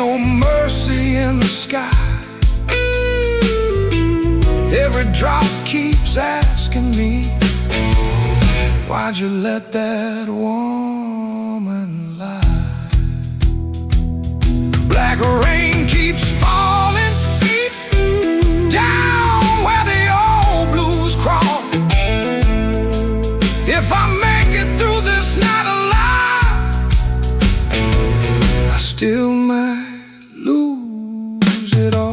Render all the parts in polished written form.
no mercy in the sky. Every drop keeps asking me, why'd you let that woman lie? Black rain keeps falling down where the old blues crawl. If I make it through this night alive, I still might lose it all.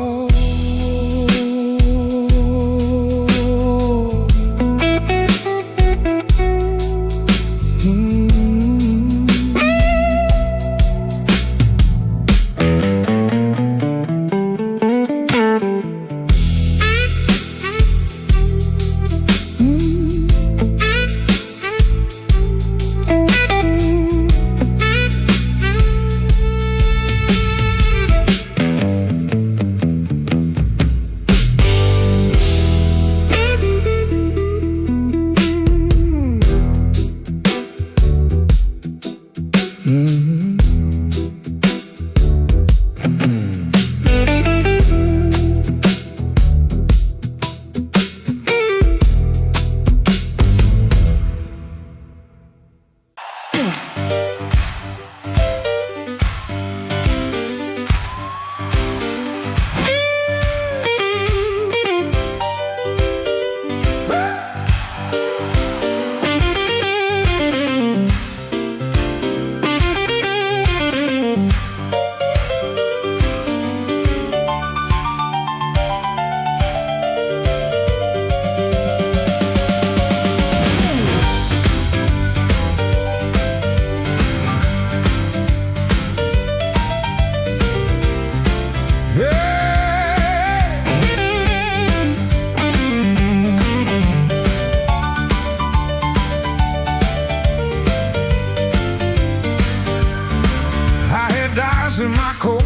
In my coat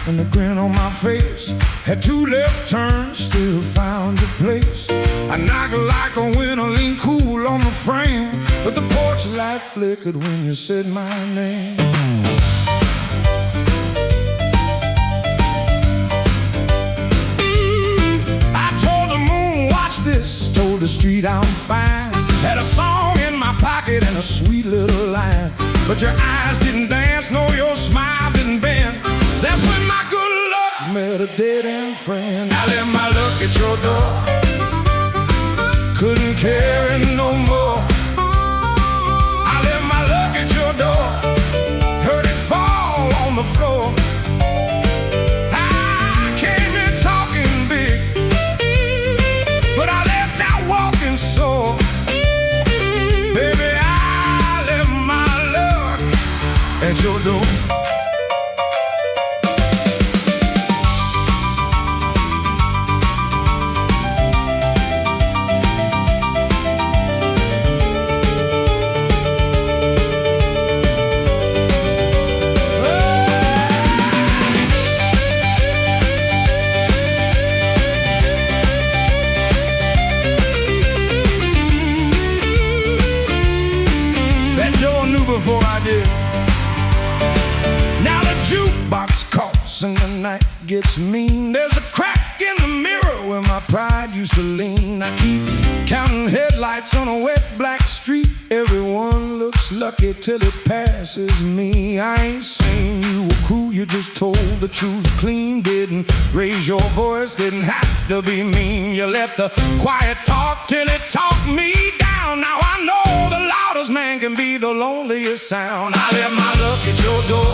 and a grin on my face, had two left turns, still found a place. I knocked like a winter lean cool on the frame, but the porch light flickered when you said my name. I told the moon, watch this, told the street I'm fine. Had a song in my pocket and a sweet little line, but your eyes didn't dance, no, your smile didn't bend. That's when my good luck met a dead-end friend. I left my luck at your door, couldn't carry no more. I left my luck at your door, heard it fall on the floor. I came in talking big, but I left out walking sore. Baby, I left my luck at your door. Before I did. Now the jukebox coughs and the night gets mean. There's a crack in the mirror where my pride used to lean. I keep counting headlights on a wet black street. Everyone looks lucky till it passes me. I ain't saying you were cruel, you just told the truth clean. Didn't raise your voice, didn't have to be mean. You let the quiet talk till it talked me down. Now I know the loudest man can be the loneliest sound. I left my luck at your door,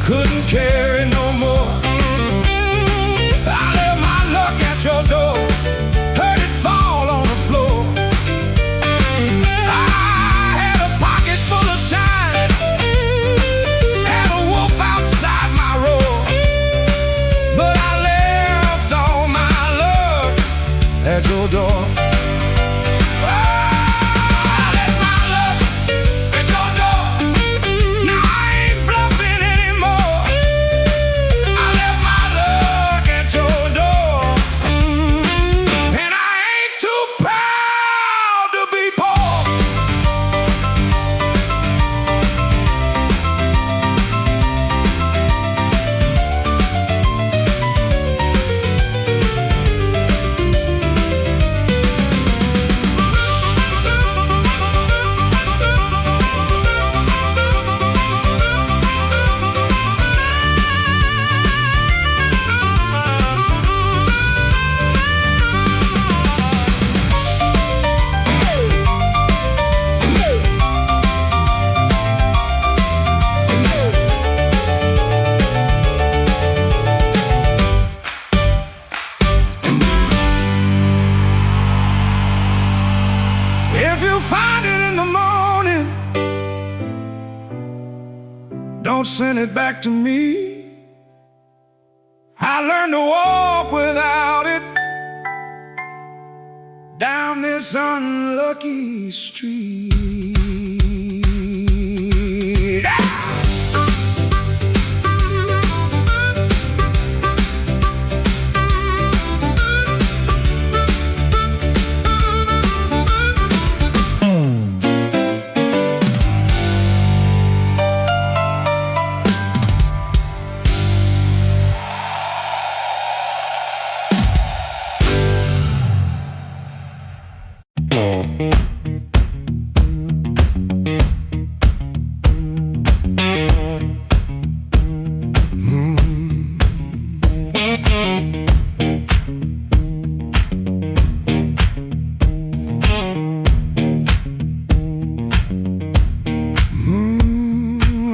couldn't carry no more. I left my luck at your door, heard it fall on the floor. I had a pocket full of shine, had a wolf outside my roar, but I left all my luck at your door. don't send it back to me. I learned to walk without it down this unlucky street.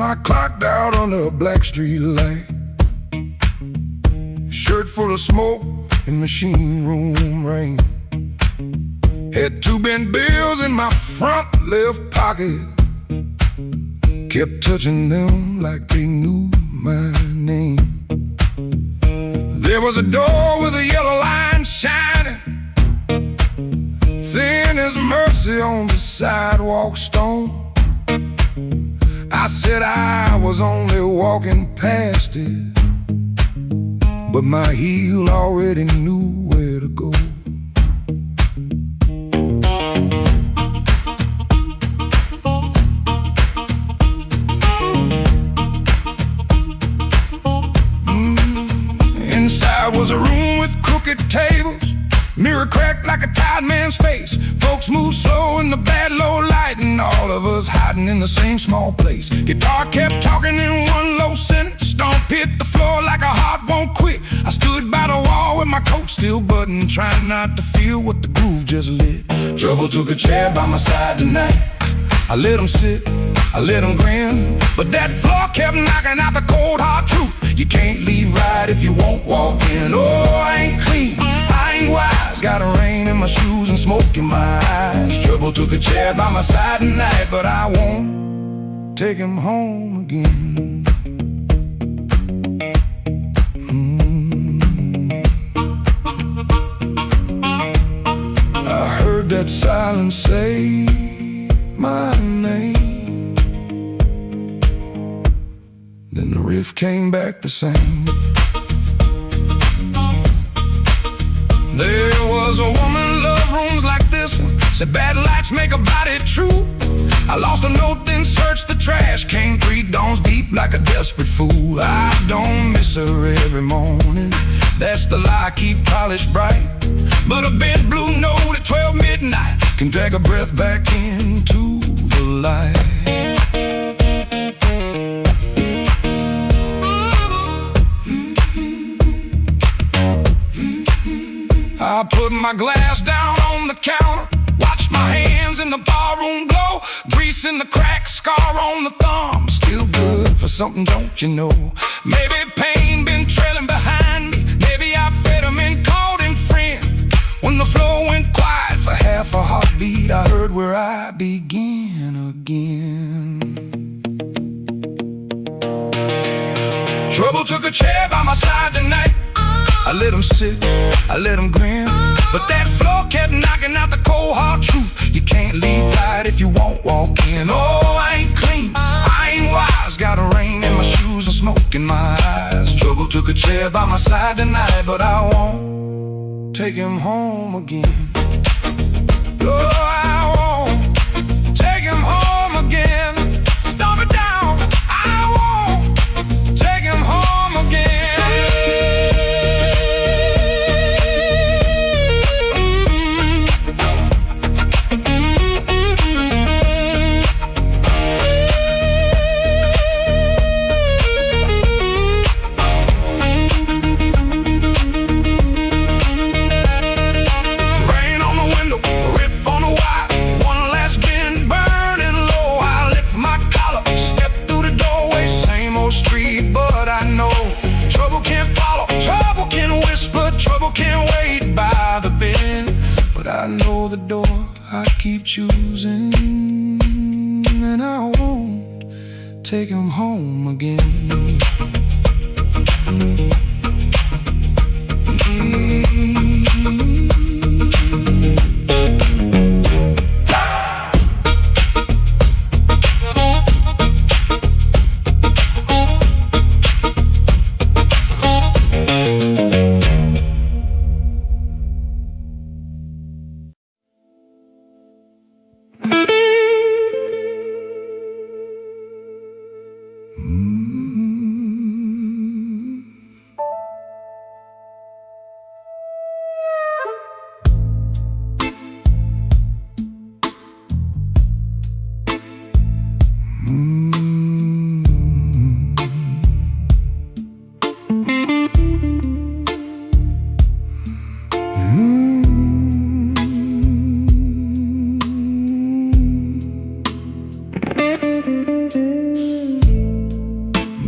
I clocked out under a black street light, shirt full of smoke and machine room rain. Had 2 bent bills in my front left pocket, kept touching them like they knew my name. There was a door with a yellow line shining, thin as mercy on the sidewalk stone. I said I was only walking past it, but my heel already knew where to go. Inside was a room with crooked tables, mirror cracked like a tired man's face. Folks moved slow in the bad low light, and all of us hiding in the same small place. Guitar kept talking in one low sentence, stomp hit the floor like a heart won't quit. I stood by the wall with my coat still buttoned, trying not to feel what the groove just lit. Trouble took a chair by my side tonight. I let him sit, I let him grin, but that floor kept knocking out the cold hard truth. You can't leave right if you won't walk in. Oh, I ain't clean, I ain't wise, got a rain in my shoes and smoke in my eyes. Trouble took a chair by my side tonight, but I won't take him home again. I heard that silence say my name, then the riff came back the same. There was a woman love rooms like this one, said bad lights make a body true. I lost a note, then searched the trash, came 3 dawns deep like a desperate fool. I don't miss her every morning, that's the lie I keep polished bright. But a bent blue note at 12 midnight can drag a breath back into the light. I put my glass down on the counter, watched my hands in the barroom glow, grease in the crack, scar on the thumb, still good for something, don't you know? Maybe pain been trailing behind me, maybe I fed him and called him friend. When the floor went quiet for half a heartbeat, I heard where I begin again. Trouble took a chair by my side tonight. I let him sit, I let him grin, but that floor kept knocking out the cold hard truth. You can't leave right if you won't walk in. Oh, I ain't clean, I ain't wise, got a rain in my shoes and smoke in my eyes. Trouble took a chair by my side tonight, but I won't take him home again. Oh, I won't take him home again. Stomp it down, I won't take him home again. I know the door I keep choosing, and I won't take him home again.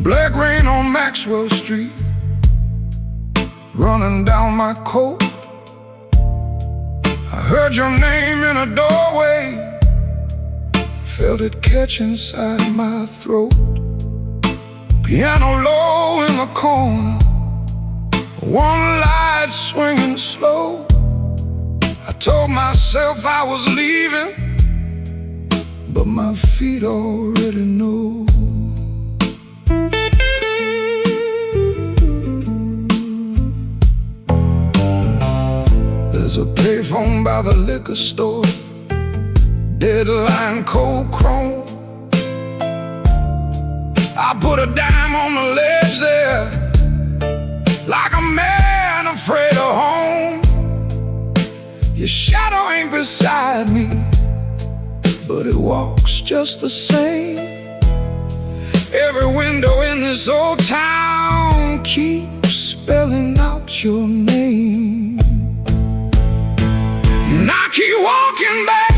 Black rain on Maxwell Street, running down my coat. I heard your name in a doorway, felt it catch inside my throat. Piano low in the corner, one light swinging slow. I told myself I was leaving, but my feet already know. There's a payphone by the liquor store, deadline cold chrome. I put a dime on the ledge there, like a man afraid of home. Your shadow ain't beside me, but it walks just the same. Every window in this old town keeps spelling out your name. And I keep walking back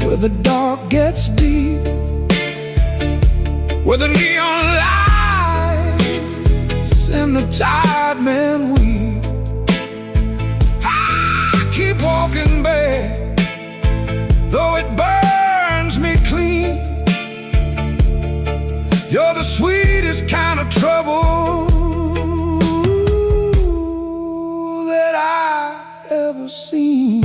where the dark gets deep, where the neon lights and the tired men weep. I keep walking back, though it burns me clean. You're the sweetest kind of trouble that I ever seen.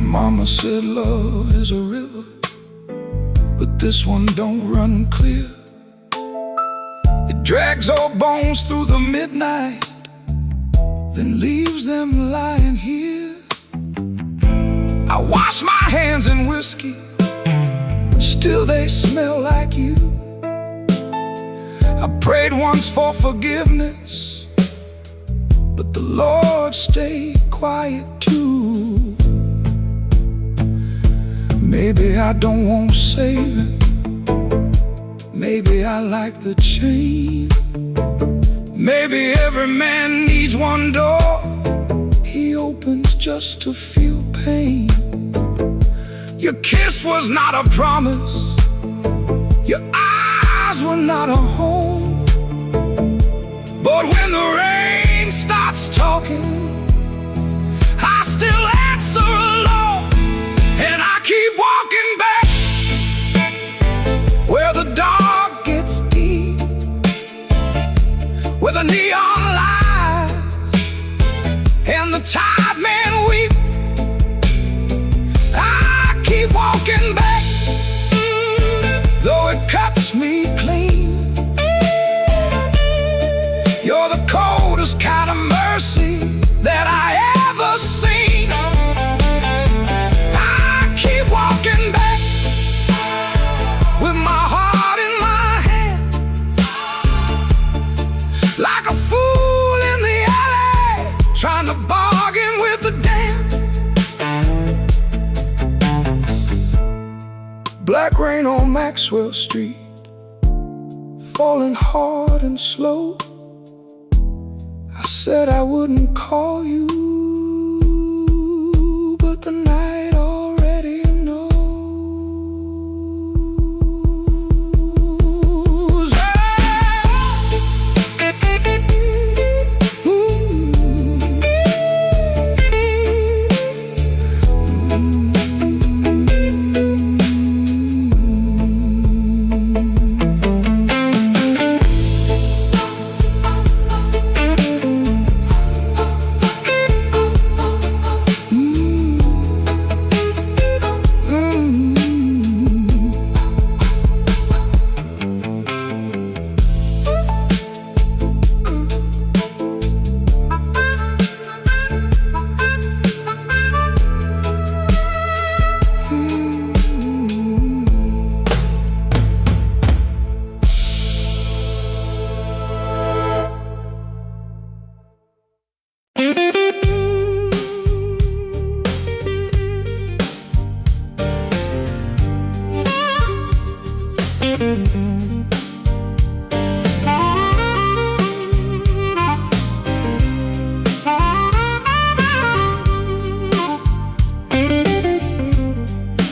Mama said love is a river, but this one don't run clear. It drags old bones through the midnight, then leaves them lying here. I wash my hands in whiskey, still they smell like you. I prayed once for forgiveness, but the Lord stayed quiet too. Maybe I don't want saving, maybe I like the chain. Maybe every man needs one door he opens just to feel pain. Your kiss was not a promise, your eyes were not a home. But when the rain starts talking, I still answer alone. And I keep walking back where the dark gets deep, where the neon lights and the tired men weep. I keep walking back, though it cuts me clean. You're the coldest kind of mercy that I ever seen. Walking back with my heart in my hand, like a fool in the alley, trying to bargain with rain on Maxwell Street, falling hard and slow. I said I wouldn't call you, but the night already knows.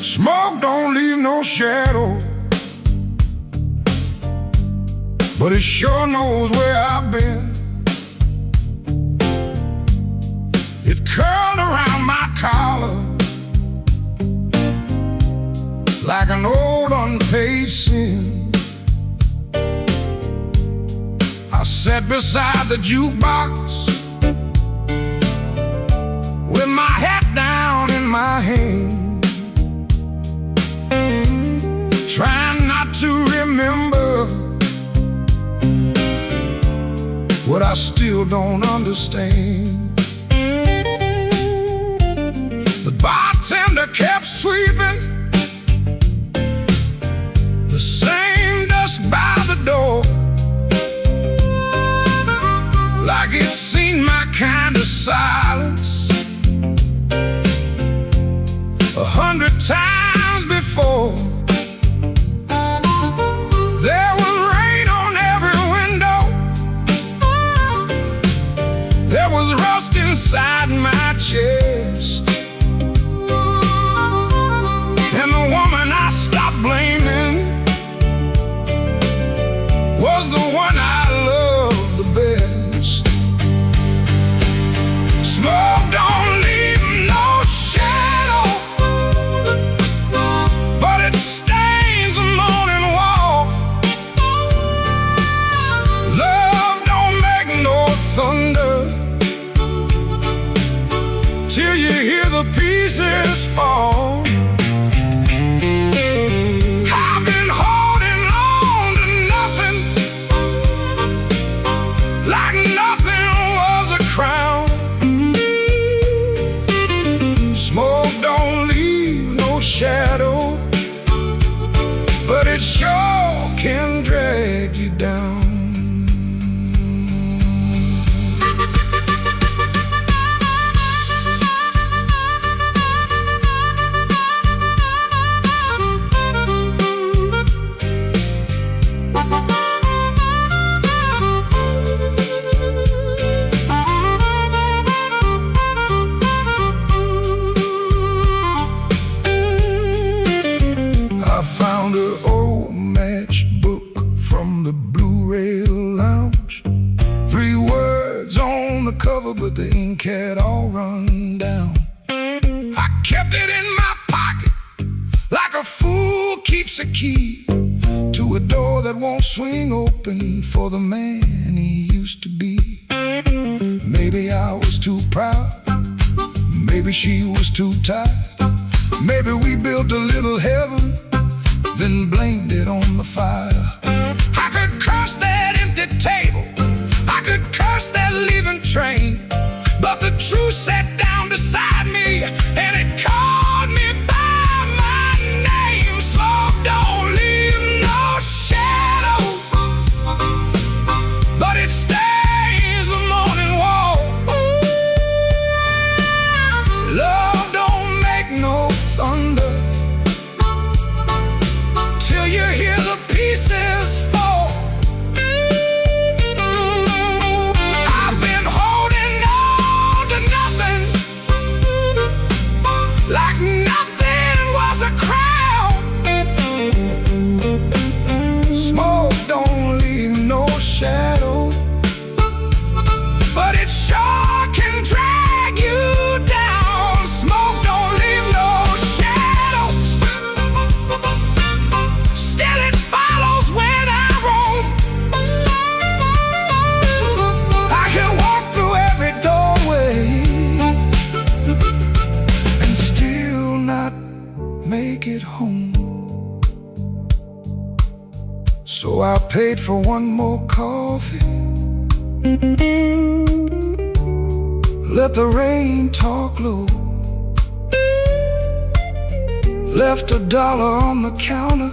Smoke don't leave no shadow, but it sure knows where I've been. It curled around my collar like an old unpaid sin. I sat beside the jukebox with my hat down in my hand, trying not to remember what I still don't understand. The bartender kept sweeping the same dust by the door, like it's seen my kind of silence 100 times before. There was rain on every window, there was rust inside my chest, and the woman I stopped blaming was the one I loved the best. Smoke don't leave no shadow, but it stains the morning wall. Love don't make no thunder till you hear the pieces fall. I've been holding on to nothing, like nothing was a crown. Smoke don't leave no shadow, but it sure can drag you down. I found an old matchbook from the Blu-ray lounge. 3 words on the cover, but the ink had all run down. I kept it in my pocket like a fool keeps a key to a door that won't swing open for the man he used to be. Maybe I was too proud, maybe she was too tired, maybe we built a little heaven, then blamed it on the fire. I could curse that empty table, I could curse that leaving train, but the truth sat down beside me and it called me by my name. Smoke don't leave no shadow, but it stains the morning wall. Love don't make no thunder So I paid for one more coffee. Let the rain talk low. Left $1 on the counter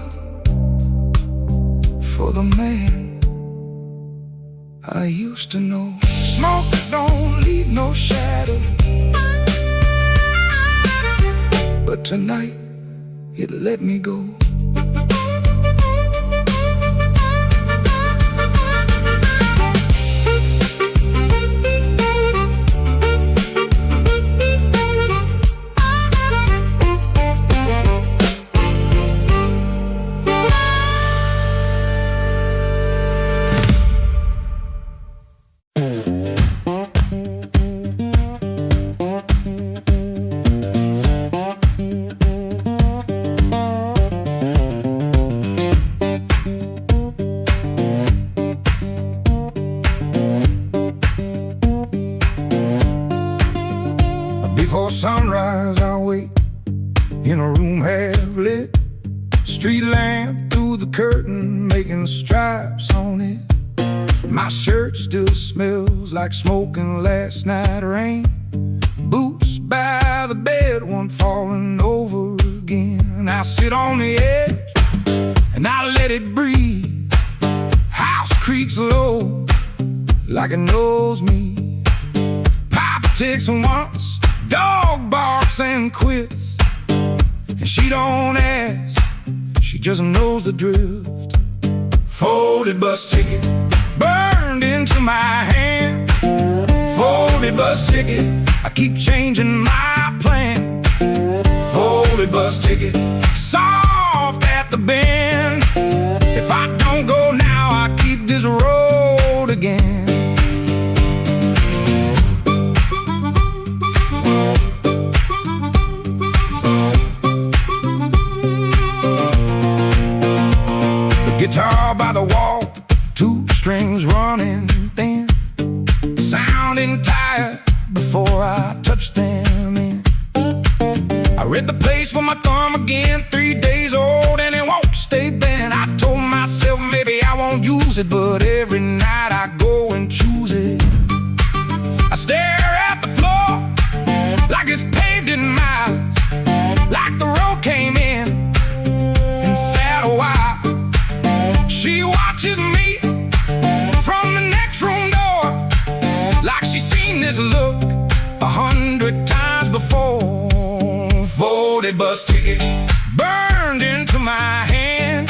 for the man I used to know. Smoke don't leave no shadow, but tonight it let me go. Before sunrise I wait in a room half lit, street lamp through the curtain making stripes on it. My shirt still smells like smoking last night rain. Boots by the bed, one falling over again. I sit on the edge and I let it breathe. House creaks low like it knows me. Papa ticks once, dog barks and quits, and she don't ask, she just knows the drift. Folded bus ticket burned into my hand. Folded bus ticket, I keep changing my plan. Folded bus ticket, soft at the bend. If I don't go now, I keep this road again. Guitar by the wall, 2 strings running thin, sounding tired before I touch them in. I read the place with my thumb again, 3 days old and it won't stay bent. I told myself maybe I won't use it, but every night I go and choose it. I stare at the floor like it's paved in miles, like the road came in and sat a while. She watches me from the next room door, like she's seen this look 100 times before. Folded bus ticket burned into my hand.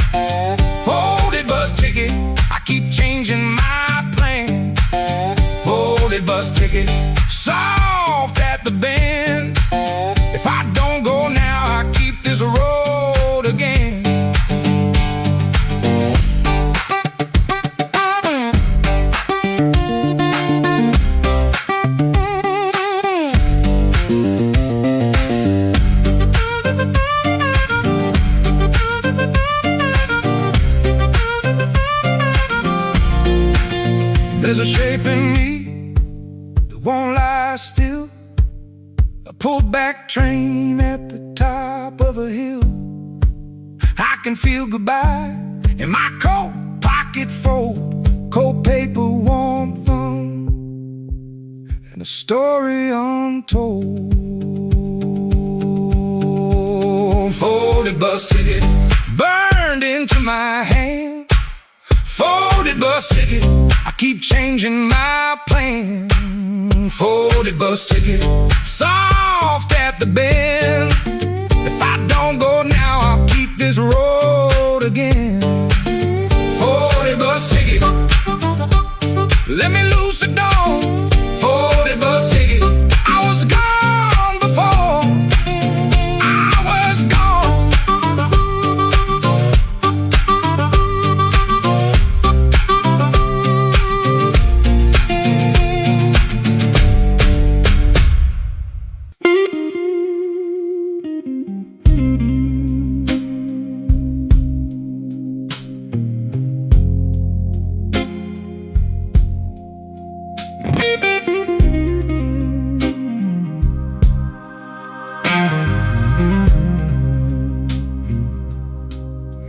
Folded bus ticket, I keep changing my plan. Folded bus ticket, soft at the bend. If I don't go now, I keep this road again. There's a shape in me that won't lie still, a pulled back train at the top of a hill. I can feel goodbye in my coat pocket fold, cold paper, warm thumb, and a story untold. Folded bus ticket burned into my hand. Folded bus ticket, I keep changing my plan. Folded bus ticket, soft at the bend. If I don't go now, I'll keep this road again. Folded bus ticket, let me loose the door. Folded bus ticket, I was gone before. I was gone.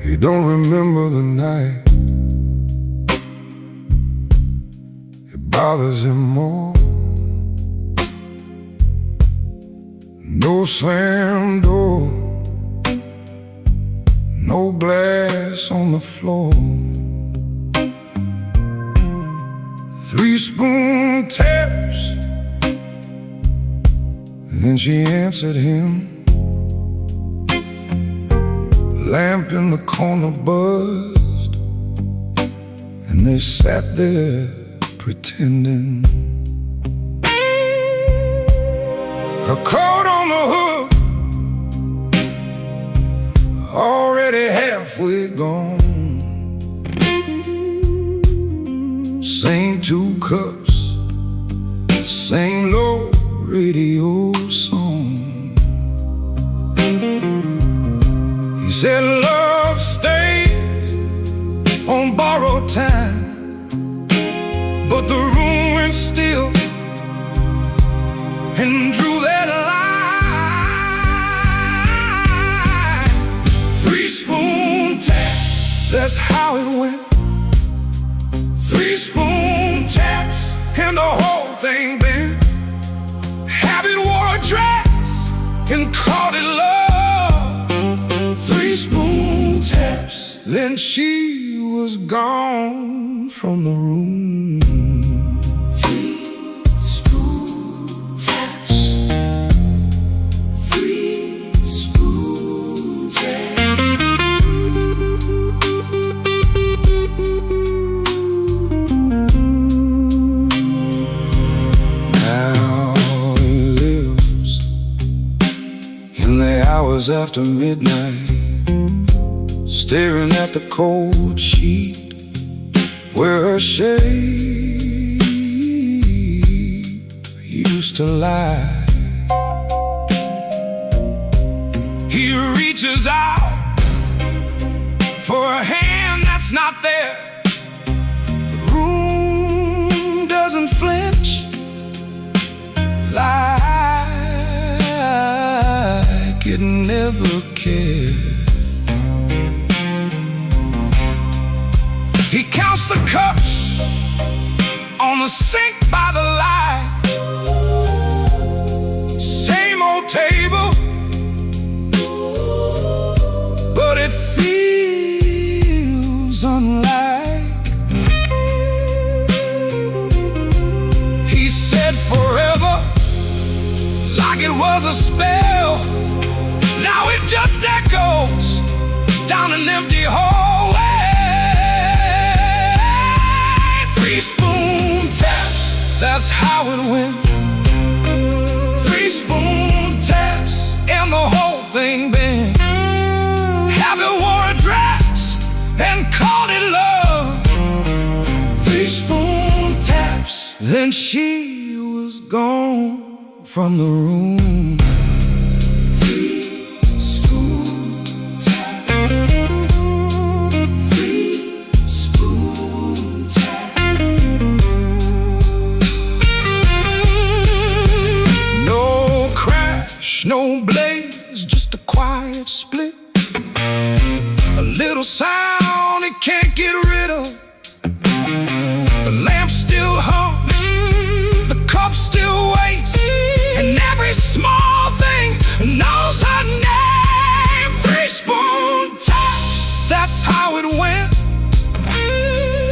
You don't remember the night bothers him more. No slam door, no glass on the floor. 3-spoon taps. Then she answered him. Lamp in the corner buzzed, and they sat there pretending. Her coat on the hook, already halfway gone. Same 2 cups, same low radio song. He said love stays on borrowed time, but the room went still and drew that line. 3-spoon taps, that's how it went. 3-spoon taps, and the whole thing bent. Habit wore a dress and called it love. 3-spoon taps, then she was gone from the room. 3-spoon taps. 3-spoon taps. Now he lives in the hours after midnight, staring at the cold sheet where her shape used to lie. He reaches out for a hand that's not there. The room doesn't flinch like it never cared. He counts the cups on the sink by the light. Same old table, but it feels unlike. He said forever, like it was a spell. Now it just echoes down an empty hallway. 3-spoon taps, that's how it went. 3-spoon taps, and the whole thing bent. Habit wore a dress and called it love. 3-spoon taps, then she was gone from the room. 3-spoon taps. 3-spoon taps. No crash, no blaze, just a quiet split. A little sound he can't get rid of. The lamp still hums, the cup still waits, and every small thing knows her name. 3-spoon taps, that's how it went.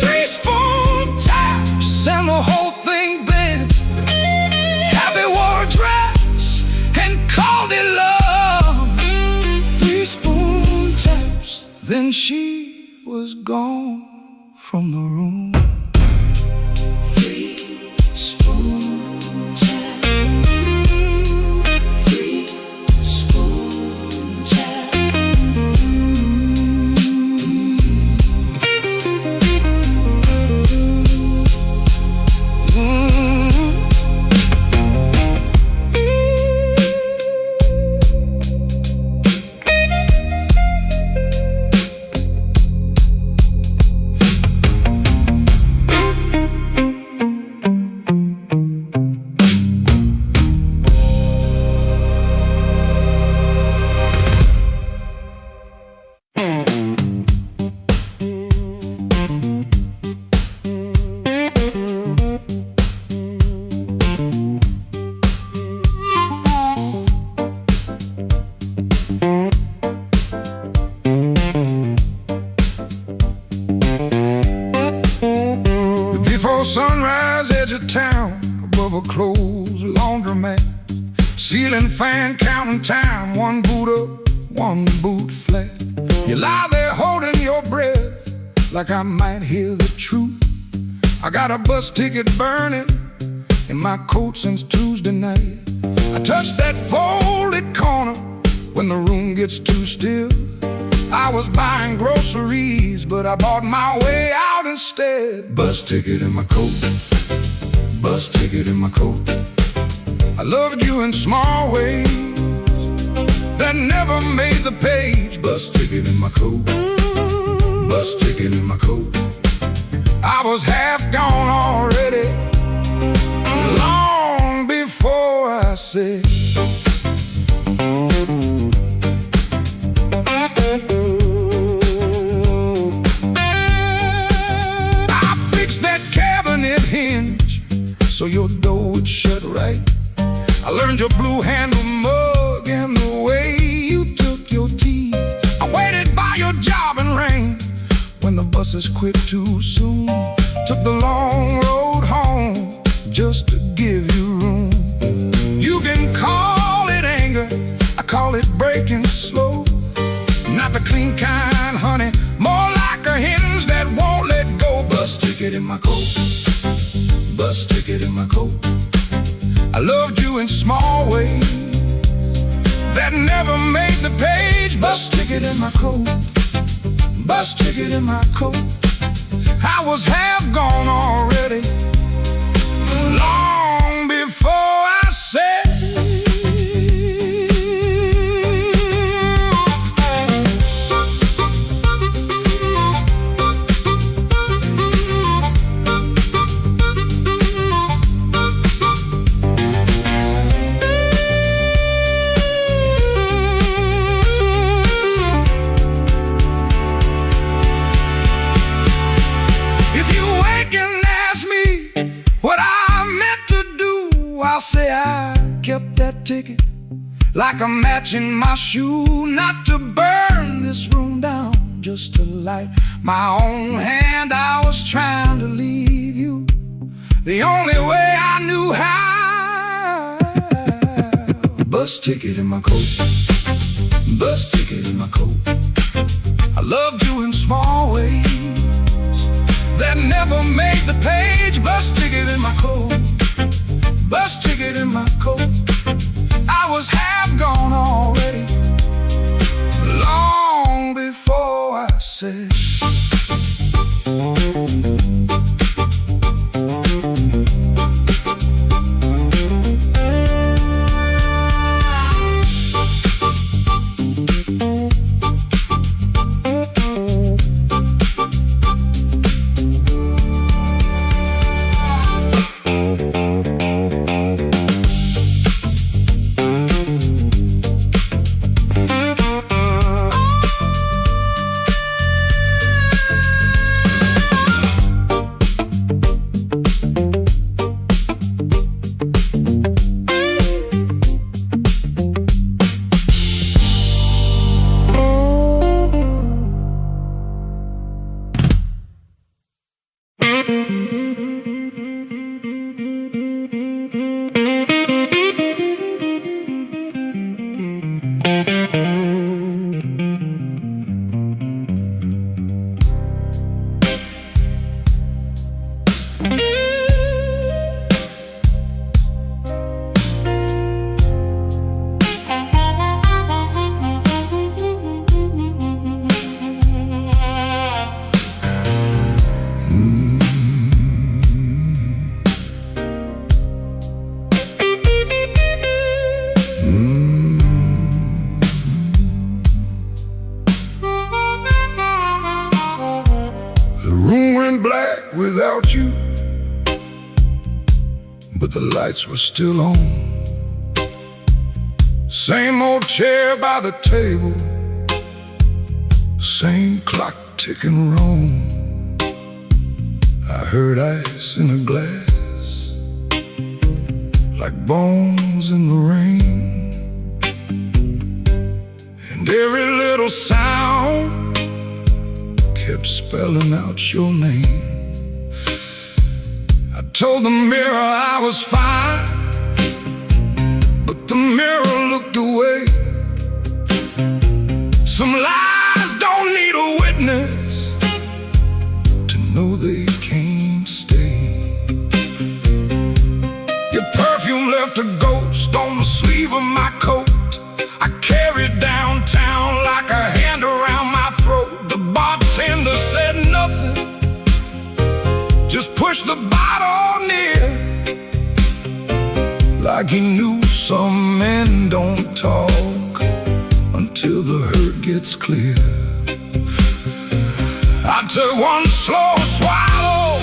3-spoon taps, and the whole thing bent. Habit wore a dress and called it love. 3-spoon taps, then she was gone from the room. 3-spoon taps. 3-spoon taps. Before sunrise, edge of town, above a closed laundromat. Ceiling fan counting time, one boot up, one boot flat. You lie there holding your breath, like I might hear the truth. I got a bus ticket burning in my coat since Tuesday night. I touch that folded corner when the room gets too still. I was buying groceries, but I bought my way out instead. Bus ticket in my coat, bus ticket in my coat. I loved you in small ways that never made the page. Bus ticket in my coat, bus ticket in my coat. I was half gone already, long before I said. I fixed that cabinet hinge so your door would shut right. I learned your blue handle mug and the way you took your tea. I waited by your job in rain when the buses quit too soon. Took the long road home just to give you room. You can call it anger, I call it breaking slow. Not the clean kind, honey, more like a hinge that won't let go. Bus ticket in my coat, bus ticket in my coat. I loved you in small ways that never made the page. Bus ticket in my coat, bus ticket in my coat. I was half gone already, long before I said. I'll say I kept that ticket like a match in my shoe, not to burn this room down, just to light my own hand. I was trying to leave you the only way I knew how. Bus ticket in my coat, bus ticket in my coat. I loved you in small ways that never made the page. Bus ticket in my coat, bus ticket in my coat. I was half gone already, long before I said. Black without you, but the lights were still on. Same old chair by the table, same clock ticking wrong. I heard ice in a glass, like bones in the rain, and every little sound kept spelling out your name. Told the mirror I was fine, but the mirror looked away. Some lies don't need a witness to know they can't stay. Your perfume left a ghost on the sleeve of my coat. I carried downtown like a hand around my throat. The bartender said nothing, just pushed the bottle near, like he knew some men don't talk until the hurt gets clear. I took one slow swallow,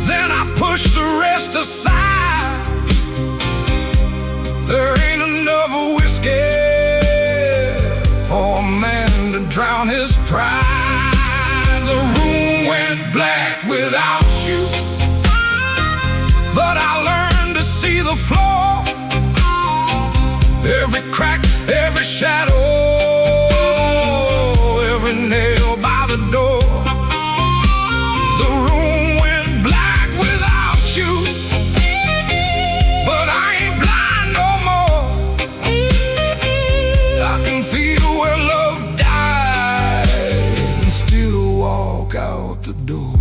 then I pushed the rest aside. There ain't enough whiskey for a man to drown his pride. The room went black without you, but I learned to see the floor, every crack, every shadow, every nail by the door. The room went black without you, but I ain't blind no more. I can feel where love died and still walk out the door.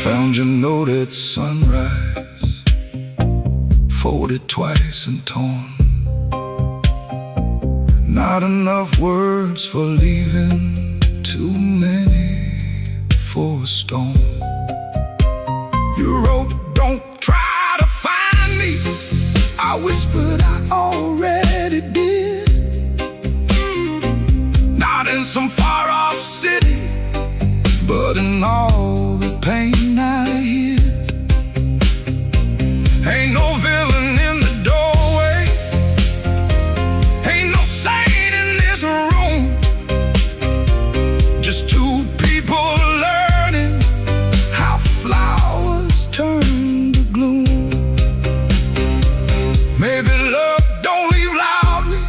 Found your note at sunrise, folded twice and torn. Not enough words for leaving, too many for a storm. You wrote, don't try to find me. I whispered, I already did. Not in some far-off city, but in all the pain I hid. Ain't no villain in the doorway, ain't no saint in this room, just two people learning how flowers turn to gloom. Maybe love don't leave loudly,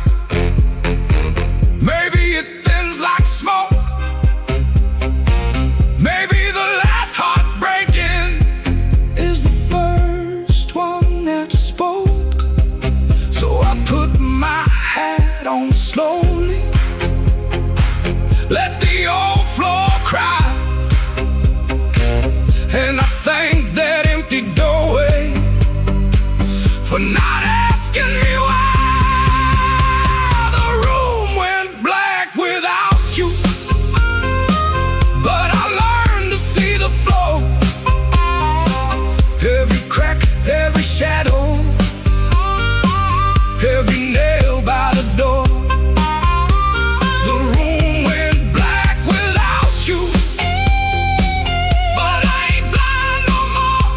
maybe it thins like smoke. Maybe the last heartbreaking is the first one that spoke. So I put my hat on slowly, let the old floor cry, and I thank that empty doorway for not asking me why. The room went black without you, but I learned to see the flow, every crack, every shadow, every nail by the door. The room went black without you, but I ain't blind no more.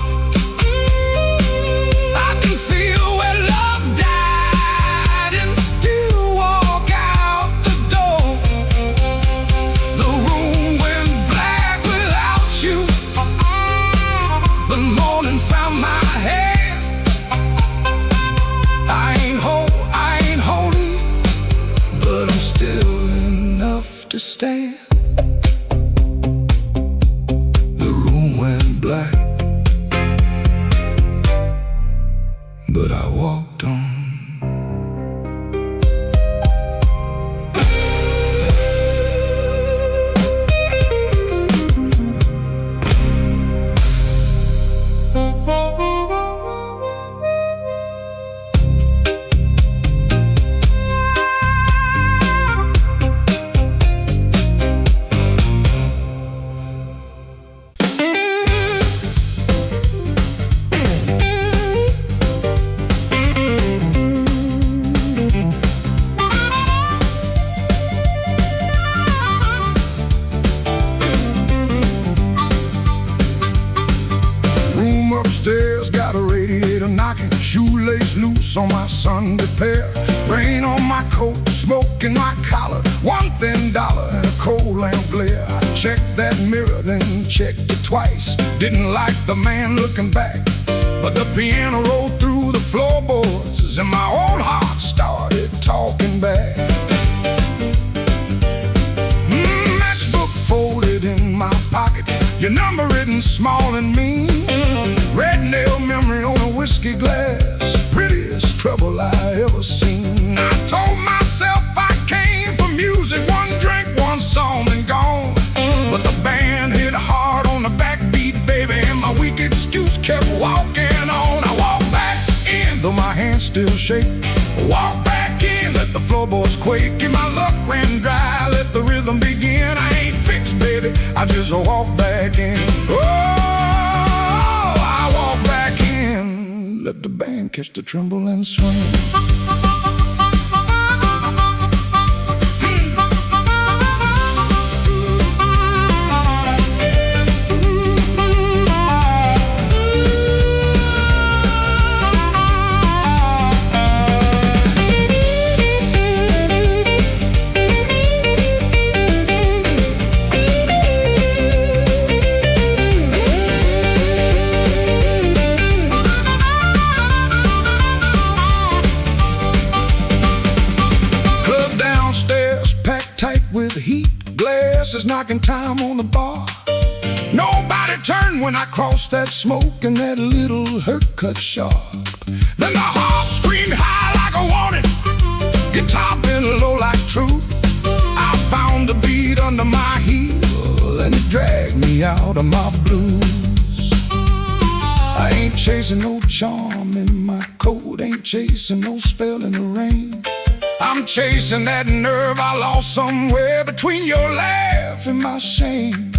I can feel where love died and still walk out the door. The room went black without you, but morning found my hand. I ain't whole, I ain't holy, but I'm still enough to stand. The room went black, but I walked on. Upstairs got a radiator radiator knocking, shoelace loose on my Sunday pair. Rain on my coat, smoke in my collar, one thin dollar and a cold lamp glare. I checked that mirror, then checked it twice. Didn't like the man looking back, but the piano rolled through the floorboards and my old heart started talking back. Matchbook folded in my pocket, your number written small and mean. Red nail memory on a whiskey glass, prettiest trouble I ever seen. I told myself I came for music, one drink, one song and gone. But the band hit hard on the backbeat, baby, and my weak excuse kept walking on. I walked back in, though my hands still shake. Walk back in, let the floorboards quake, and my luck ran dry, let the rhythm begin. I ain't fixed, baby, I just walk back in. Oh, I walk back in, let the band catch the tremble and swing. With heat, glasses knocking time on the bar. Nobody turned when I crossed that smoke and that little hurt cut sharp. Then the harp screamed high like a warning, guitar bent low like truth. I found the beat under my heel and it dragged me out of my blues. I ain't chasing no charm in my coat, ain't chasing no spell in the rain. I'm chasing that nerve I lost somewhere between your laugh and my shame.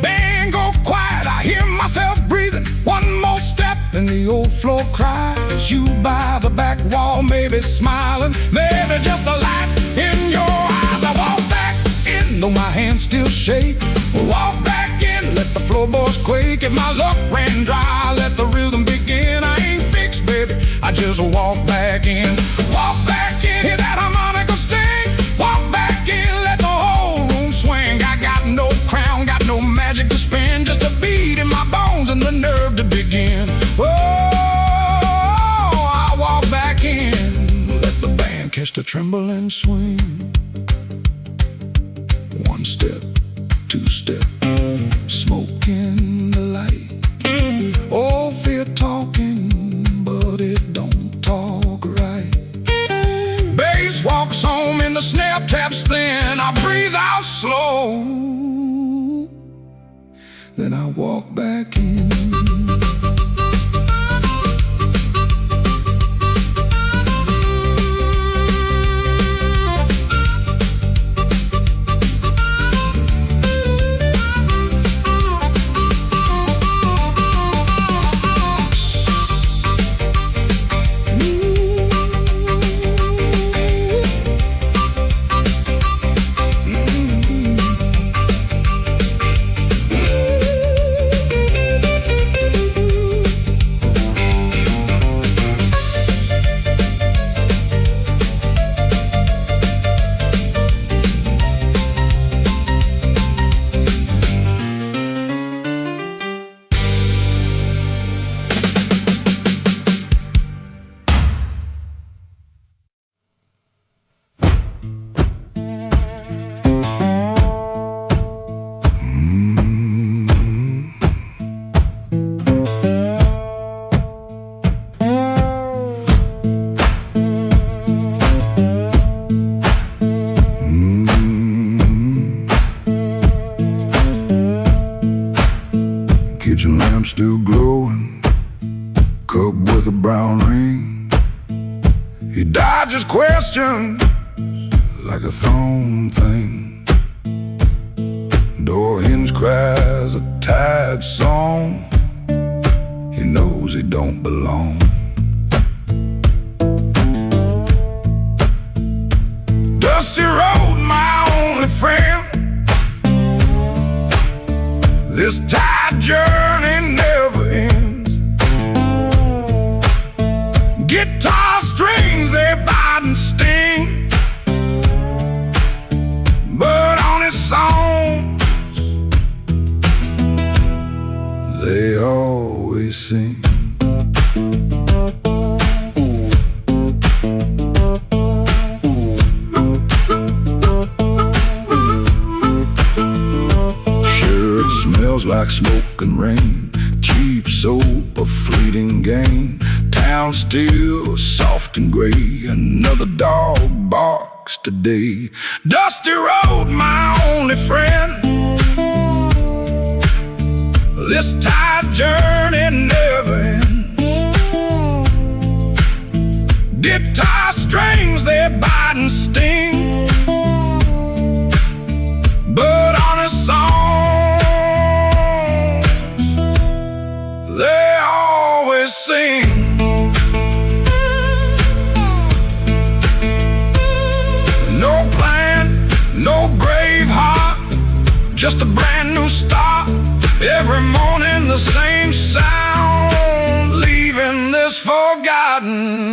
Band go quiet, I hear myself breathing. One more step and the old floor cries. You by the back wall, maybe smiling, maybe just a light in your eyes. I walk back in, though my hands still shake. Walk back in, let the floorboards quake. If my luck ran dry, let the rhythm begin. I ain't fixed, baby, I just walk back in. Walk back in, hear that harmonica sting. Walk back in, let the whole room swing. I got no crown, got no magic to spin, just a beat in my bones and the nerve to begin. Oh, I walk back in, let the band catch the tremble and swing. One step, two step, smoke in the light. Oh, fear talking, but it don't talk right. Bass walks home and the snare taps thin. I breathe out slow, then I walk back in. Kitchen lamp still glowing, cup with a brown ring. He dodges questions like a thrown thing. Door hinge cries a tired song. He knows he don't belong. Dusty road, my only friend. This tide journey never ends. like smoke and rain. Cheap soap, a fleeting gain. Town still soft and gray. Another dog barks today. Dusty road, my only friend. This tired journey never ends. Guitar strings, they bite and sting, but honest songs, they always sing. No plan, no brave heart, just a brand new start. Every morning the same sound, leaving this forgotten.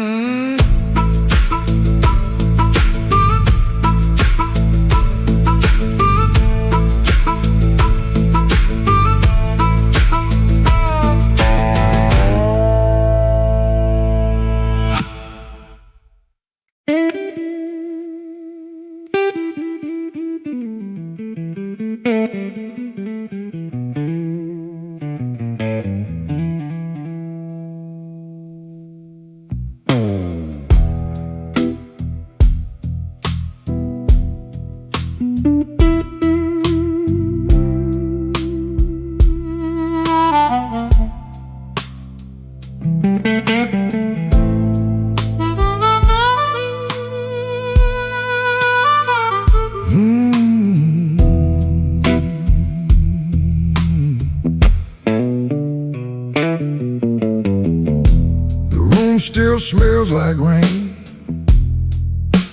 Still smells like rain,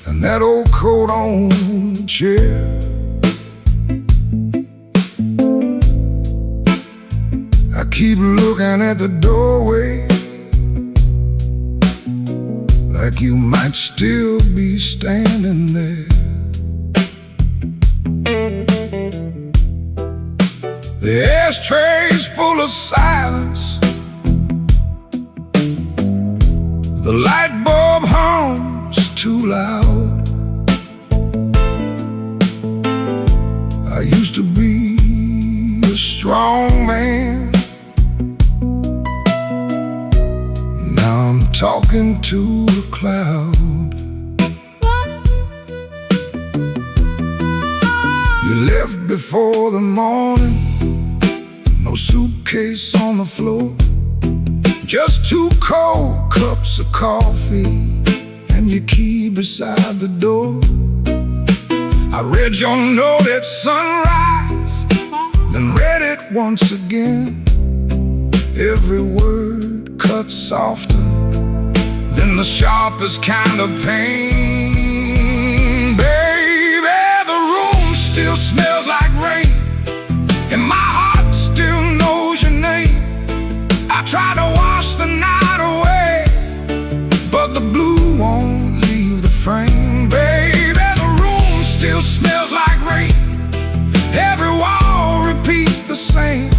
and that old coat on the chair. I keep looking at the doorway, like you might still be standing there. The ashtray's full of silence. The light bulb hums too loud. I used to be a strong man. Now I'm talking to a cloud. You left before the morning, no suitcase on the floor. Just 2 cold cups of coffee and your key beside the door. I read your note at sunrise, then read it once again. Every word cut softer than the sharpest kind of pain. Baby, the room still smells like rain, and my heart still knows your name. I try to wash the night away, but the blue won't leave the frame. Baby, the room still smells like rain. Every wall repeats the same.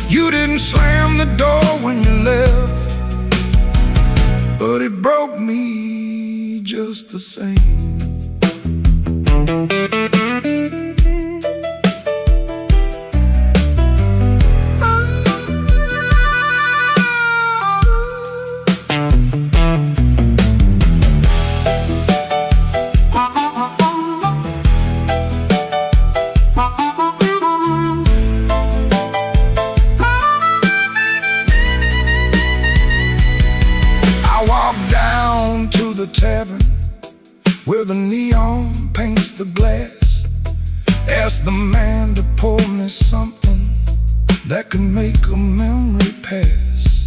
You didn't slam the door when you left, but it broke me just the same. The tavern where the neon paints the glass. Asked the man to pour me something that could make a memory pass.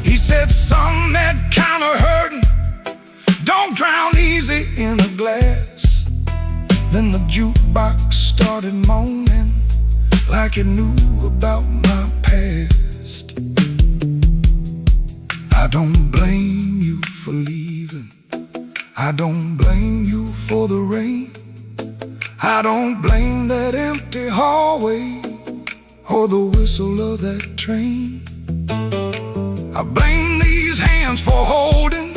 He said, "Son, that kind of hurting don't drown easy in a glass." Then the jukebox started moaning like it knew about my past. I don't blame you for leaving, I don't blame you for the rain, I don't blame that empty hallway or the whistle of that train. I blame these hands for holding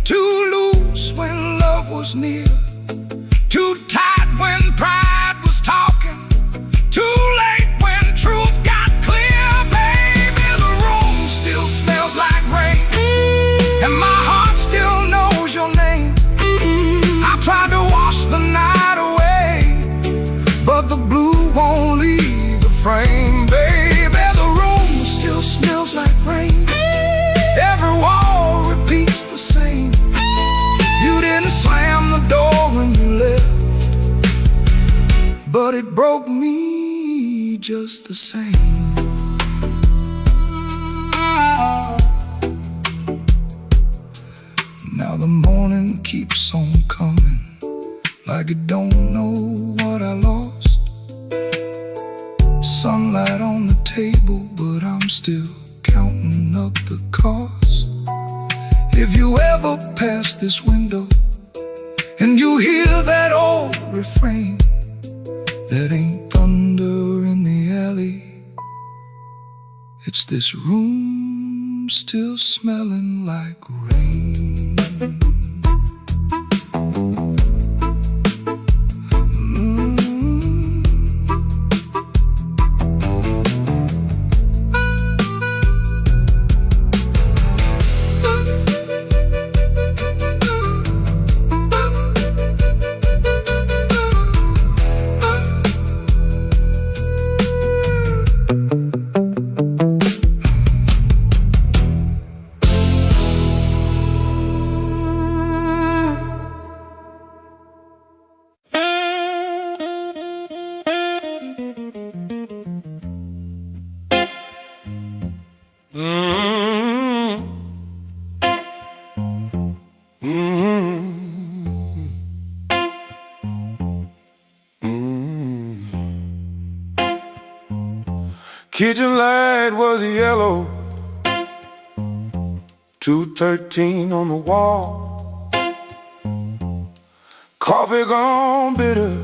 too loose when love was near, too tight when pride was talking, too late when truth got and my heart still knows your name. I tried to wash the night away, but the blue won't leave the frame. Baby, the room still smells like rain. Every wall repeats the same. You didn't slam the door when you left, but it broke me just the same. Now the morning keeps on coming, like it don't know what I lost. Sunlight on the table, but I'm still counting up the cost. If you ever pass this window and you hear that old refrain, that ain't thunder in the alley, it's this room still smelling like rain. Kitchen light was yellow, 213 on the wall. Coffee gone bitter,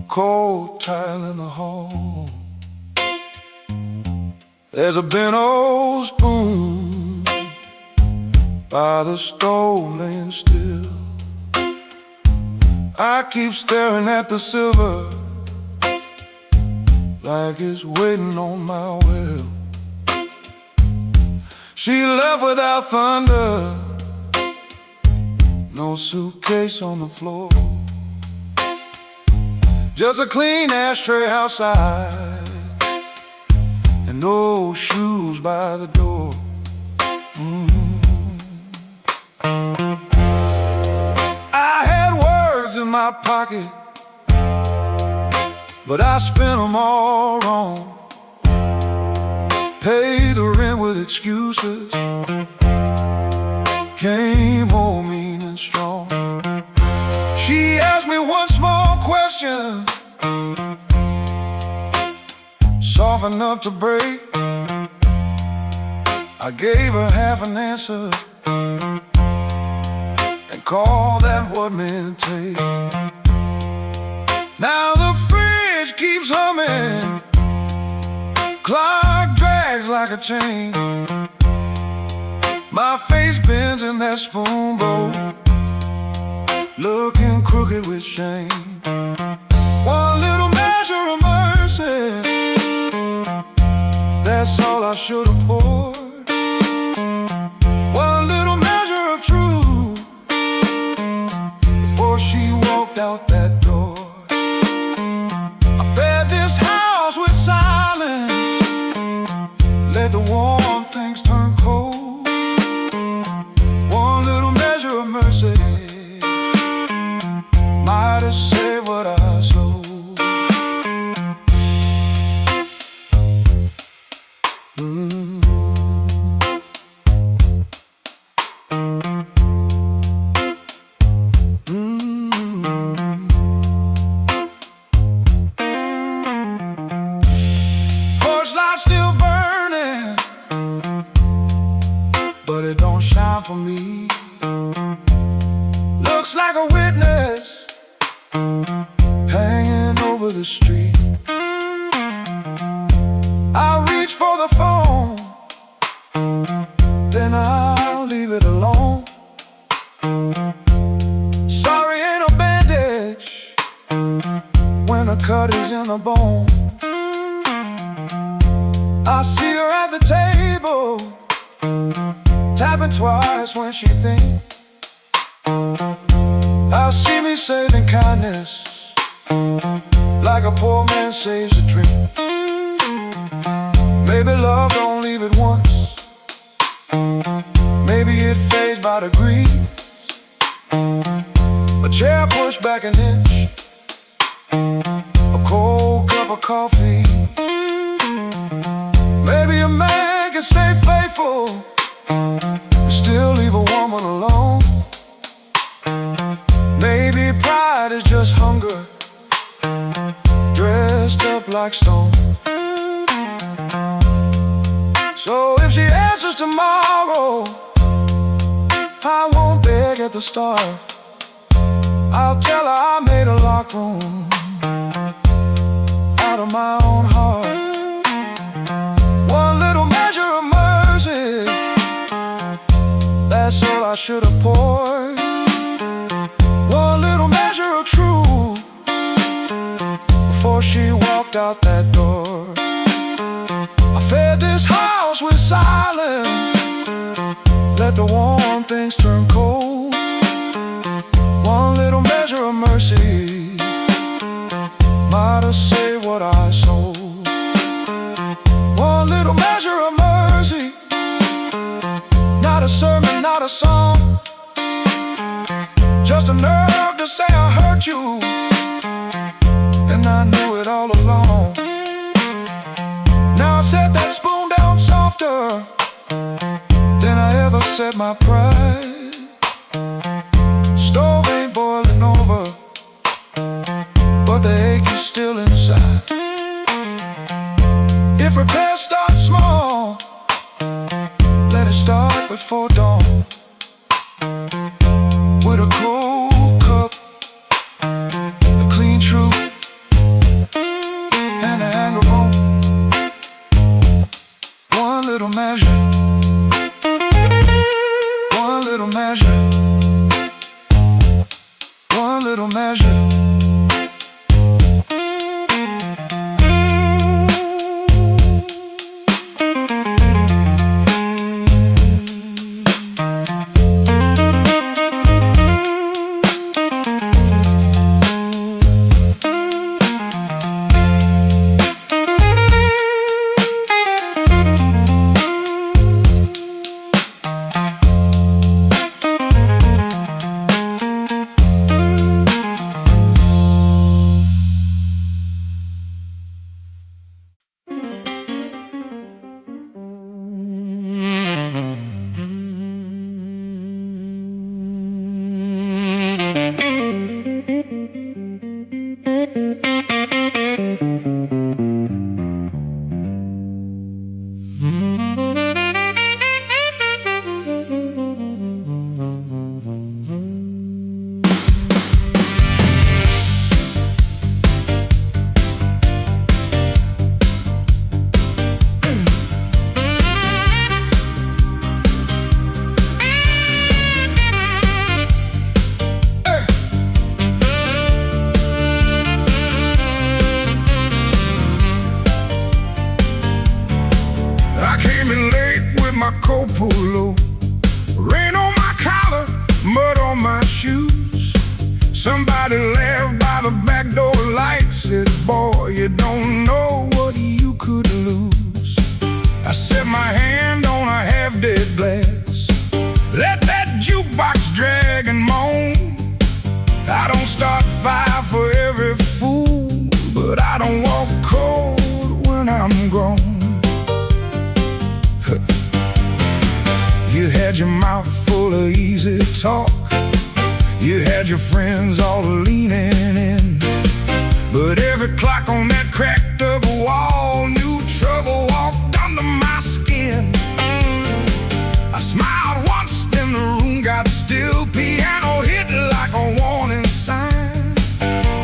cold tile in the hall. There's a bent old spoon by the stove laying still. I keep staring at the silver like it's waiting on my will. She left without thunder, no suitcase on the floor, just a clean ashtray outside and no shoes by the door. I had words in my pocket, but I spent them all wrong. Paid the rent with excuses, came home mean and strong. She asked me one small question, soft enough to break. I gave her half an answer and called that what men take. Now the fridge keeps humming, clock drags like a chain. My face bends in that spoon bowl, looking crooked with shame. One little measure of mercy, that's all I should have poured. One little measure of truth before she walked out that door. I fed this house with silence, let the warm things turn cold. One little measure of mercy might have saved what I sold. Porch light still burning, but it don't shine for me. Looks like a witness hanging over the street. I reach for the phone, then I'll leave it alone. Sorry, ain't no bandage when a cut is in the bone. I see her at the table, think twice when she think I see me saving kindness like a poor man saves a dream. Maybe love don't leave it once, maybe it fades by degrees. A chair pushed back an inch, a cold cup of coffee. Maybe a man can stay faithful and still leave a woman alone. Maybe pride is just hunger dressed up like stone. So if she answers tomorrow, I won't beg at the start. I'll tell her I made a locked room out of my own heart. One little measure of mercy, that's all I should have poured. One little measure of truth before she walked out that door. I fed this house with silence, let the warm things turn cold. One little measure of mercy might have saved what I sold. One little measure of mercy, not a sermon, not a song, just a nerve to say I hurt you, and I knew it all along. Now I set that spoon down softer than I ever set my pride. Stove ain't boiling over, but the ache is still inside. If repairs start small, let it start before dawn. With a cold cup, a clean truth, and an anger bone. One little measure, one little measure, one little measure. Rain on my collar, mud on my shoes. Somebody laughed by the back door light, said, boy, you don't know what you could lose. I set my hand on a half-dead glass, let that jukebox drag and moan. I don't start fire for every fool, but I don't walk cold when I'm grown. You had your mouth full of easy talk, you had your friends all leaning in, but every clock on that cracked up wall knew trouble walked under my skin. I smiled once, then the room got still. Piano hit like a warning sign.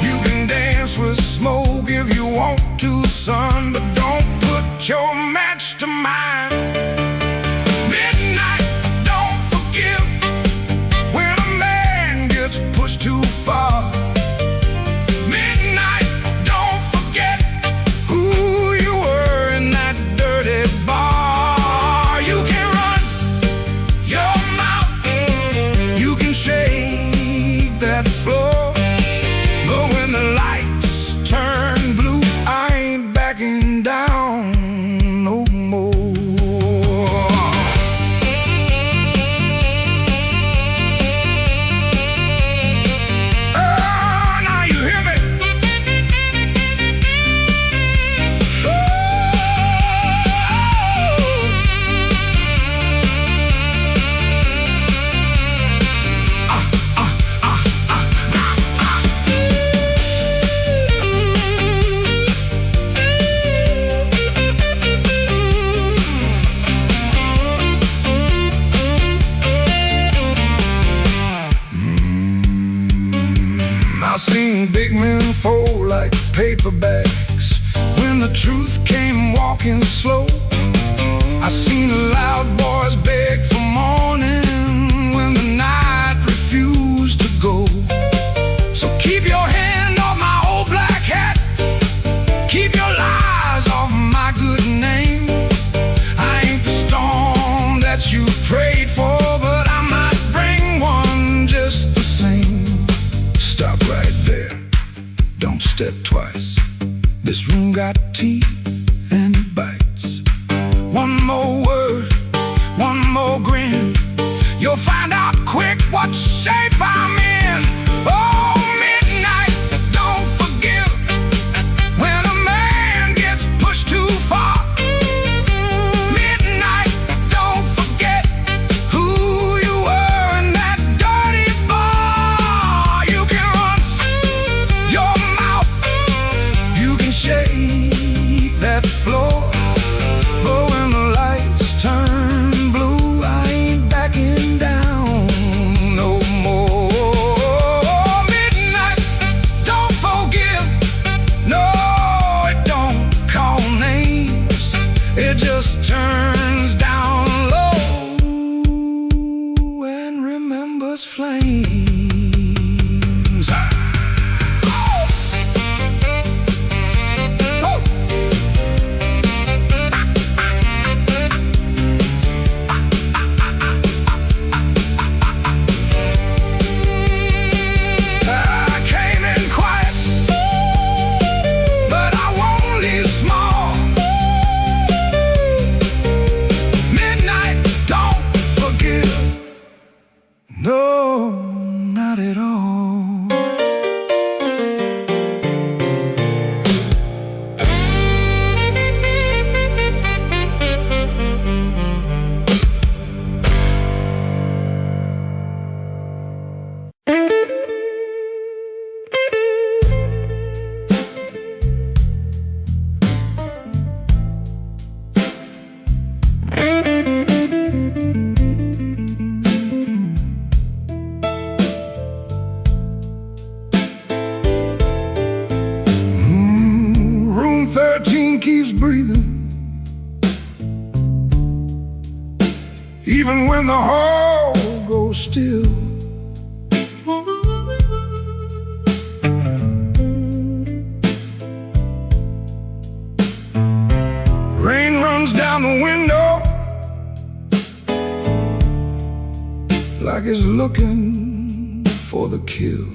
You can dance with smoke if you want to, son, but don't put your match to mine. Midnight, don't forgive when a man gets pushed too far. Midnight, don't forget who you were in that seen big men fold like paper bags when the truth came walking slow. I seen loud boys beg for morning when the night refused to go. So keep your hand off my old black hat, keep your lies off my good name. I ain't the storm that you prayed for, but I might bring one just the same. Stop right there, don't step twice. This room got teeth and it bites. One more word, one more grin, you'll find out quick what shape I'm in. Oh, midnight, don't forgive when a man gets pushed too far. Midnight, don't forget who you were in that dirty bar. You can run your mouth, you can shake that floor, but when the lights turn blue, I ain't backing down no more. Midnight, don't forgive, no, it don't call names, it just turns down low and remembers flames. I came in quiet, but I won't leave small. Midnight, don't forgive, no, not at all. Room 13 keeps breathing, even when the hall goes still. Rain runs down the window like it's looking for the kill.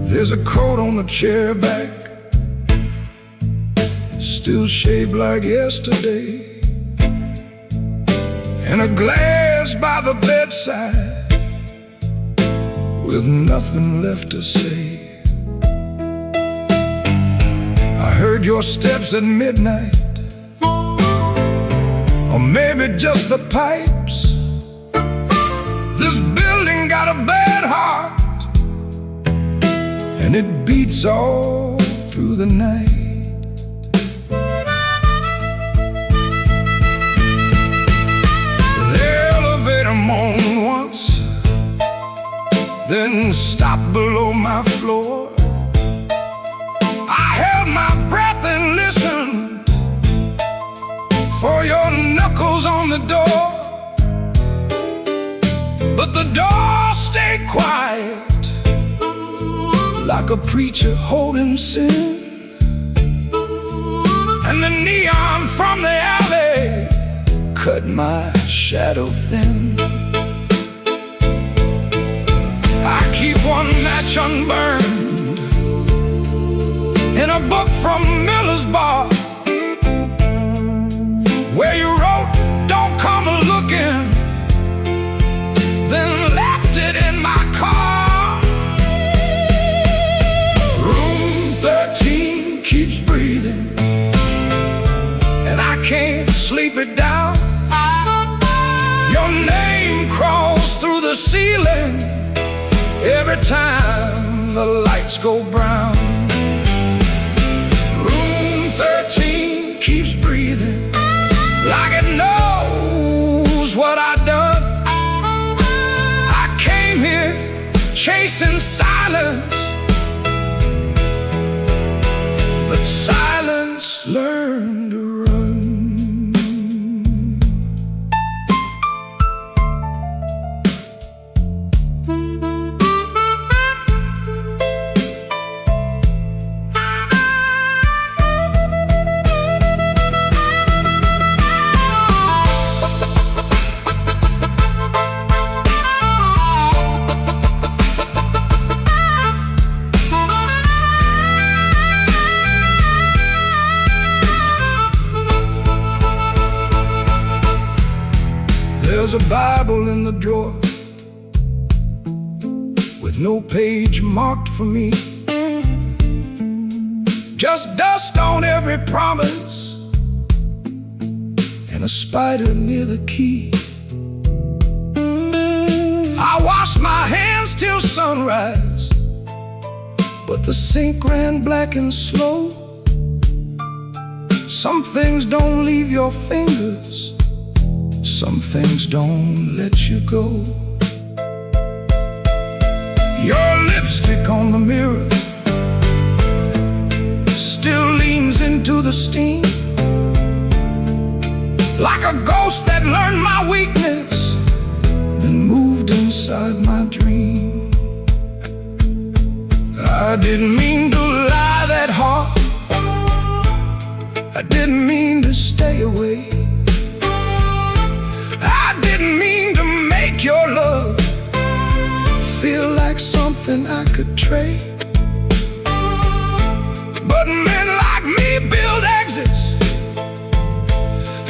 There's a coat on the chair back, still shaped like yesterday, and a glass by the bedside with nothing left to say. I heard your steps at midnight, or maybe just the pipes. This building got a bad heart, and it beats all through the night. The elevator moaned once, then stopped below my floor. I held my breath and listened for your knuckles on the door, but the door stayed quiet like a preacher holding sin. And the neon from the alley cut my shadow thin. I keep one match unburned in a book from Miller's bar, where you wrote, "Don't come looking," then left it in my car. Room 13 keeps breathing, and I can't sleep it down. Your name crawls through the ceiling every time the lights go brown. Room 13 keeps breathing like it knows There's a Bible in the drawer with no page marked for me, just dust on every promise and a spider near the key. I wash my hands till sunrise, but the sink ran black and slow. Some things don't leave your fingers, some things don't let you go. Your lipstick on the mirror still leans into the steam, like a ghost that learned my weakness, then moved inside my dream. I didn't mean to lie that hard, I didn't mean to stay away, I didn't mean to make your love feel like something I could trade. But men like me build exits,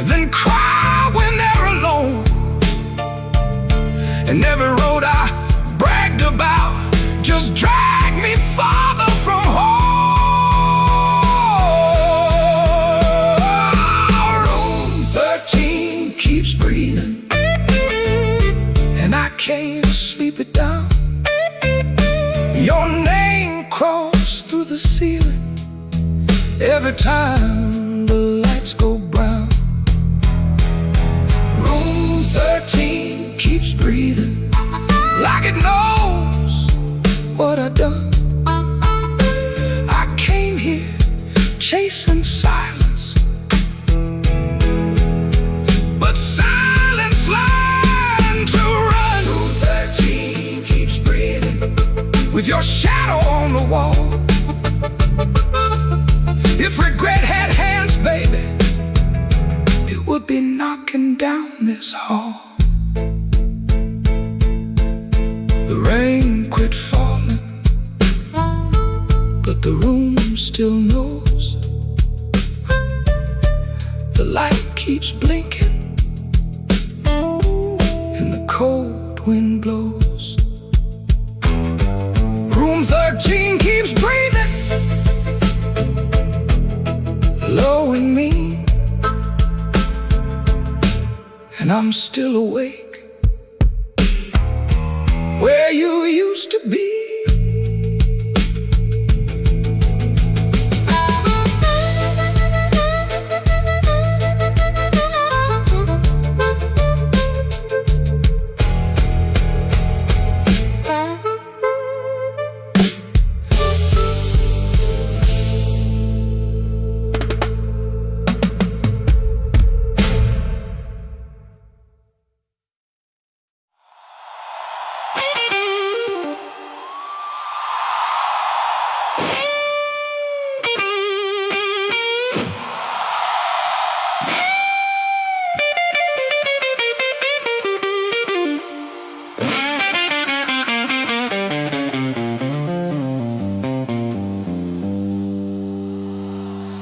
then cry when they're alone. And every road I bragged about just dragged me farther from home. Room 13 keeps breathing, and I can't sleep it down. Your name crawls through the ceiling every time the lights go brown. Room 13 keeps breathing, like it knows what I've done. I came here chasing silence, but silence learned to run. Room 13 keeps breathing, with your shadow on the wall. If regret had hands, baby, it would be knocking down this hall. The rain quit falling, but the room still knows. The light keeps blinking, and the cold wind blows. Room 13 keeps breathing, low and mean, and I'm still awake where you used to be.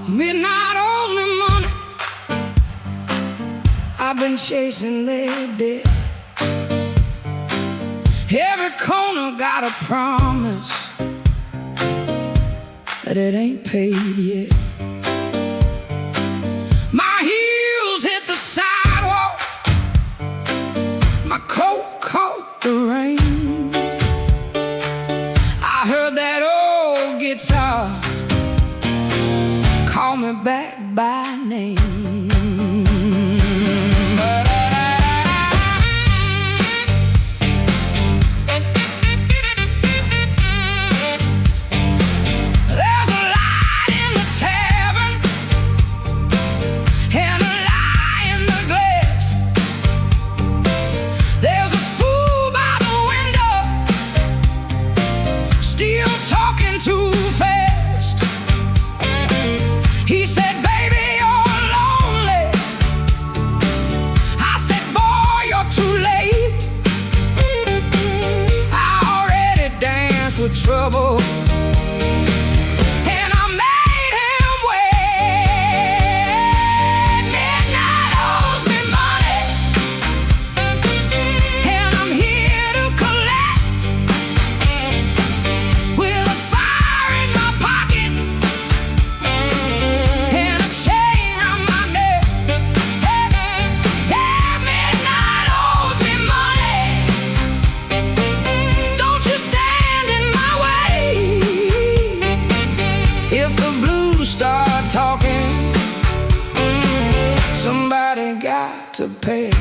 Midnight owes me money, I've been chasing their debt. Every corner got a promise that it ain't paid yet. My heels hit the sidewalk, my coat caught the rain. I heard that old guitar call me back by name. There's a light in the tavern and a lie in the glass. There's a fool by the window, still talking too fast. He said, baby, you're lonely, If the blues start talking, somebody got to pay.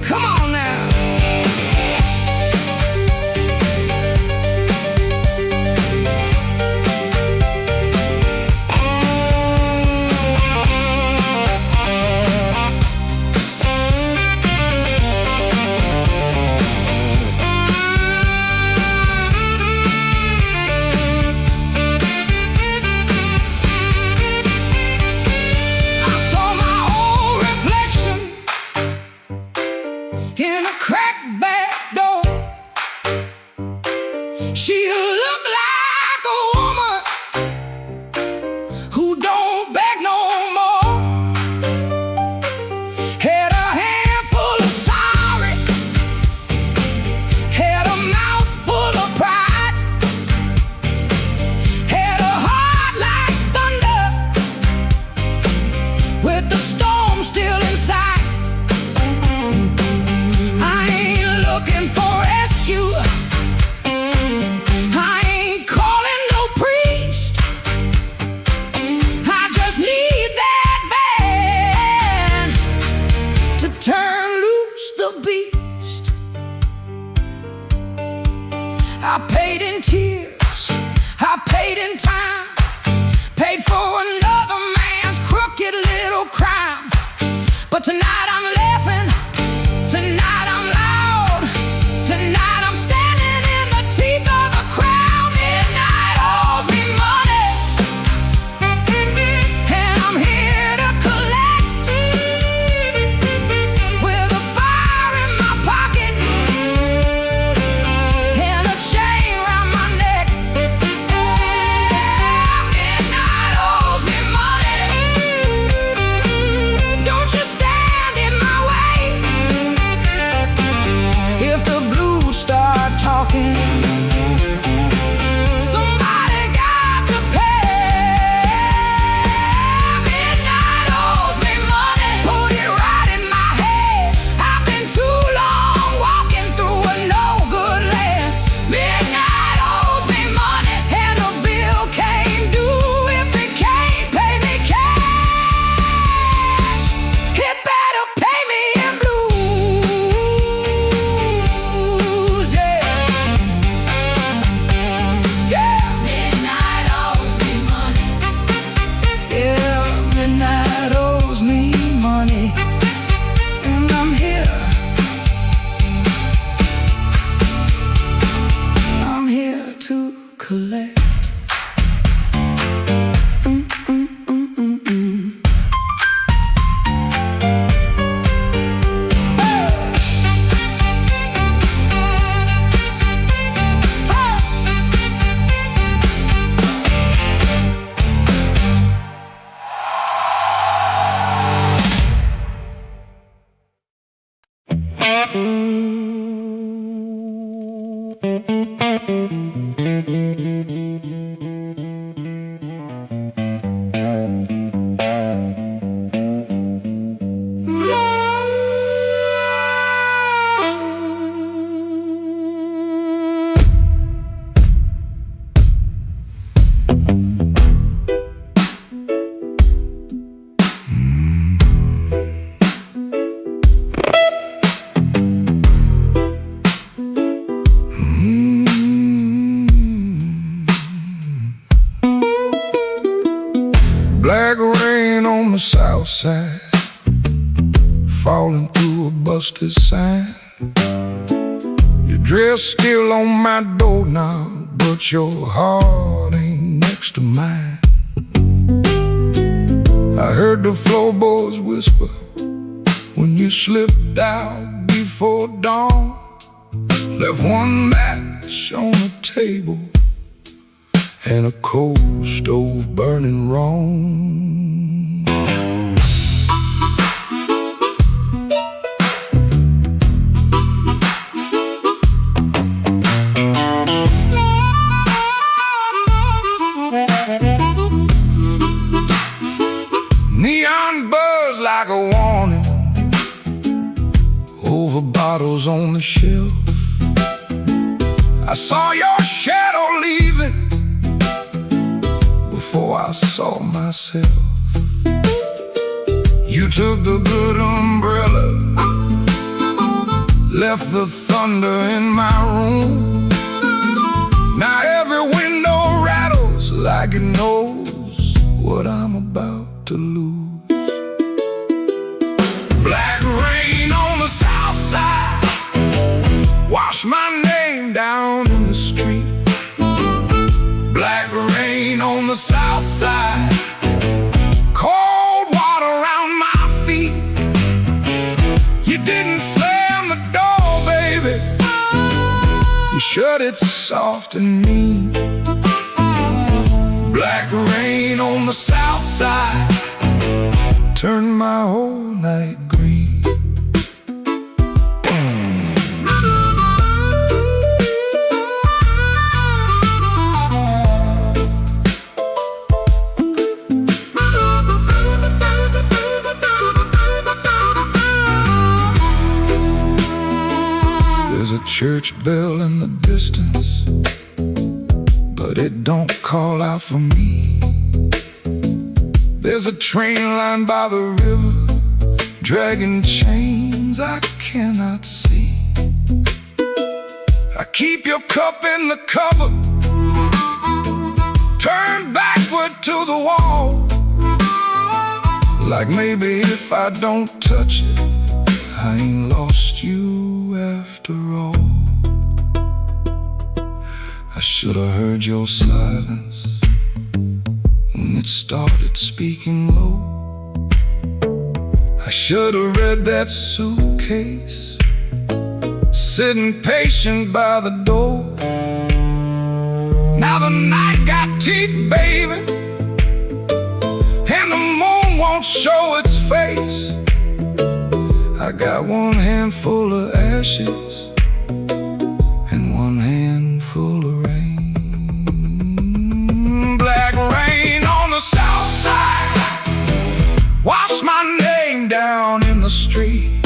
Come on now. In a cracked back door, she looked like a woman who don't beg no more. Had a handful of sorry, had a mouth full of pride, had a heart like thunder with the storm still inside. Looking for rescue, I ain't calling no priest. I just need that band to turn loose the beast. I paid in tears, I paid in time, paid for another man's crooked little crime. But tonight I'm laughing, tonight I'm loud. Tonight I'm standing in the teeth of the crowd. Midnight owes me money, and I'm here to collect. With a fire in my pocket and a chain round my neck. Midnight owes me money. Don't you stand in my way. If the start talking, somebody got to pay. Midnight owes me money. Put it right in my head. I've been too long walking through a no-good land. Midnight owes me money, and the bill came due. If it can't pay me cash, it better pay me in blue. Midnight owes me money, and I'm here. I'm here to collect. Black rain on the south side, falling through a busted sign. Your dress still on my doorknob, but your heart ain't next to mine. I heard the floorboards whisper when you slipped out before dawn. Left one match on the table and a coal stove burning wrong. Neon buzz like a warning over bottles on the shelf. I saw your shadow leaving I saw myself. You took the good umbrella, left the thunder in my room. Now every window rattles like it knows what I'm about to lose. Black rain on the south side, wash my name down in the street. Black rain on the south side, cold water around my feet. You didn't slam the door, baby, you shut it soft and mean. Black rain on the south side turned my whole night green. There's a church bell in the distance, but it don't call out for me. There's a train line by the river, dragging chains I cannot see. I keep your cup in the cover, turn backward to the wall, like maybe if I don't touch it, I ain't lost you after all. I should have heard your silence when it started speaking low. I should have read that suitcase sitting patient by the door. Now the night got teeth, baby, and the moon won't show its face. I got one handful of ashes and one handful of rain. Black rain on the south side, wash my name down in the street.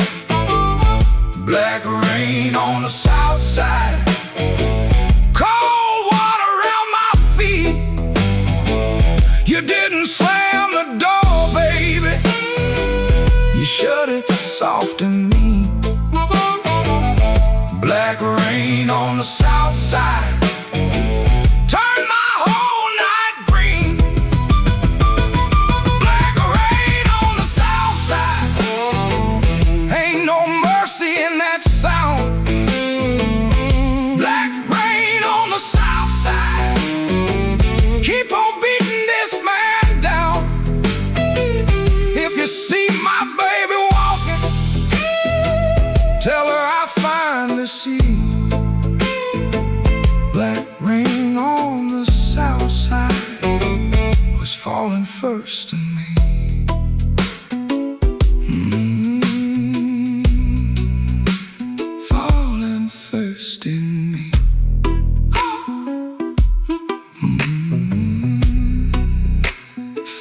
Black rain on the south side, cold water around my feet. You didn't slam the door, baby, you shut it soft and mean. Black rain on the south side turned my whole night green. Black rain on the south side, ain't no mercy in that sound. Black rain on the south side, keep on beating this man down. If you see my baby walking, tell her I finally see. Black rain on the south side was falling first to me. Falling first in me.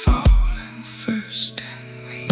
Falling first in me.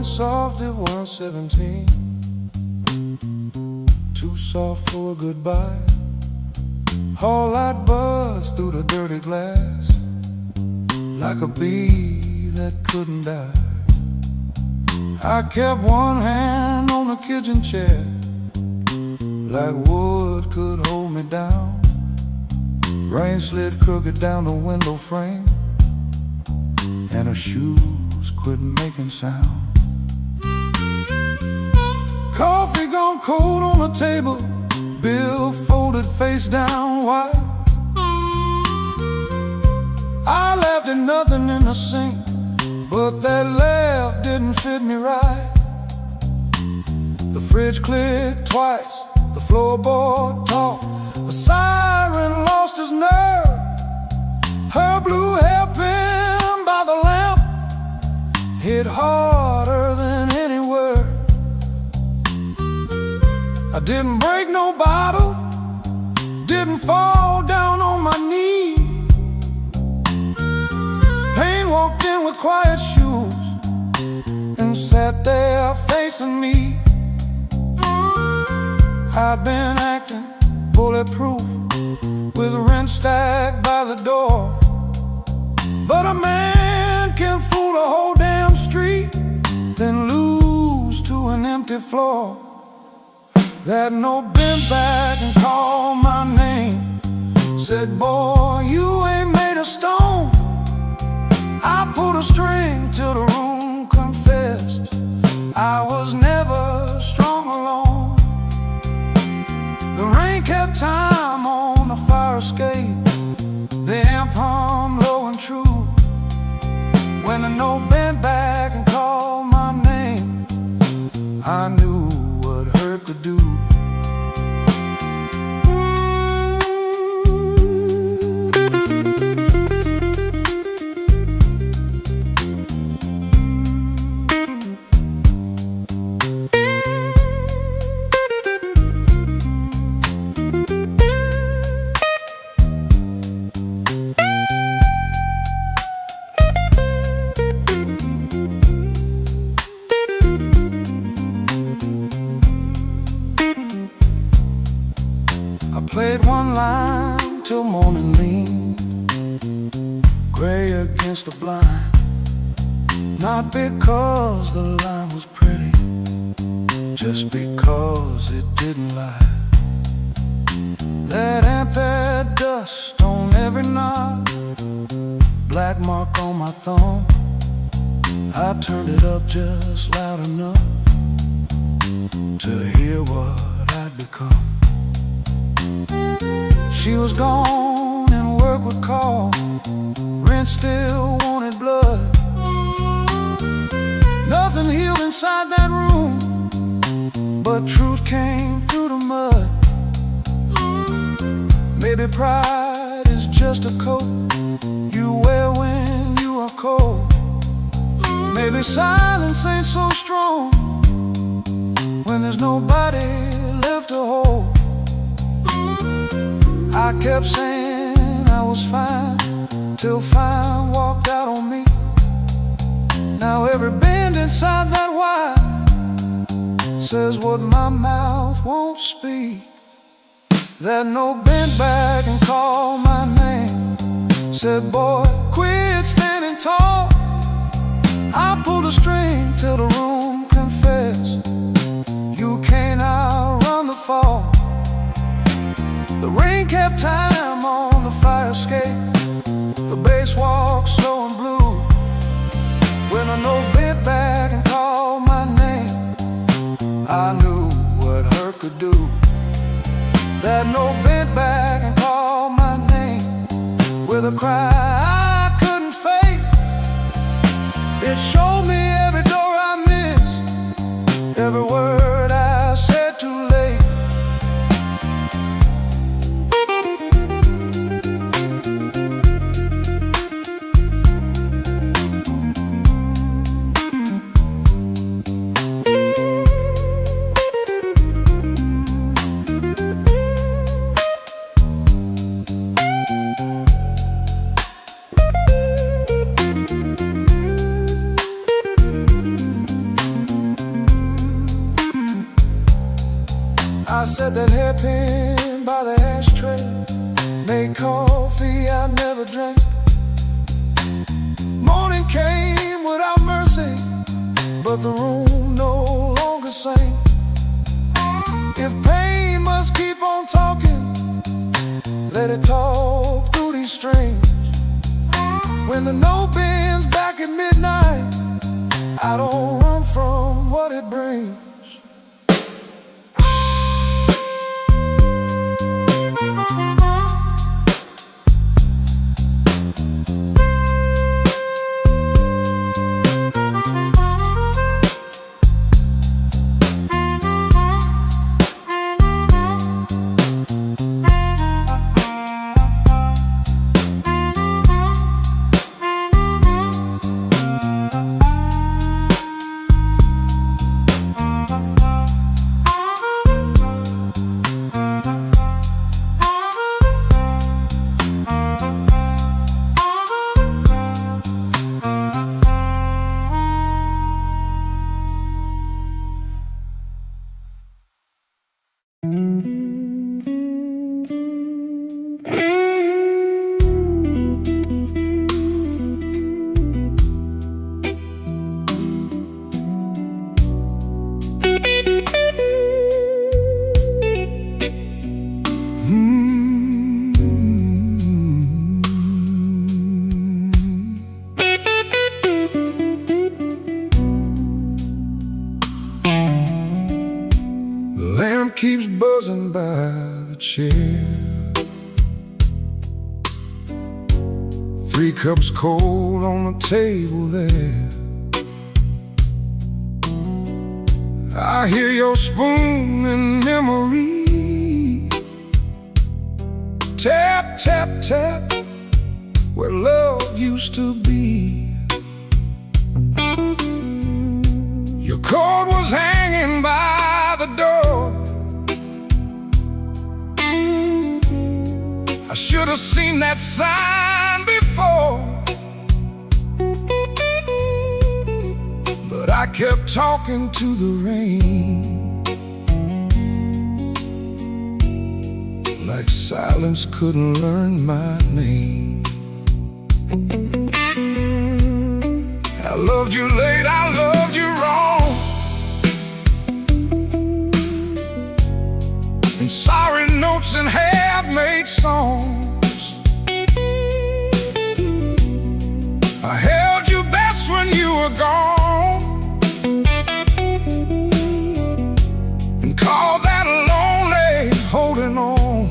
soft at 117, too soft for a goodbye. All light buzzed through the dirty glass, like a bee that couldn't die. I kept one hand on the kitchen chair, like wood could hold me down. Rain slid crooked down the window frame, and her shoes quit making sound. Coffee gone cold on the table, bill folded face down wide. I laughed at nothing in the sink, but that laugh didn't fit me right. The fridge clicked twice, the floorboard talked, the siren lost his nerve. Her blue hairpin by the lamp hit harder than any word. I didn't break no bottle, didn't fall down on my knees. Pain walked in with quiet shoes and sat there facing me. I'd been acting bulletproof with rent stacked by the door, but a man can fool the whole damn street, then lose to an empty floor. That note bent back and called my name, said, "Boy, you ain't made of stone." I pulled a string till the room confessed I was never strong alone. The rain kept time on the fire escape, the amp hummed low and true. When the note bent back and called my name, I knew what hurt could do. Played one line till morning leaned gray against the blind, not because the line was pretty, just because it didn't lie. That amp had dust on every knob, black mark on my thumb. I turned it up just loud enough to hear what I'd become. She was gone and work would call, rent still wanted blood. Nothing healed inside that room, but truth came through the mud. Maybe pride is just a coat you wear when you are cold. Maybe silence ain't so strong when there's nobody left to hold. I kept saying I was fine, till fine walked out on me. Now every bend inside that wire says what my mouth won't speak. That note bent back and called my name, said, "Boy, quit standing tall." I pulled a string till the room confessed you can't outrun the fall. The rain kept time on the fire escape, the bass walked slow and blue. When a note bent back and called my name, I knew what hurt could do. That note bent back and called my name with a cry I couldn't fake. It showed me every door I missed, every word I said too late. coffee I never drank. Morning came without mercy, but the room no longer sang. If pain must keep on talking, let it talk through these strings. When the note bends back at midnight, I don't run from what it brings. Keeps buzzing by the chair. 3 cups cold on the table there. I hear your spoon in memory. Tap, tap, tap, where love used to be. Your coat was hanging by the door. I should have seen that sign before, but I kept talking to the rain, like silence couldn't learn my name. I loved you late, I loved you wrong, and sorry notes and half-made songs. I held you best when you were gone, and called that lonely holding on.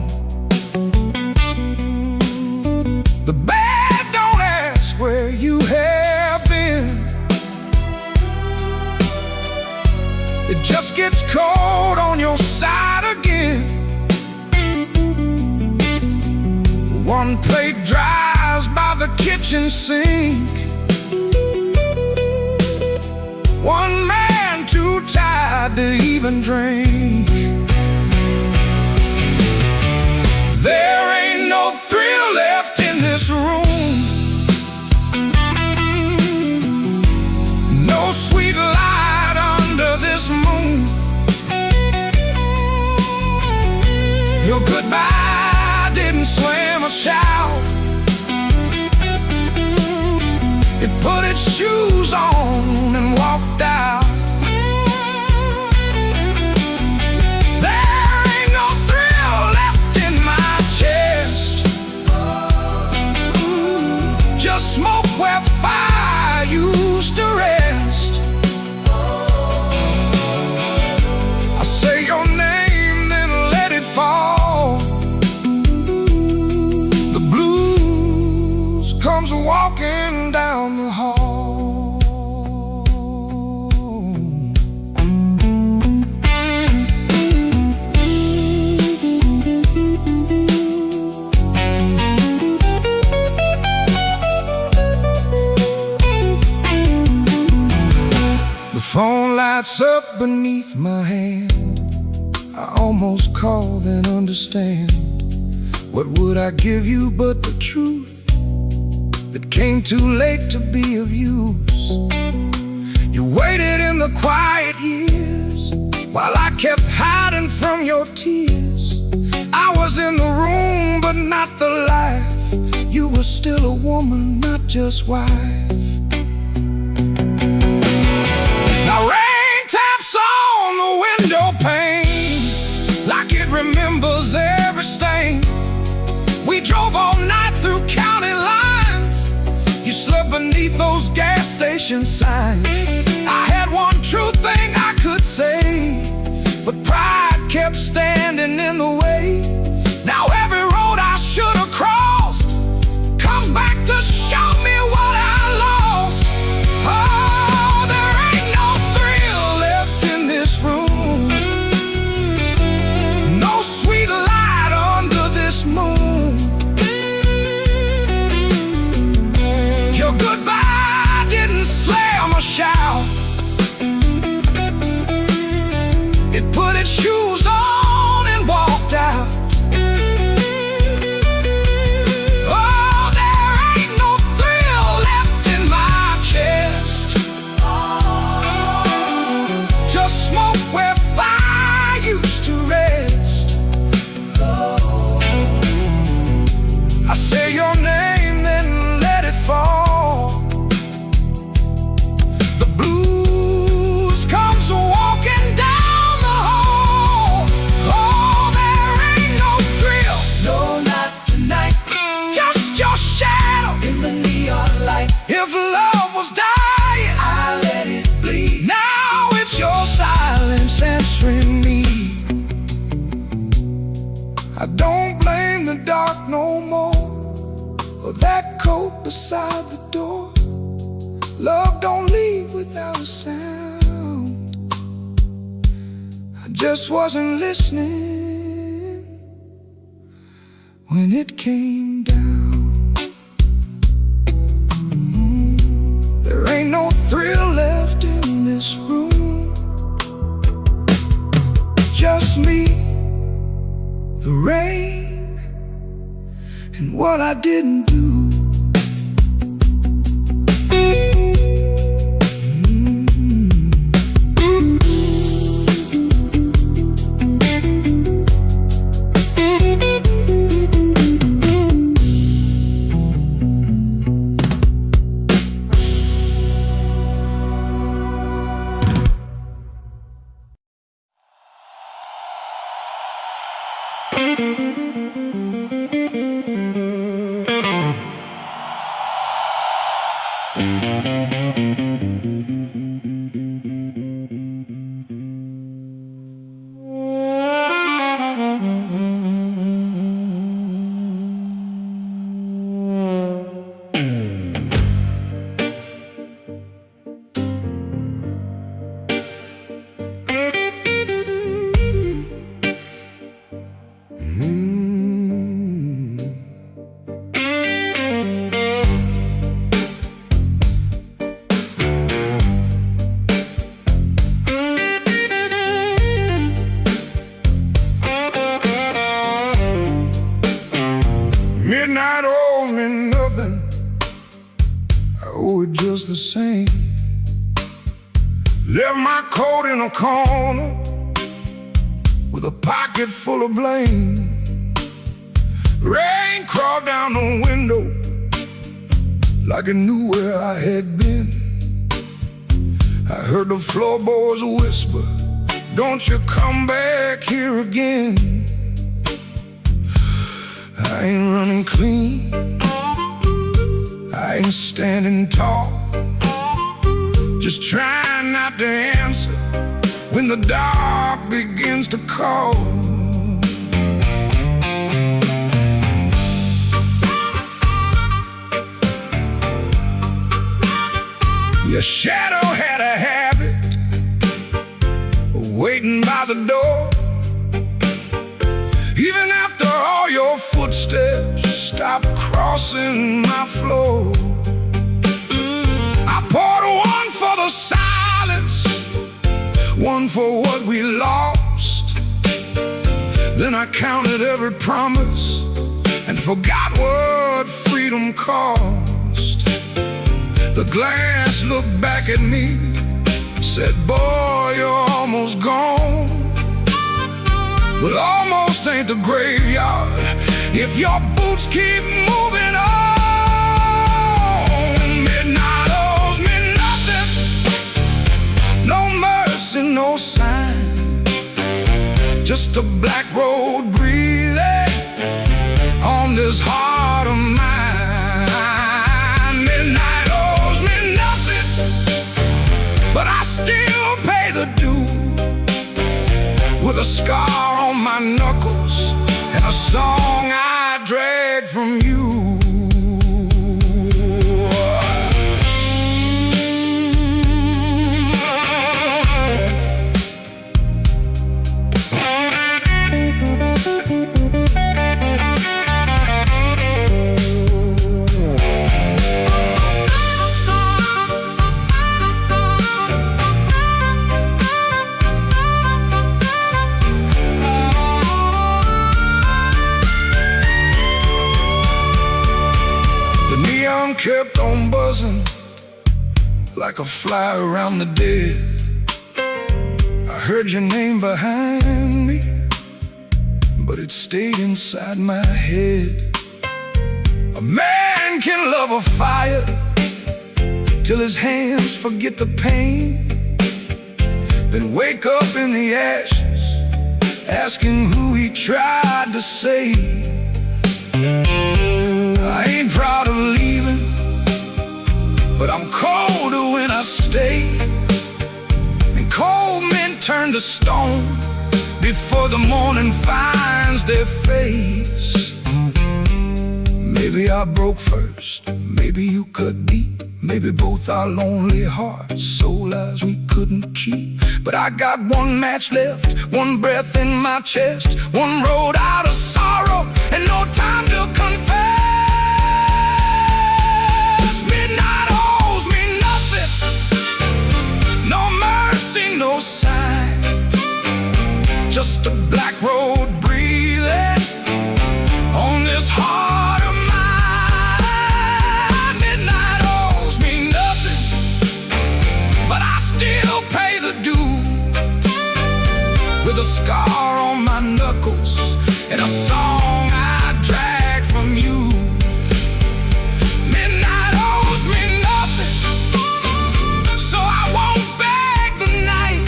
The bad don't ask where you have been. It just gets cold on your side again. One plate dries by the kitchen sink. One man too tired to even drink. There ain't no thrill left in this room, no sweet light under this moon. Your goodbye didn't slam a shout. It put its shoes on and walked out. There ain't no thrill left in my chest, just smoke where fire used to rest. I say your name, then let it fall. The blues comes walking down the hall. The phone lights up beneath my hand. I almost call, then understand. What would I give you but the truth that came too late to be of use? You waited in the quiet years while I kept hiding from your tears. I was in the room but not the light. you're still a woman, not just wife. Now rain taps on the window pane like it remembers every stain. We drove all night through county lines. You slept beneath those gas station signs. I had one true thing I could say, but pride kept standing in the way. Now every road I should have crossed comes back to show me what I lost. Oh, there ain't no thrill left in this room, no sweet light under this moon. Your goodbye didn't slam or shout. It put its shoes on and walked out. Oh, there ain't no thrill left in my chest, just smoke where fire used to rest. I say your name, then let it fall. The blues comes walking down the hall. Oh, there ain't no thrill, no, not tonight. Just your shadow in the neon light. If love was dying, I let it bleed. Now it's your silence answering me. I don't blame the dark no more, or that coat beside the door. Love don't leave without a sound. I just wasn't listening when it came down. There ain't no thrill left in this room, just me, the rain, and what I didn't do. Midnight owes me nothing, I owe it just the same. Left my coat in a corner with a pocket full of blame. Rain crawled down the window like it knew where I had been. I heard the floorboards whisper, don't you come back here again. I ain't running clean, I ain't standing tall, just trying not to answer when the dark begins to call. Your shadow had a habit of waiting by the door. Even after all your footsteps stopped crossing my floor, I poured one for the silence, one for what we lost. Then I counted every promise and forgot what freedom cost. The glass looked back at me, said, boy, you're almost gone. But almost ain't the graveyard if your boots keep moving on. just a black road breathing on this heart of mine. Midnight owes me nothing, but I still pay the due, with a scar on my knuckles and a song I drag from you. Kept on buzzing like a fly around the dead. I heard your name behind me, but it stayed inside my head. A man can love a fire till his hands forget the pain, then wake up in the ashes asking who he tried to save. I ain't proud of leaving, but I'm colder when I stay. And cold men turn to stone before the morning finds their face. Maybe I broke first, maybe you cut deep, maybe both our lonely hearts, soul lives we couldn't keep. But I got one match left, one breath in my chest, one road out of sorrow, and no time to confess. Midnight owes me nothing, no mercy, no sign, just a black road breathing on this heart of mine. Midnight owes me nothing, but I still pay the due, with a scar on my knuckles and a song I drag from you. Midnight owes me nothing, so I won't beg the night.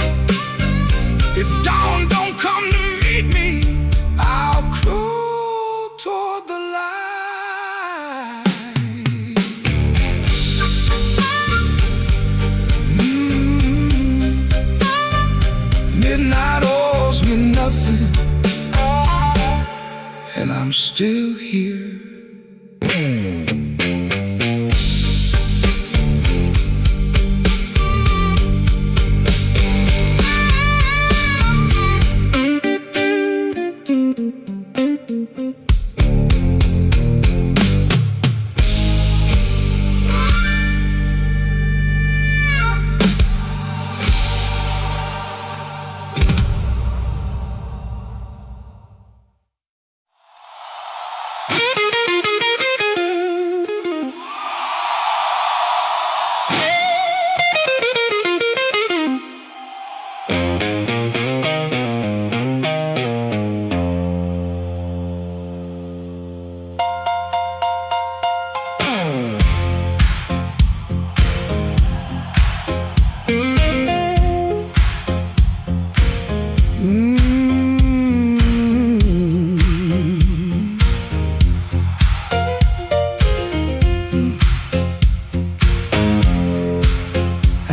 If dawn don't come to meet me, I'll crawl toward the light. Midnight owes me nothing, and I'm still here.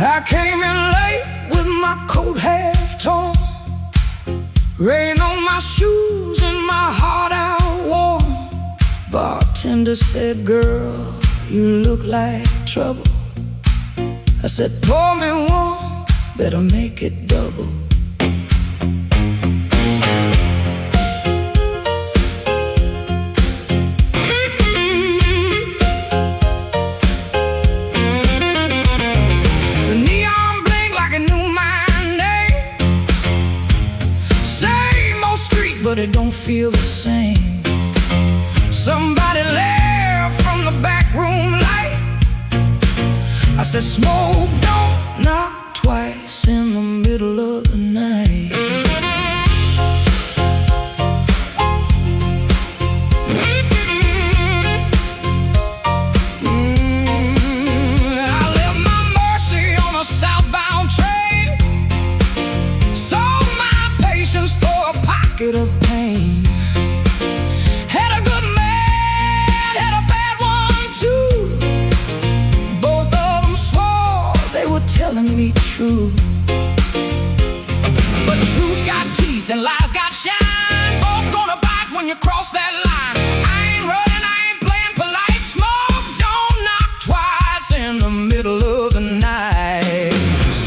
I came in late with my coat half torn, rain on my shoes and my heart out warm. Bartender said, girl, you look like trouble. I said, pour me one, better make it double. But it don't feel the same. Somebody left from the back room light. I said, smoke don't knock twice in the middle of the night. I left my mercy on a southbound train, sold my patience for a pot true. But truth got teeth and lies got shine. Both gonna bite when you cross that line. I ain't running, I ain't playing polite. Smoke don't knock twice in the middle of the night.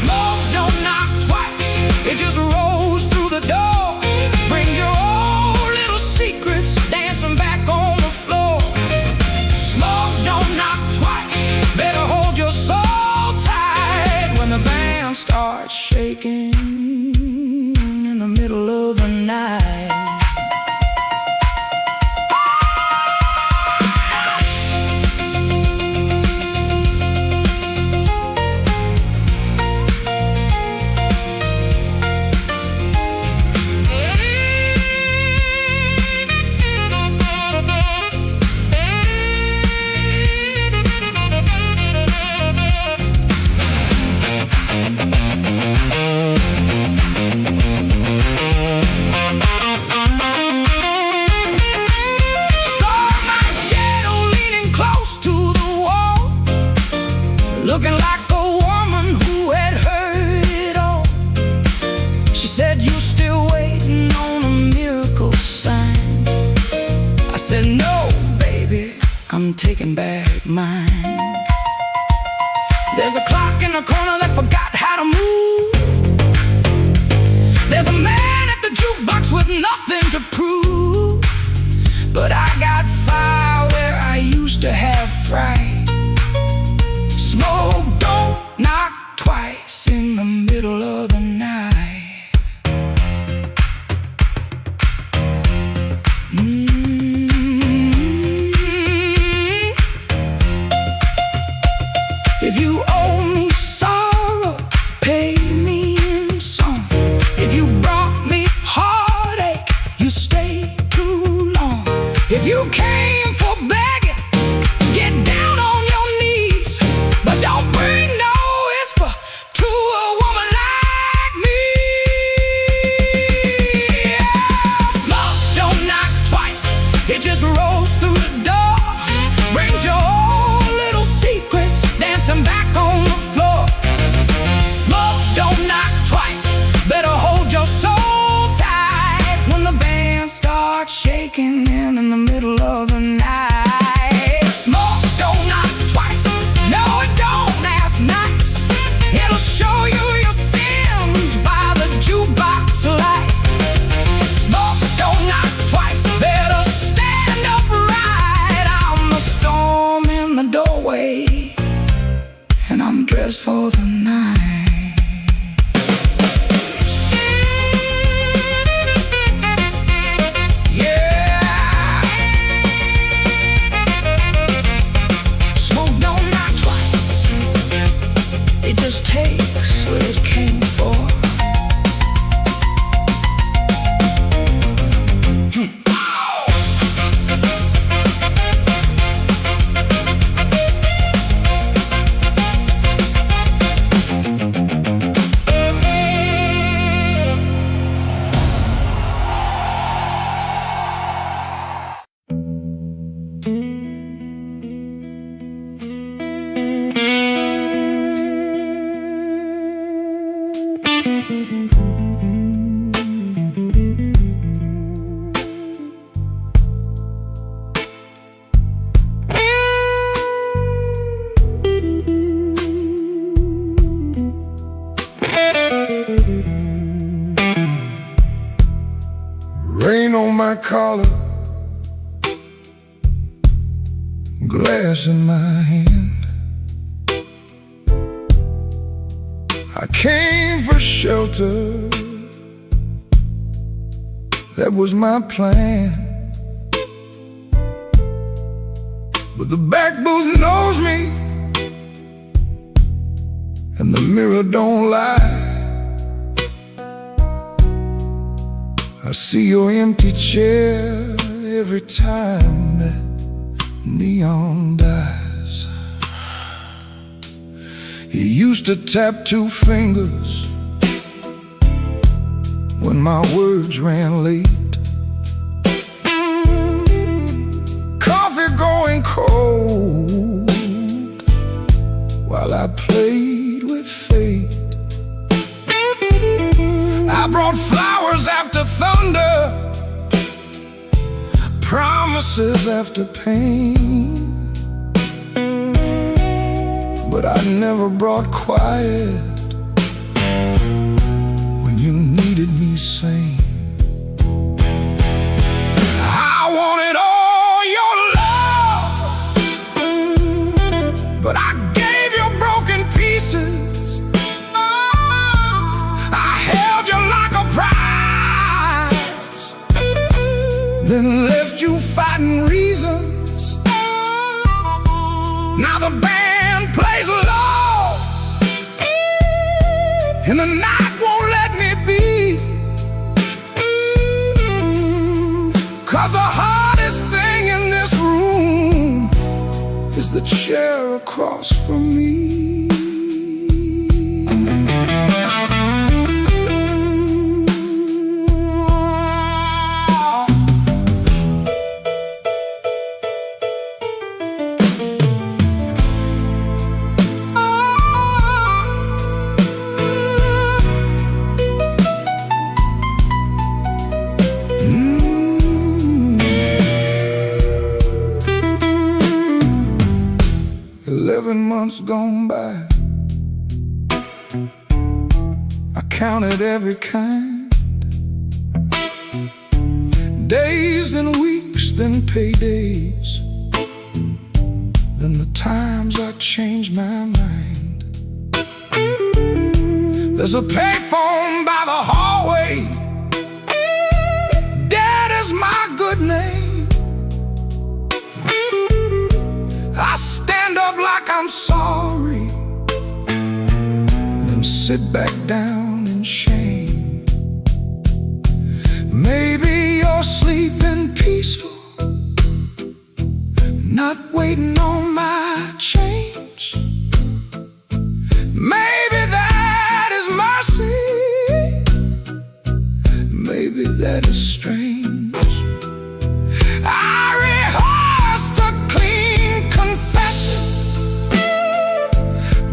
Smoke don't knock twice, it just rolls through the door. Brings your old little secrets dancing back on the floor. Smoke don't knock twice, better hold your soul tight when the band starts shaking in the middle of the night. Looking like a woman who had heard it all. She said, "You still waiting on a miracle sign?" I said, "No, baby, I'm taking back mine." There's a clock in the corner that forgot how to move. There's a man at the jukebox with nothing to prove. But I got fire where I used to have fright. Smoke don't knock twice in the middle of the night. If you owe me sorrow, pay me in song. If you brought me heartache, you stayed too long. If you came for begging, get down on your knees. But don't bring no whisper to a woman like me. Smoke don't knock twice, it just rolls through the door. Brings your old little secrets dancing back on the floor. Smoke don't knock twice, better hold your soul tight when the band starts shaking in the middle of the night. Smoke don't knock twice, no it don't, that's nice. It'll show you your sins by the jukebox light. Smoke don't knock twice, better stand upright. I'm the storm in the doorway, and I'm dressed for the night. It just takes what it came for. Rain on my collar, glass in my hand. I came for shelter, that was my plan. But the back booth knows me, and the mirror don't lie. I see your empty chair every time that neon dies. You used to tap 2 fingers when my words ran late. Coffee going cold while I played with fate. promises after pain, but I never brought quiet when you needed me sane. I wanted all your love, but I gave you broken pieces. I held you like a prize, then left you fighting reasons. Now the band plays low, and the night won't let me be. 'Cause the hardest thing in this room is the chair across from me. 11 months gone by, I counted every kind. Days, then weeks, then paydays, then the times I changed my mind. There's a payphone by the hallway, Dad is my good name. I stand up like I'm sorry, then sit back down in shame. Maybe you're sleeping peaceful, not waiting on my change. Maybe that is mercy, maybe that is strange. I rehearsed a clean confession,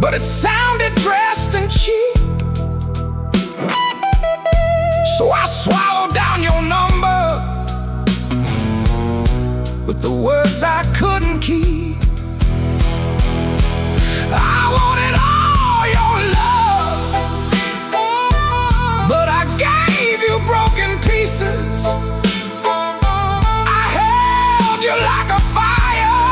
but it sounded dressed and cheap. So I swallowed down your number with the words I couldn't keep. I wanted all your love, but I gave you broken pieces. I held you like a fire,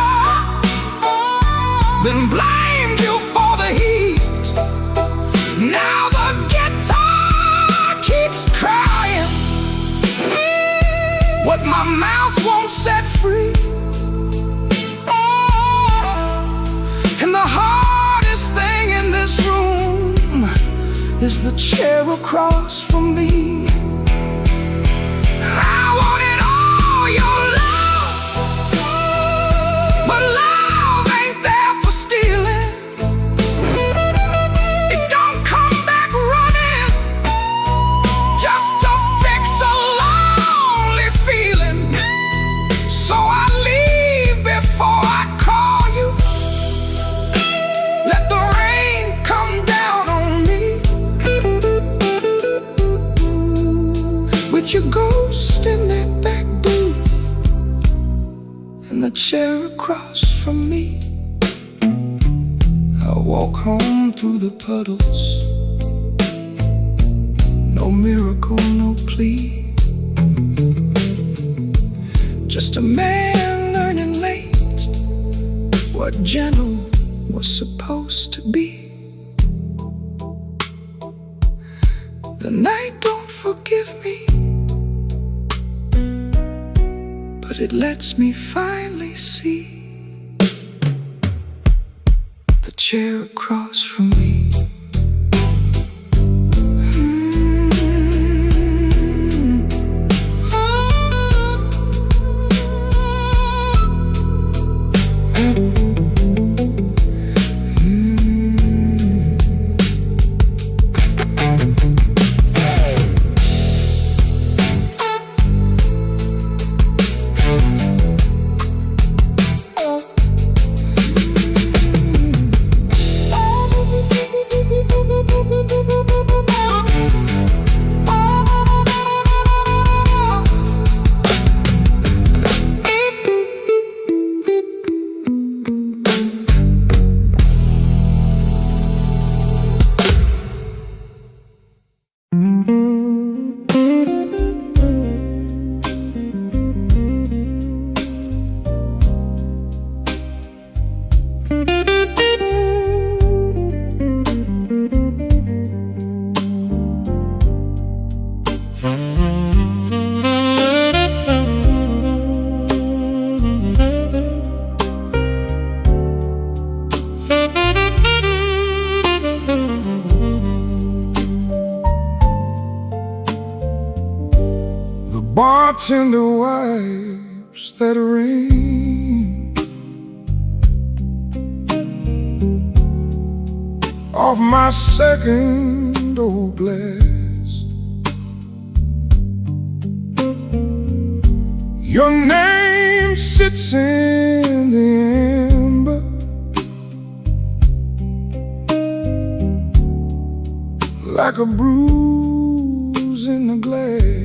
then blamed you for the heat. Now the guitar keeps crying what my mouth won't set free. And the hardest thing in this room is the chair across from me. I wanted all your love, but love ain't there for stealing. It don't come back running just to fix a lonely feeling. So I leave before I call you. Let the rain come down on me, with your ghost in that back booth and the chair across from me. I walk home through the puddles, no miracle, no plea, just a man learning late what gentle was supposed to be. The night don't forgive me, but it lets me finally see the chair across from me. bartender wipes that rain off my second old glass. Your name sits in the amber like a bruise in the glass.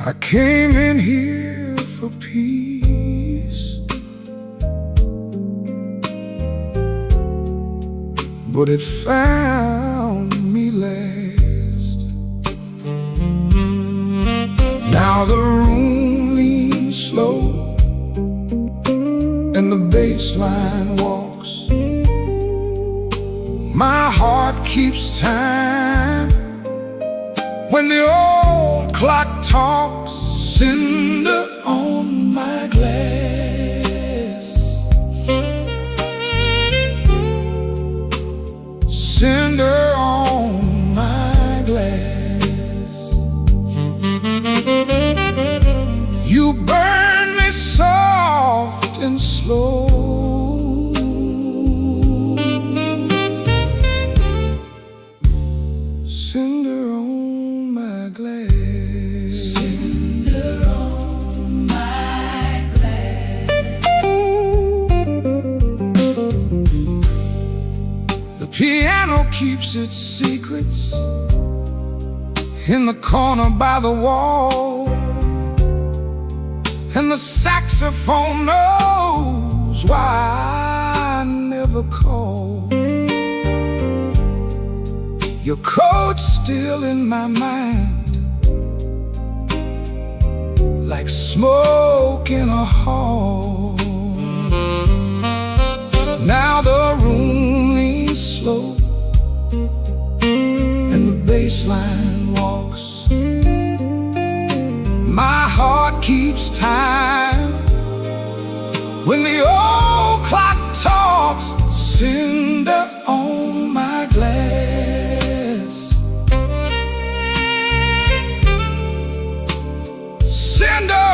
I came in here for peace, but it found me last. Now the room leans slow and the bass line walks. My heart keeps time when the old clock talks. Cinder on my glass, cinder on my glass. You burn me soft and slow. Cinder on my glass, cinder on my glass. The piano keeps its secrets in the corner by the wall, and the saxophone knows why I never call. Your coat's still in my mind, like smoke in a hall. Now the room leans slow and the bass line walks. My heart keeps time when the old clock talks. Cinder on my glass, cinder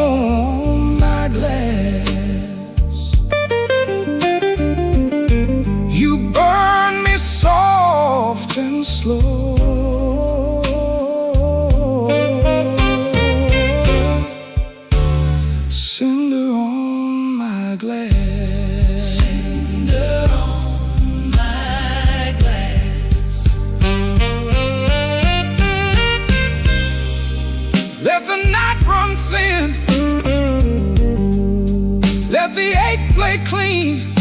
on my glass. You burn me soft and slow. Cinder on my glass, cinder on my glass. Let the night run thin, let the ache play clean.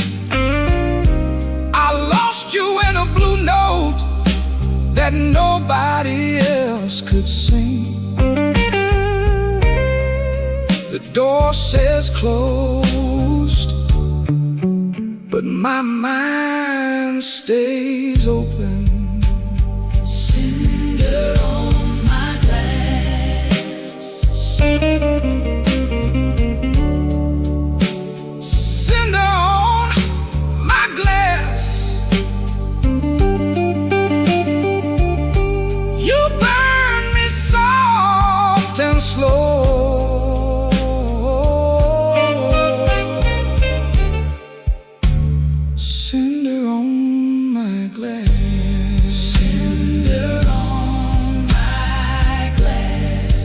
I lost you in a blue note that nobody else could sing. The door says closed, but my mind stays open. Cinder on my glass, cinder on my glass. You burn me soft and slow. Cinder on my glass, cinder on my glass.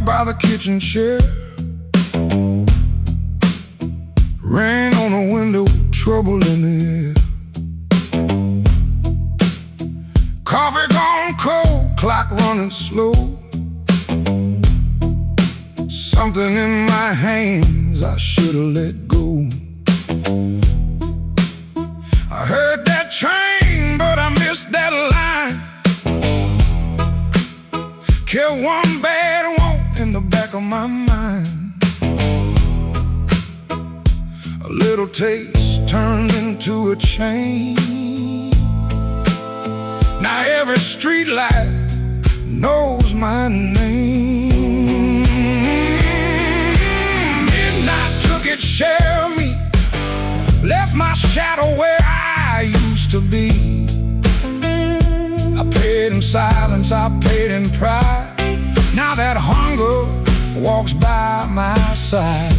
by the kitchen chair, rain on the window, trouble in the air. Coffee gone cold, clock running slow. Something in my hands I should've let go. I heard that train, but I missed that line. Kept one bad want in the back of my mind. A little taste turned into a chain. Now every street light knows my name. Midnight took its share of me, left my shadow where I used to be. I paid in silence, I paid in pride. Now that hunger walks by my side.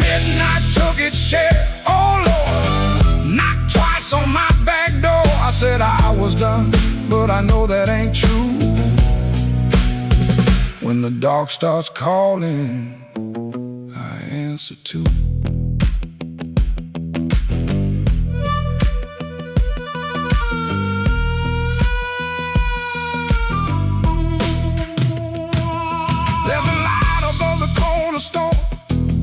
Midnight took its share, oh Lord, knocked twice on my back door. I said I was done, but I know that ain't true. When the dark starts calling, I answer too. There's a light above the cornerstone,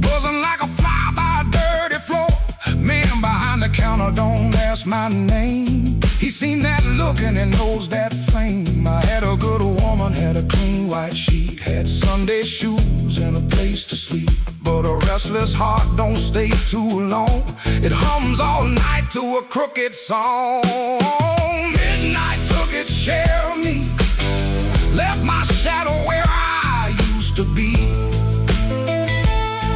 buzzing like a fly by a dirty floor. Man behind the counter don't ask my name. He seen that look and he knows that flame. I had a good woman, had a clean white sheet, had Sunday shoes and a place to sleep. But a restless heart don't stay too long. It hums all night to a crooked song. Midnight took its share of me, left my shadow where I used to be.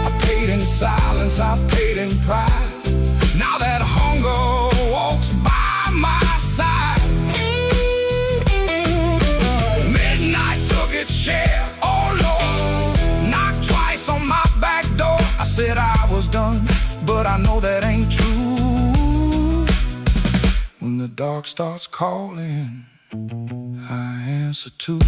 I paid in silence, I paid in pride. Now that hunger walks by my side. Midnight took its share, oh Lord, knocked twice on my back door. I said I was done, but I know that ain't true. When the dark starts calling, I answer too.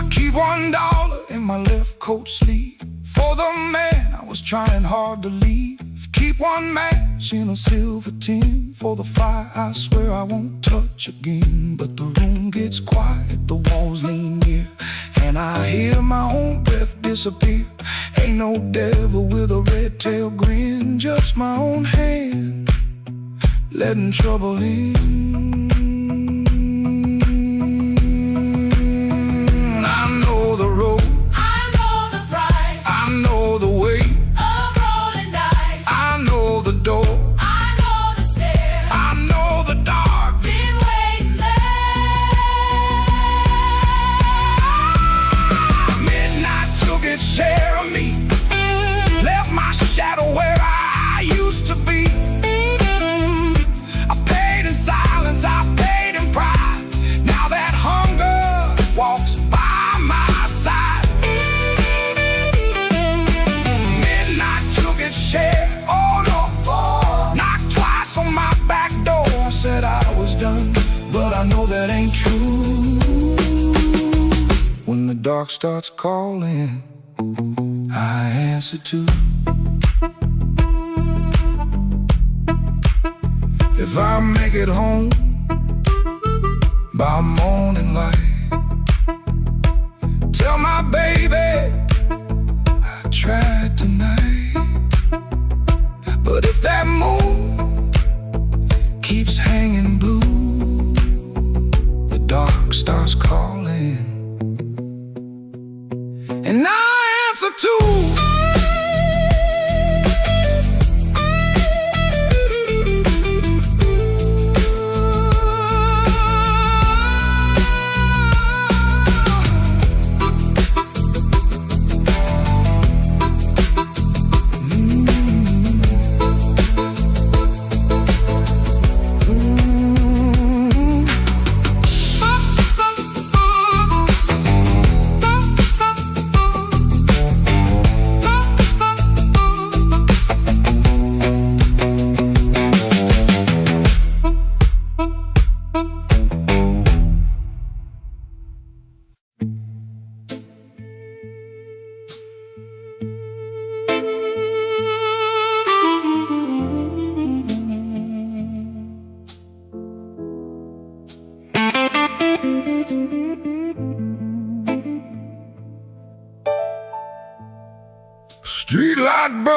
I keep $1 in my left coat sleeve for the man I was trying hard to leave. Keep one match in a silver tin for the fire I swear I won't touch again. But the room gets quiet, the walls lean near, and I hear my own breath disappear. Ain't no devil with a red tail grin, just my own hand letting trouble in. I know the road, I know the price I know the way, of rolling dice. I know the door, I know the stairs. I know the dark. Been waiting there. Midnight took its share of me, left my shadow where I used to be. I paid in silence, I paid in pride. Now that hunger walks by my side. Midnight took its share, oh no, knocked twice on my back door. I said I was done, but I know that ain't true. When the dark starts calling, I answer too. If I make it home by morning light, tell my baby I tried tonight. But if that moon keeps hanging blue, the dark starts calling, and I answer too.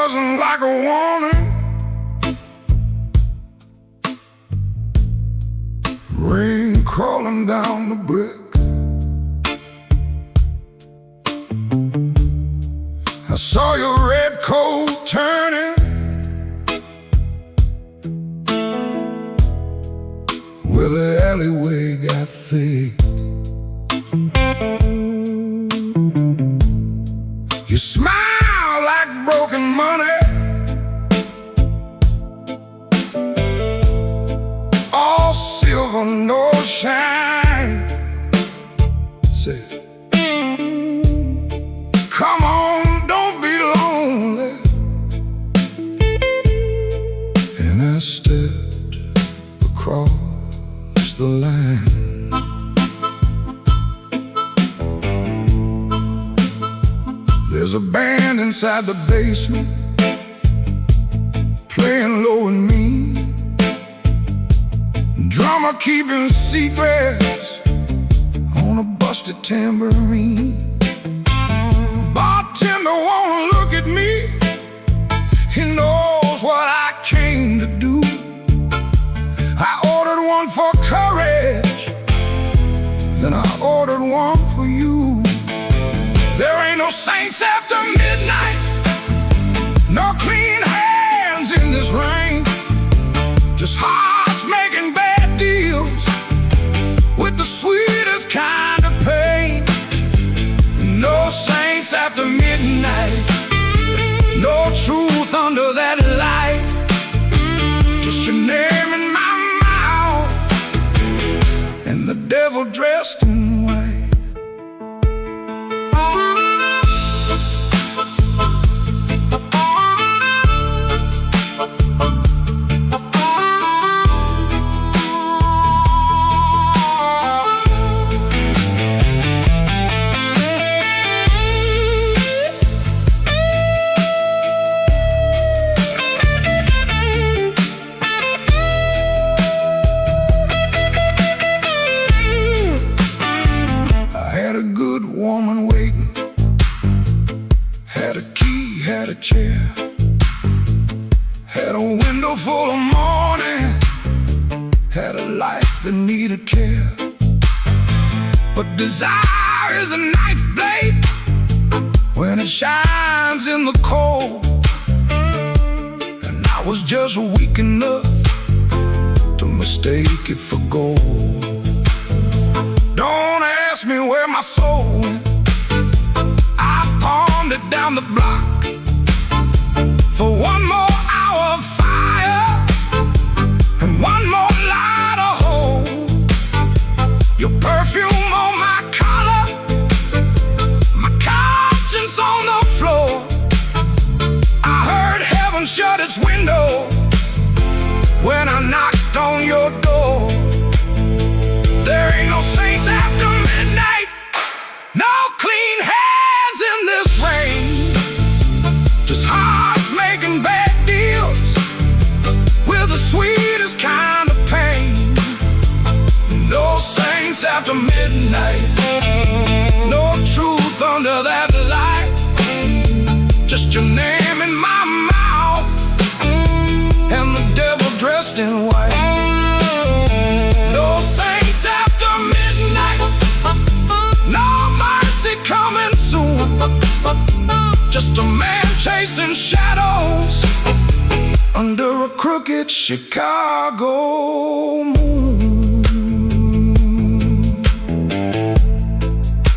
buzzing like a warning. Rain crawling down the brick. I saw your red coat turning where the alleyway got thick. You smile like broken money, all silver, no shine. Say, come on, don't be lonely. And I stepped across the line. There's a band inside the basement playing low and mean, drummer keeping secrets on a busted tambourine. Bartender won't look at me, he knows what I came to do. I ordered one for courage, then I ordered one for you. There ain't no saints after midnight, no clean hands in this rain, just hearts making bad deals with the sweetest kind of pain. No saints after midnight, no truth under that light, just your name in my mouth and the devil dressed in white. Had a good woman waiting, had a key, had a chair, had a window full of morning, had a life that needed care. But desire is a knife blade when it shines in the cold, and I was just weak enough to mistake it for gold. Don't ask me where my soul went, I pawned it down the block for one more hour of fire and one more light of hope. Your perfume on my collar, my conscience on the floor. I heard heaven shut its window when I knocked on your door. There ain't no saints after midnight, no clean hands in this rain, just hearts making bad deals with the sweetest kind of pain. No saints after midnight, no truth under that light, just your name in my mouth and the devil dressed in white. No saints after midnight, no mercy coming soon, just a man chasing shadows under a crooked Chicago moon.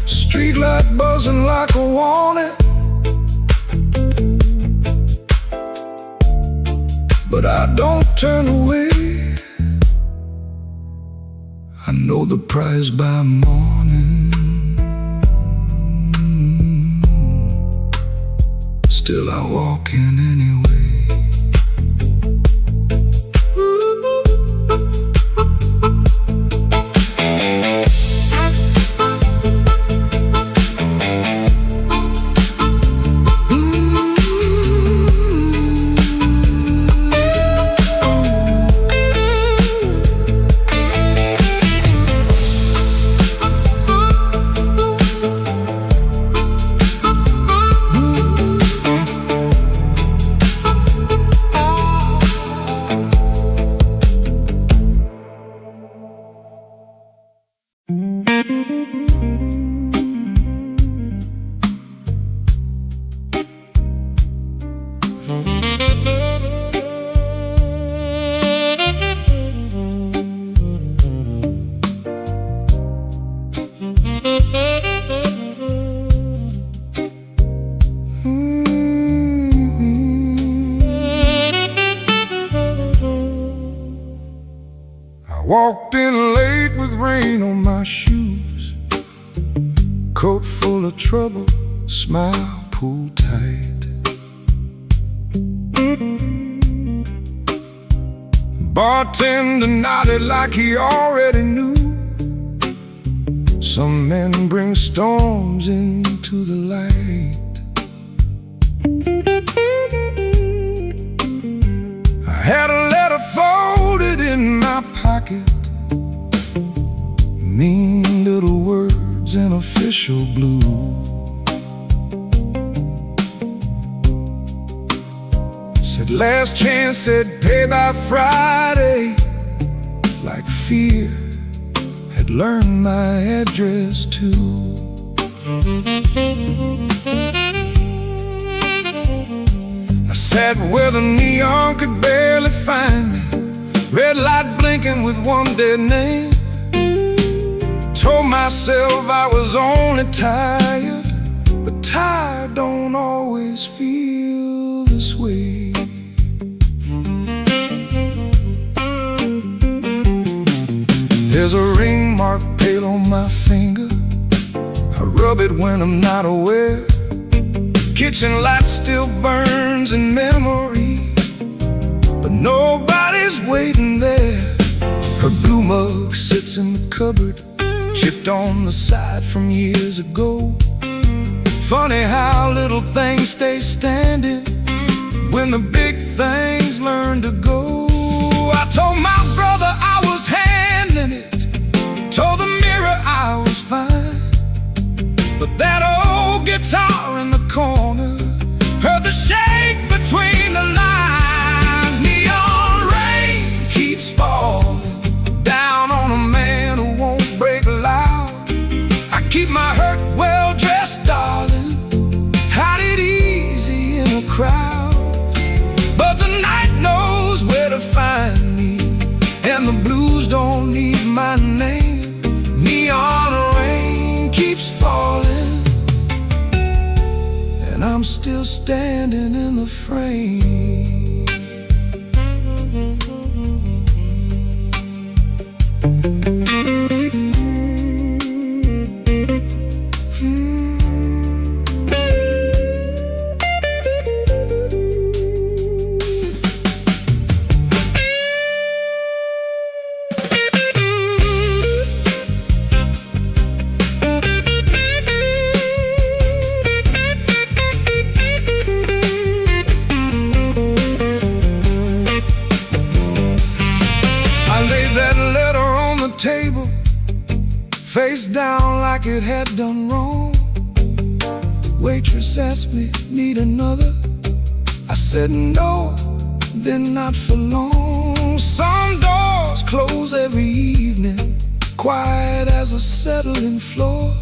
Streetlight buzzing like a warning, but I don't turn away. I know the prize by morning, still I walk in anyway. walked in late with rain on my shoes, coat full of trouble, smile pulled tight. Bartender nodded like he already knew. Some men bring storms into the light. I had a letter folded in my pocket, mean little words in official blue. Said last chance, said pay by Friday. Like fear had learned my address too. I sat where the neon could barely find me, red light blinking with one dead name. Told myself I was only tired, but tired don't always feel this way. There's a ring mark pale on my finger, I rub it when I'm not aware. Kitchen light still burns in memory, but nobody's waiting there. Her blue mug sits in the cupboard, chipped on the side from years ago. Funny how little things stay standing when the big things learn to go. I told my brother I was handling it, told the mirror I was fine, but that old guitar in the corner heard the shake between the lines. Neon rain keeps falling down on a man who won't break loud. I keep my hurt well dressed, darling, hide it easy in a crowd. But the night knows where to find me, and the blues don't need my name. Neon rain keeps falling, and I'm still standing in the frame. Table, face down like it had done wrong. Waitress asked me, need another? I said no, then not for long. Some doors close every evening, quiet as a settling floor.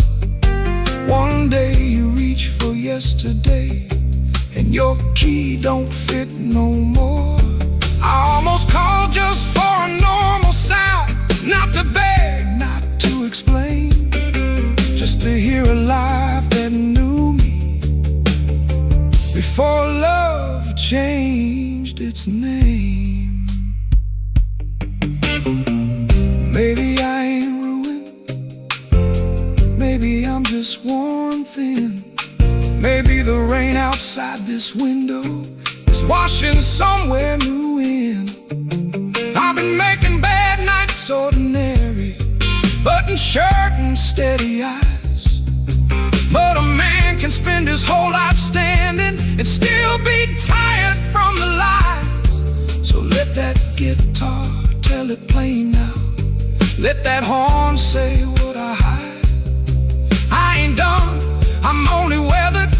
One day you reach for yesterday, and your key don't fit no more. I almost called just for a normal sound, not to beg, not to explain, just to hear a life that knew me before love changed its name. Maybe I ain't ruined, maybe I'm just worn thin. Maybe the rain outside this window is washing somewhere new in. I've been making bad nights ordinary, button shirt and steady eyes. But a man can spend his whole life standing and still be tired from the lies. So let that guitar tell it plain now, let that horn say what I hide. I ain't done, I'm only weathered,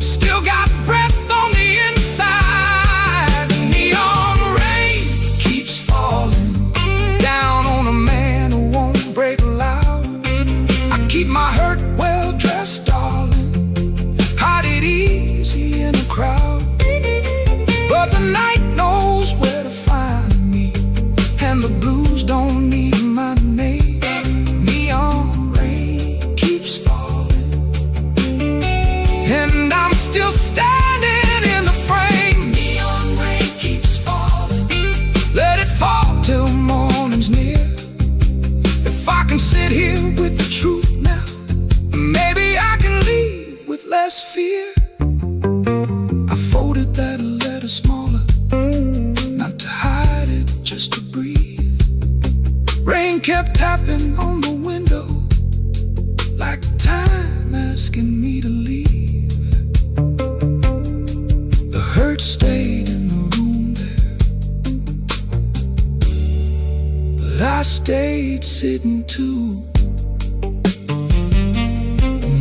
still got breath on the inside. The neon rain keeps falling down on a man who won't break loud. I keep my hurt well dressed, darling, hide it easy in a crowd. But the night knows where to find me, and the blues don't need my name. Neon rain keeps falling, and I'm still standing in the frame. Neon rain keeps falling, let it fall till morning's near. sit here with the truth now. Maybe I can leave with less fear. I folded that letter smaller, not to hide it, just to breathe. Rain kept tapping on the window, like time asking me to leave. The hurt stayed in the room there, but I stayed sitting too.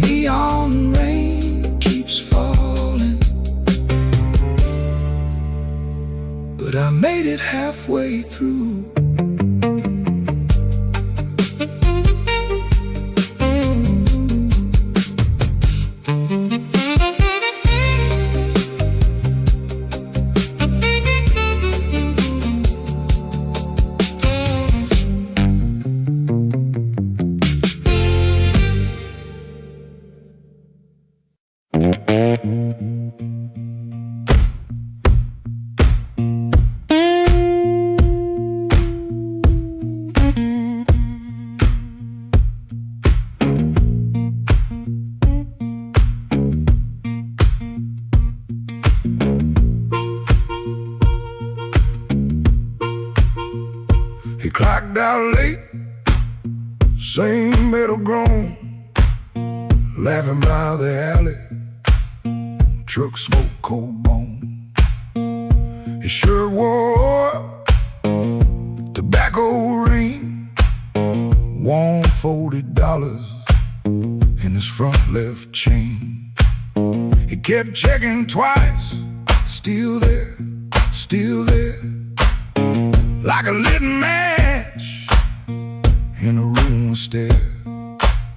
Neon rain keeps falling, but I made it halfway through. He clocked out late, same metal groan, laughing by the alley, truck smoke, cold bone. His shirt wore tobacco ring, warm $40 in his front left chain. He kept checking twice, still there, like a lit match in a room stair.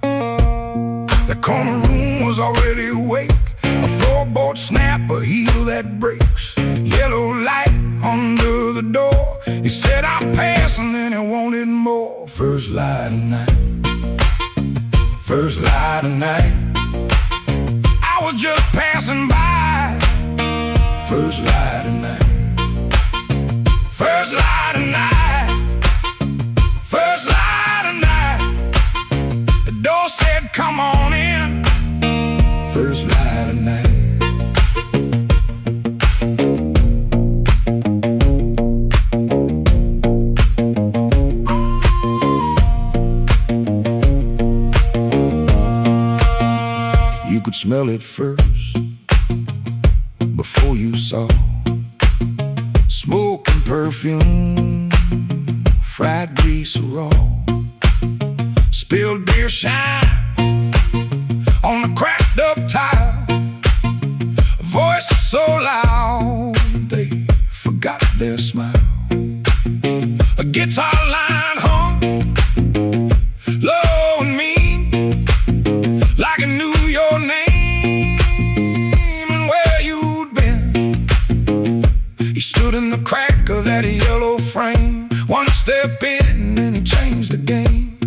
The corner room was already awake, a floorboard snap, a heel that breaks, yellow light under the door. He said, I'm passing, and he wanted more. First light of night, first light of night, I was just passing by. First light of night, first light of night, first light of night. The door said, come on in. First light of night. You could smell it first, before you saw smoke and perfume, fried grease raw, spilled beer shine on the cracked up tile. A voice so loud they forgot their smile. A guitar line hung low and mean, like it knew your name and where you'd been. He stood in the crack of that yellow frame, one step in and he changed the game.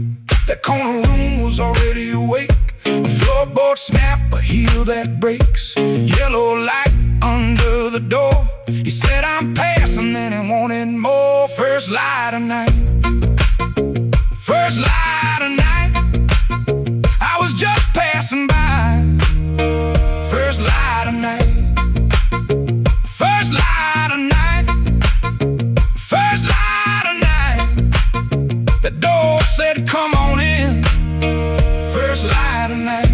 That corner room was already awake, a floorboard snap, a heel that breaks, yellow light under the door. He said, I'm passing, and he wanted more. First light of night, first light of night, I was just passing by. First light of night, first light of night, first light of night. The door said, come on in. First light of night.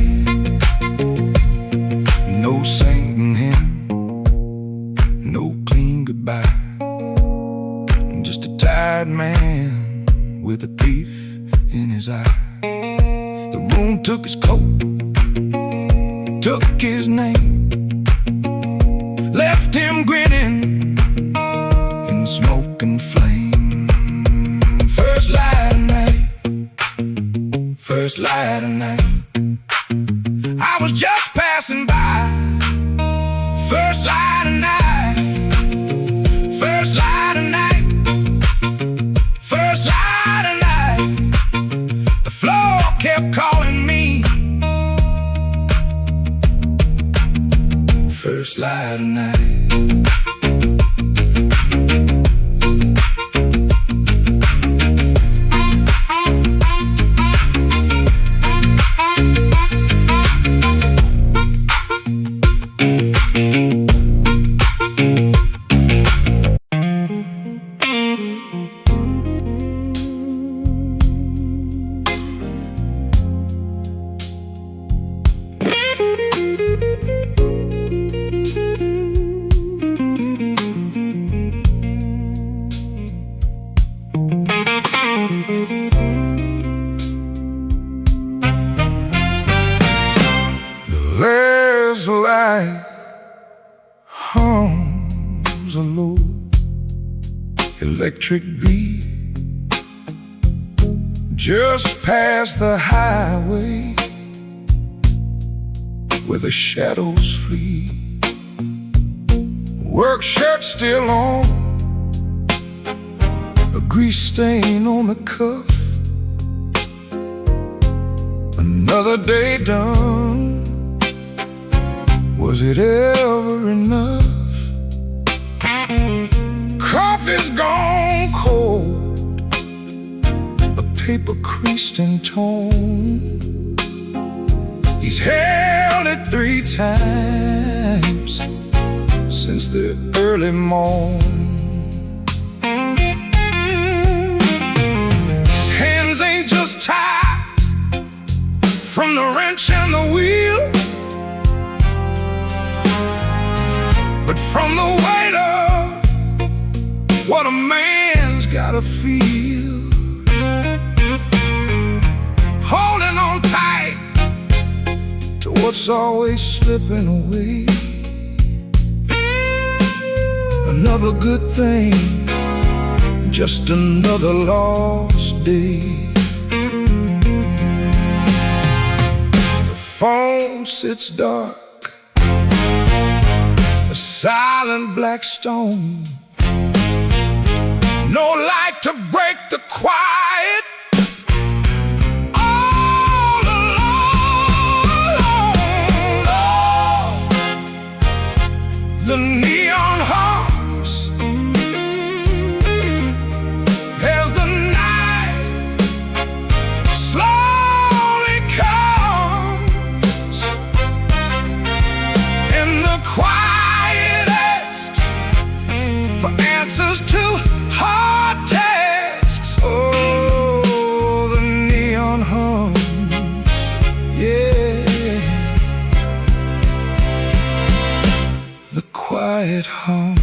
No singing hymn, no clean goodbye, just a tired man with a thief in his eye. The room took his coat, took his name, left him grinning in smoke and flame. First light of night, first light of night, I was just passing by. First light of night, first light of night, first light of night. The floor kept calling me. First light of night. electric beat. Just past the highway where the shadows flee. Work shirt still on, a grease stain on the cuff. Another day done. Was it ever enough? Coffee's gone cold, a paper creased in tone. He's held it 3 times since the early morn. Hands ain't just tied from the wrench and the wheel, but from the weight of what a man's gotta feel. Holding on tight to what's always slipping away. Another good thing, just another lost day. The phone sits dark, a silent black stone. No light to break the quiet. All alone, the neon hums as the night slowly comes, and the quiet asks for answers to hard tasks. Oh, the neon hums, yeah, the quiet hums.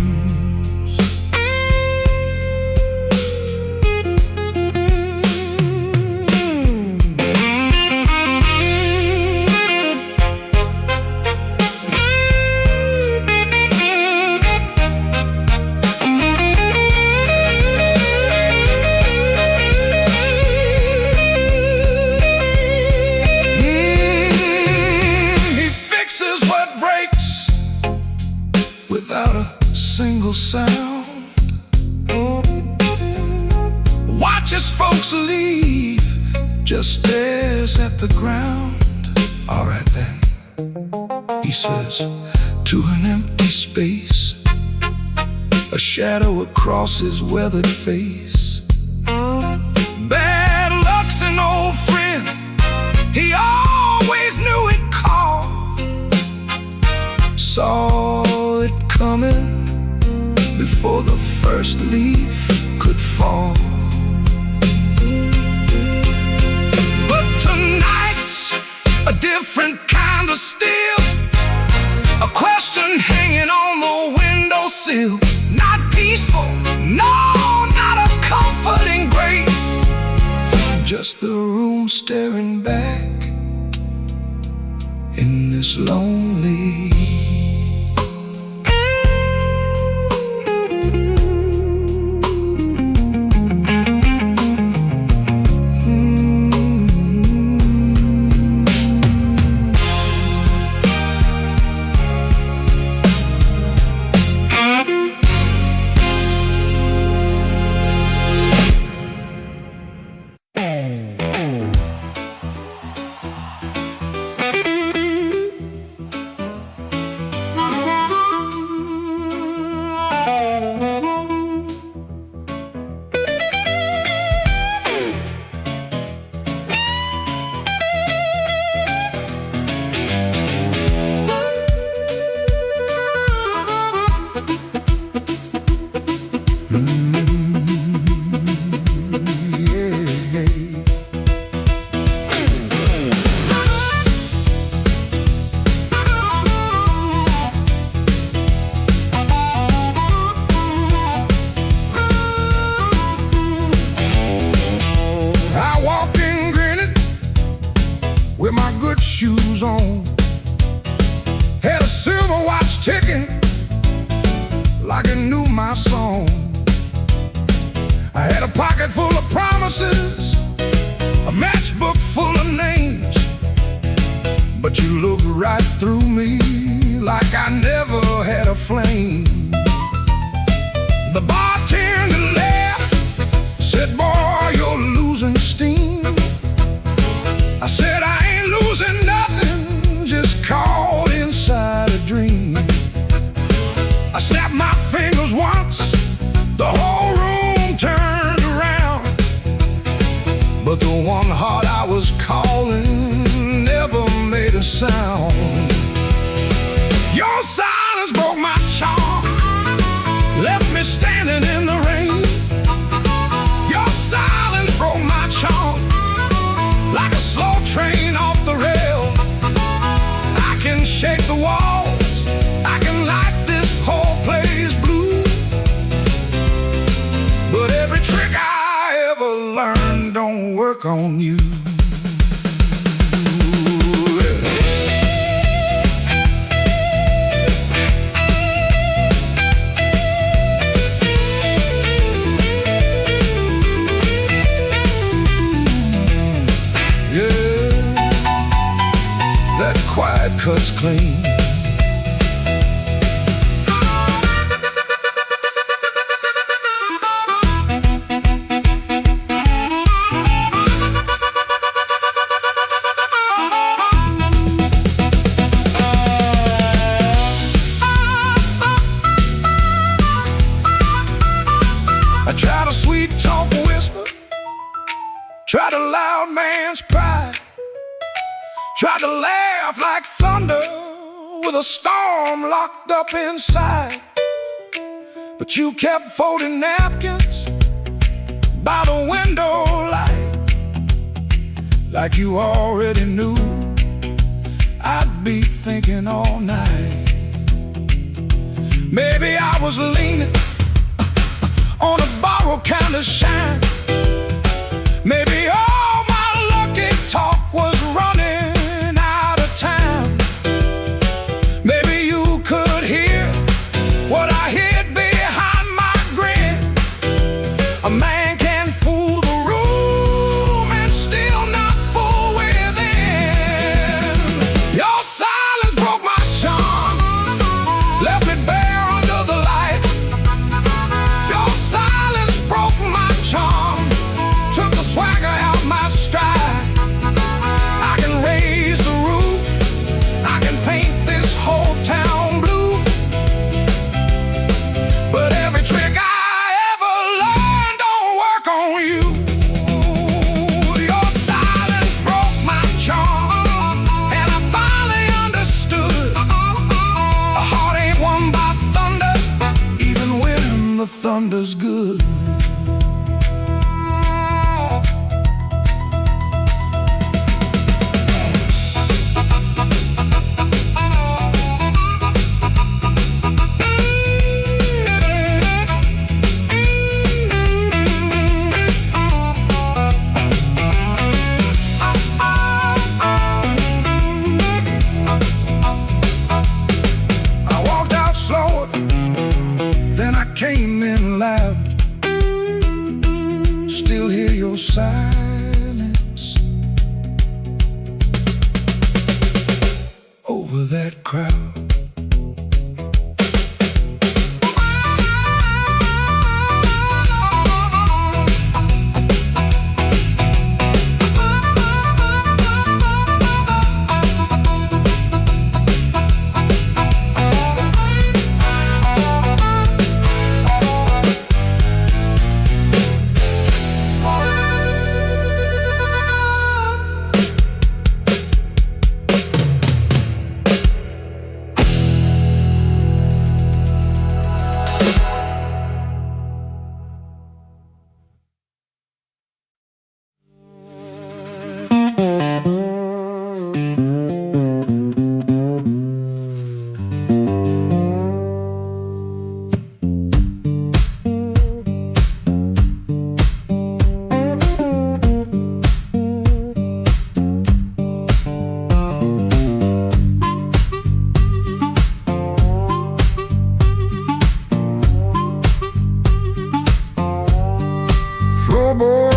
Without a single sound, watches folks leave, just stares at the ground. All right then, he says to an empty space, a shadow across his weathered face. Bad luck's an old friend, he always knew it called. Saw it coming before the first leaf could fall. But tonight's a different kind of steel, a question hanging on the windowsill. Not peaceful, no, not a comforting grace, just the room staring back in this lonely. promises, a matchbook full of names, but you looked right through me like I never had a flame. The bartender laughed, said, boy, you're losing steam. I said, I ain't losing nothing, just caught inside a dream. I snapped my fingers once, the whole room turned around, but the one heart I was calling never made a sound. Your silence broke my charm, left me standing in the rain. Your silence broke my charm, like a slow train off the rail. I can shake the walls, I can light this whole place blue, but every trick I ever learned don't work on you. Quiet cuts clean. I tried a sweet talk whisper, tried a loud man's pride, tried to laugh like thunder with a storm locked up inside. But you kept folding napkins by the window light, like you already knew I'd be thinking all night. Maybe I was leaning on a borrowed kind of shine. Maybe all my lucky talk was running out of time. Maybe you could hear what I hid behind my grin. A man can fool the room and still not fool within. Your silence broke my charm, left me bare under the light. Your silence broke my charm, took the swagger out my stride. I can raise the roof, I can paint this whole town blue, but every trick I ever learned don't work on you. Your silence broke my charm, and I finally understood a heart ain't won by thunder, even when the thunder's good. I walked out slower, then I came in loud. Still hear your silence over that crowd.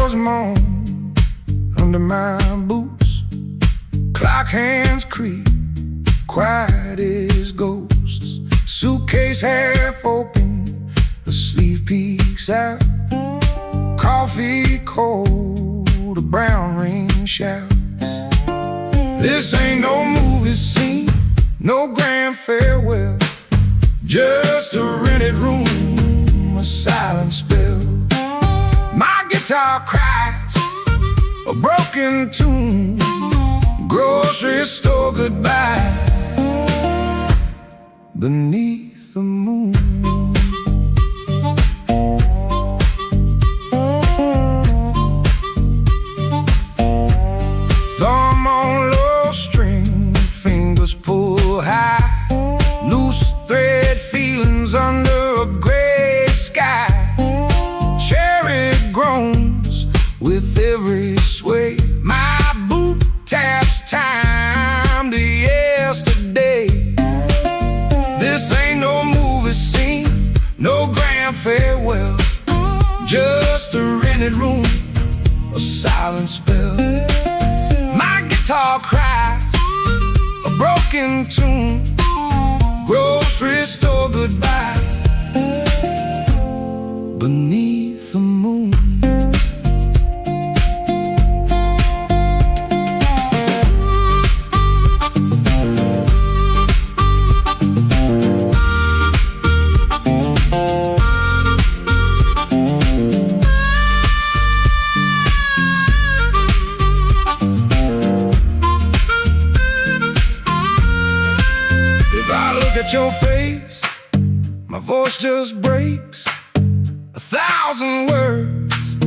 wheels moan under my boots. Clock hands creak, quiet as ghosts. Suitcase half open, the sleeve peeks out. Coffee cold, a brown rain shouts. This ain't no movie scene, no grand farewell. Just a rented room, a silent spell. My guitar cries a broken tune, grocery store goodbye beneath the moon. Thumb on low string, fingers pull high. Loose thread feelings under a gray sky. Cherry groans with every sway. My boot taps time to yesterday. This ain't no movie scene, no grand farewell. Just a rented room, a silent spell. My guitar cries a broken tune, grocery store goodbye beneath the moon. If I look at your face, my voice just breaks 1,000 words,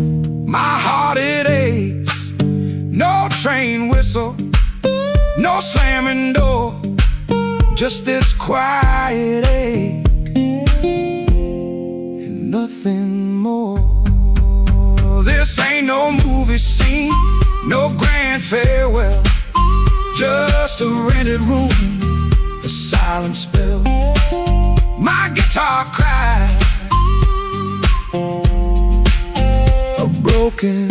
my heart it aches. No train whistle, no slamming door, just this quiet ache and nothing more. This ain't no movie scene, no grand farewell. Just a rented room, a silent spell. My guitar cries a broken.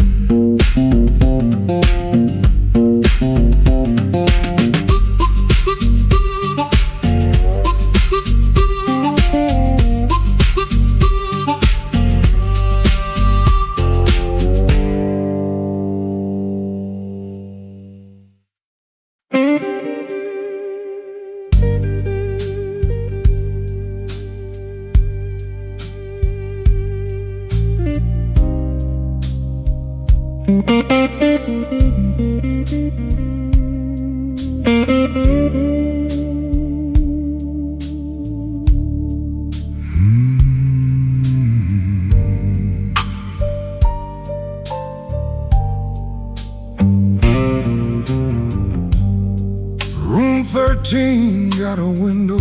Room 13 got a window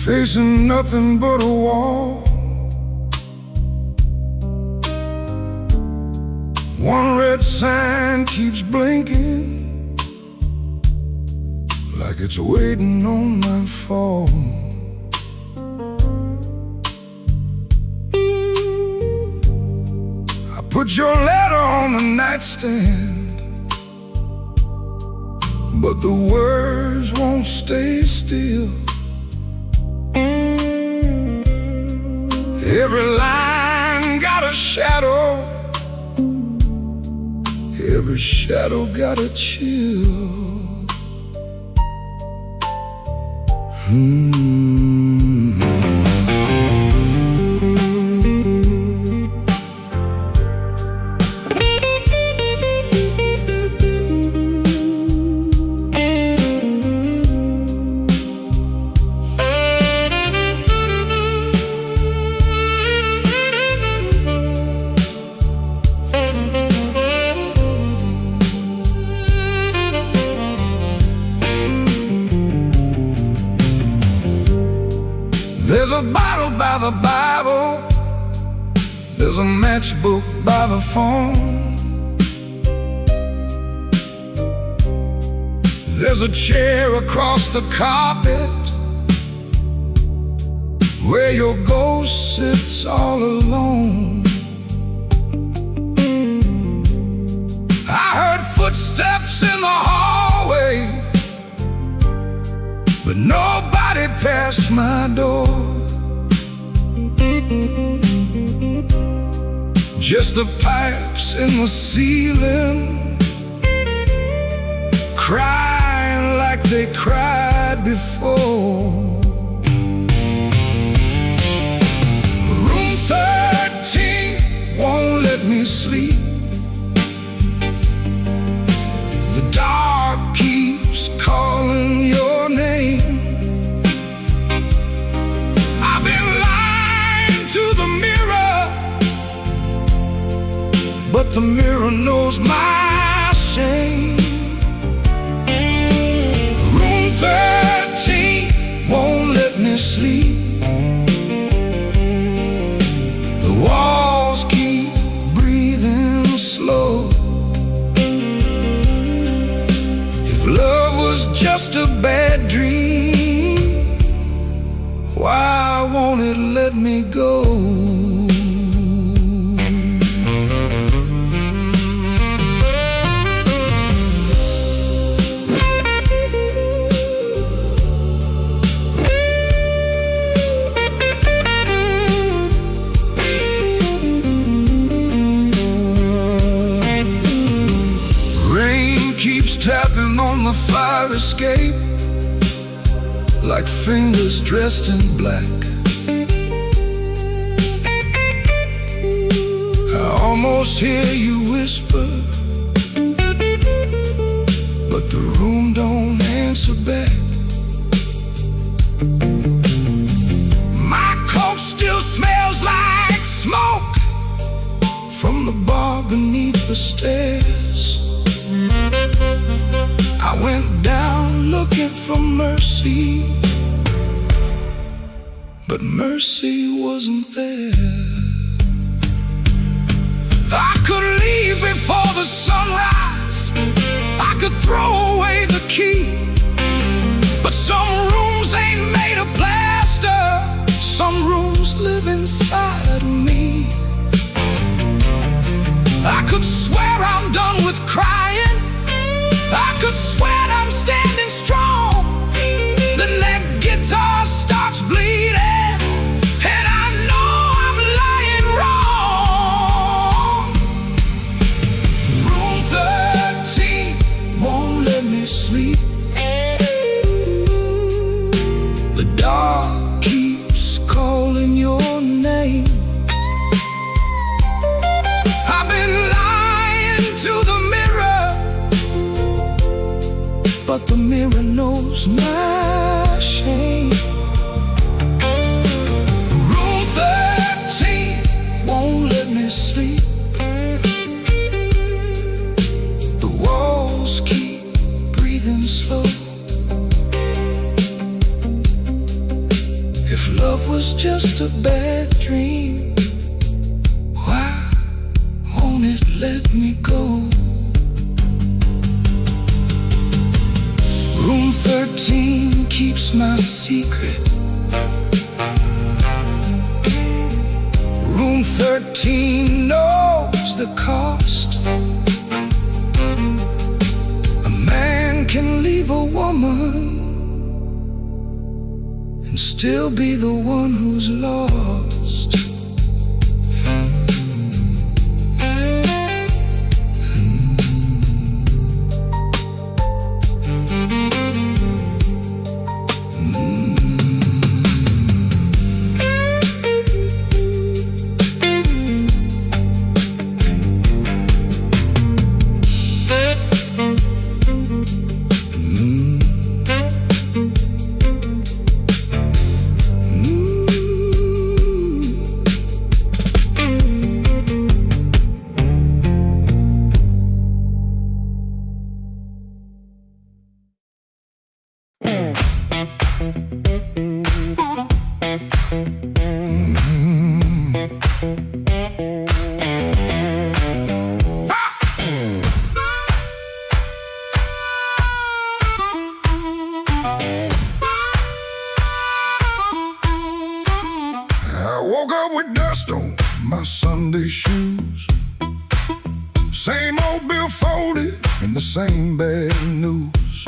facing nothing but a wall. One red sign keeps blinking like it's waiting on my fall. I put your letter on the nightstand, but the words won't stay still. Every line got a shadow, every shadow got a chill. There's a bottle by the Bible, there's a matchbook by the phone, there's a chair across the carpet where your ghost sits all alone. I heard footsteps in the hallway, but nobody passed my door. Just the pipes in the ceiling, crying like they cried before. Room 13 won't let me sleep. The dark keeps calling your name. I've been lying to the mirror, but the mirror knows my shame. Room 13 won't let me sleep. The walls keep breathing slow. If love was just a bad dream, why won't it let me go? Tapping on the fire escape like fingers dressed in black. I almost hear you whisper, but the room don't answer back. My coat still smells like smoke from the bar beneath the stairs. I went down looking for mercy, but mercy wasn't there. I could leave before the sunrise, I could throw away the key, but some rooms ain't made of plaster. Some rooms live inside of me. I could swear I'm done with crying, I could swear I'm standing strong. Then that guitar starts bleeding, and I know I'm lying wrong. Room 13 won't let me sleep. The dark keeps calling your name. I've been lying to the mirror, but the mirror knows my shame. Room 13 won't let me sleep. The walls keep breathing slow. If love was just a bad dream, why won't it let me go? Room 13 keeps my secret. Room 13 knows the cost. A man can leave a woman and still be the one who's lost. woke up with dust on my Sunday shoes. Same old bill folded and the same bad news.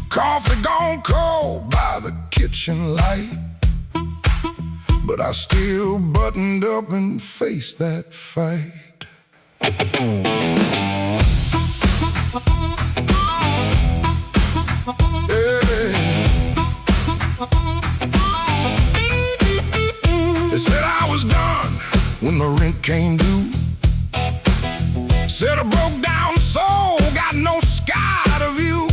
Coffee gone cold by the kitchen light, but I still buttoned up and faced that fight. They said I was done when the rent came due. Said I broke down soul, got no sky to view.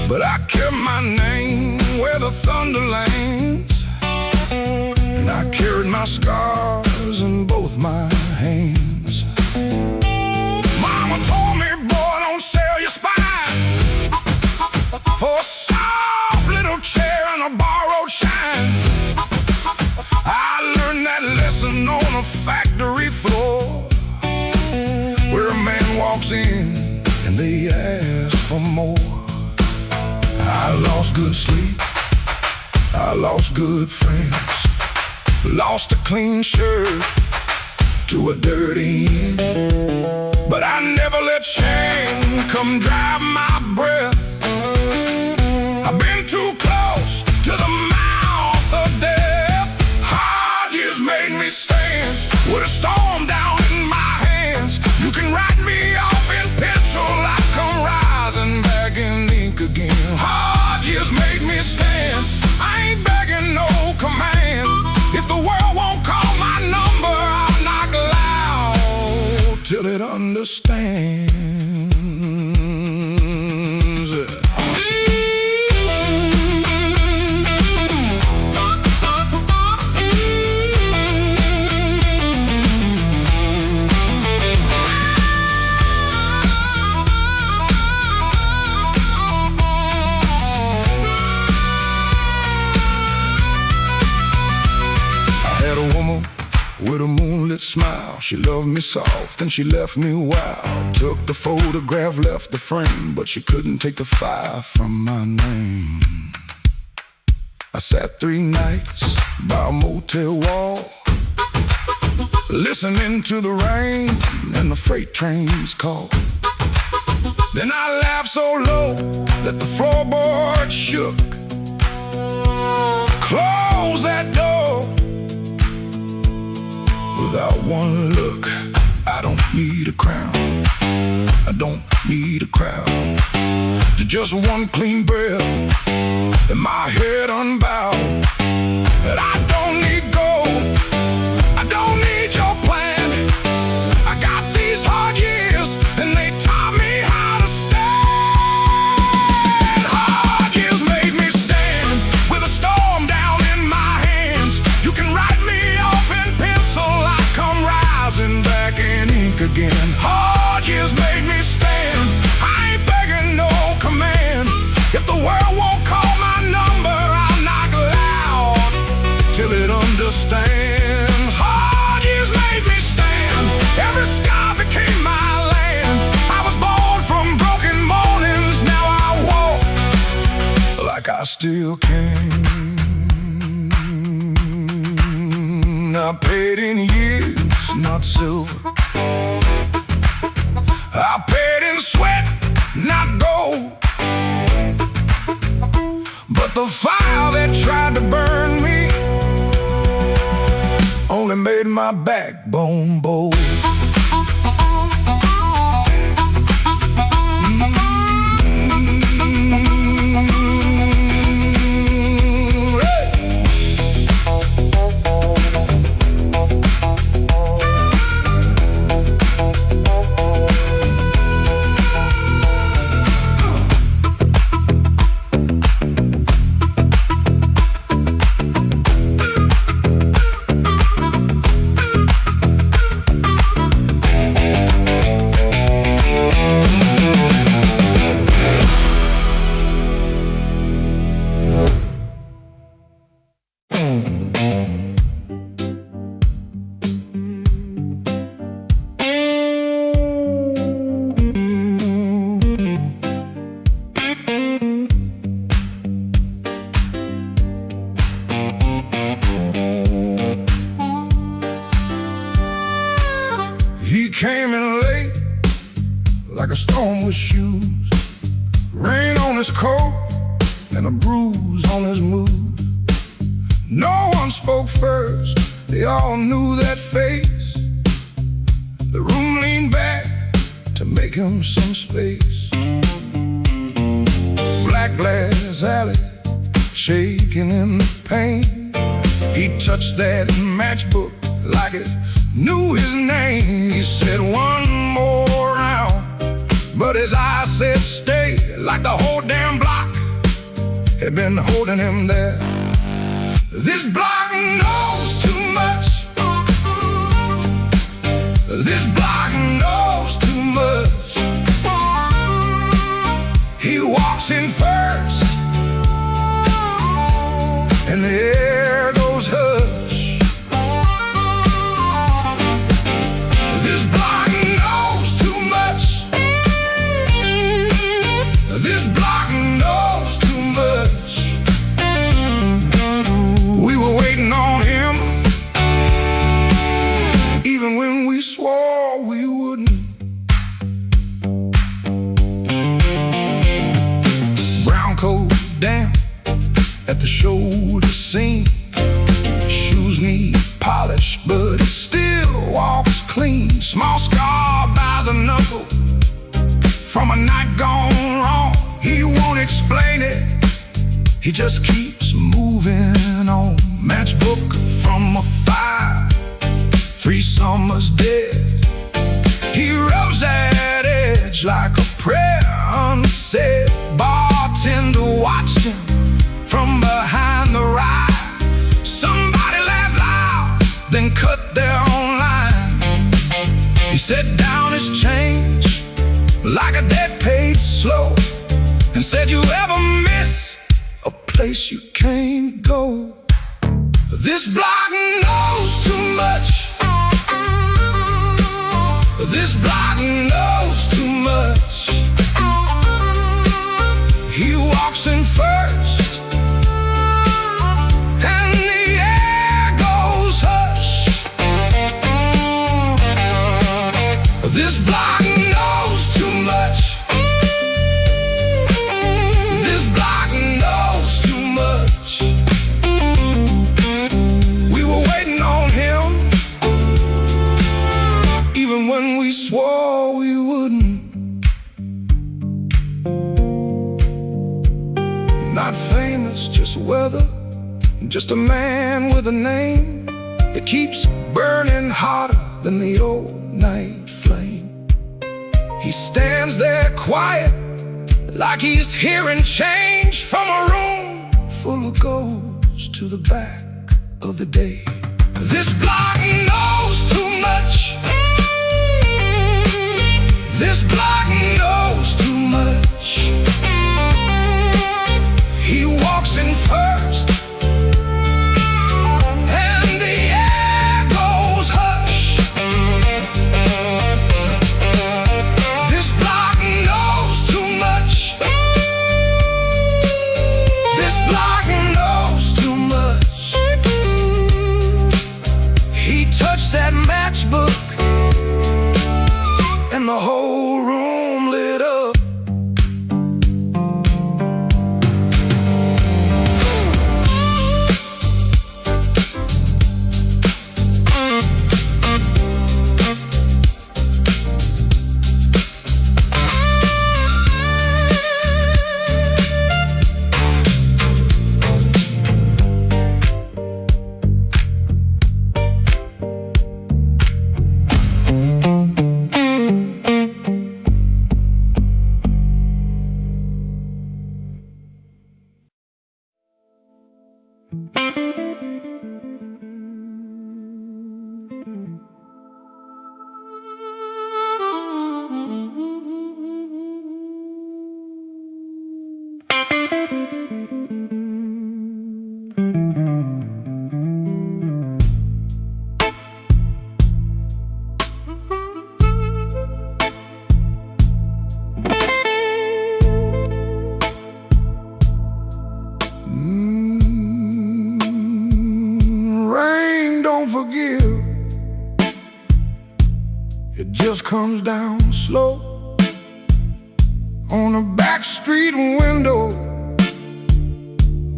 But I kept my name where the thunder lands, and I carried my scars in both my hands. Mama told me, boy, don't sell your spine for a soft little chair and a borrowed shine. I learned that lesson on a factory floor, where a man walks in and they ask for more. I lost good sleep, I lost good friends, lost a clean shirt to a dirty end. But I never let shame come drive my breath. I've been too close to the mouth of death. Hard years made me stand with a storm down in my hands. You can write me off in pencil, I come rising back in ink again. Hard years made me stand, I ain't begging no command. If the world won't call my number, I'll knock loud till it understands. With a moonlit smile, she loved me soft and she left me wild. Took the photograph, left the frame, but she couldn't take the fire from my name. I sat 3 nights by a motel wall, listening to the rain and the freight trains call. Then I laughed so low that the floorboard shook. Close that door. Without one look, I don't need a crown, I don't need a crowd, just one clean breath and my head unbowed. And I don't need gold, I don't need your plan. I got these hard years and they taught me how to stand. Hard years made me stand with a storm down in my hands. You can write me off in pencil, come rising back in ink again. Hard years made me stand, I ain't begging no command. If the world won't call my number, I'll knock loud till it understands. Hard years made me stand, every scar became my land. I was born from broken mornings, now I walk like I still can. I paid in years, not silver. I paid in sweat, not gold. But the fire that tried to burn me only made my backbone bold. a storm with shoes, rain on his coat, and a bruise on his mood. No one spoke first, they all knew that face. The room leaned back to make him some space. Black glass alley, shaking in the pain. He touched that matchbook like it knew his name. He said one more round, but his eyes said stay, like the whole damn block had been holding him there. This block knows too much. This block knows too much. He walks in first, and the air goes hush. This block knows too much. This block knows too much. We were waiting on him, even when we swore we wouldn't. Brown coat damp at the shoulder seam, shoes need polish, but he still walks clean. Small scar by the knuckle from a night gone wrong. He won't explain it, he just keeps moving on. Matchbook from a fire, 3 summers dead. He rubs that edge like a prayer unsaid. Bartender watched him from behind the ride. Somebody laughed loud, then cut their own line. He set down his change like a debt paid slow, and said, you ever miss a place you can't go? This block knows too much. This block knows too much. He walks in first, and the air goes hush. This block knows too much. This block knows too much. We were waiting on him, even when we swore we wouldn't. Not famous, just weather, just a man with a name that keeps burning hotter than the old night flame. He stands there quiet, like he's hearing change from a room full of ghosts to the back of the day. This block knows too much. This block knows too much. He walks in first, and the air goes hush. This block knows too much. This block knows too much. He touched that matchbook, and the whole room lit up. It just comes down slow, on a back street window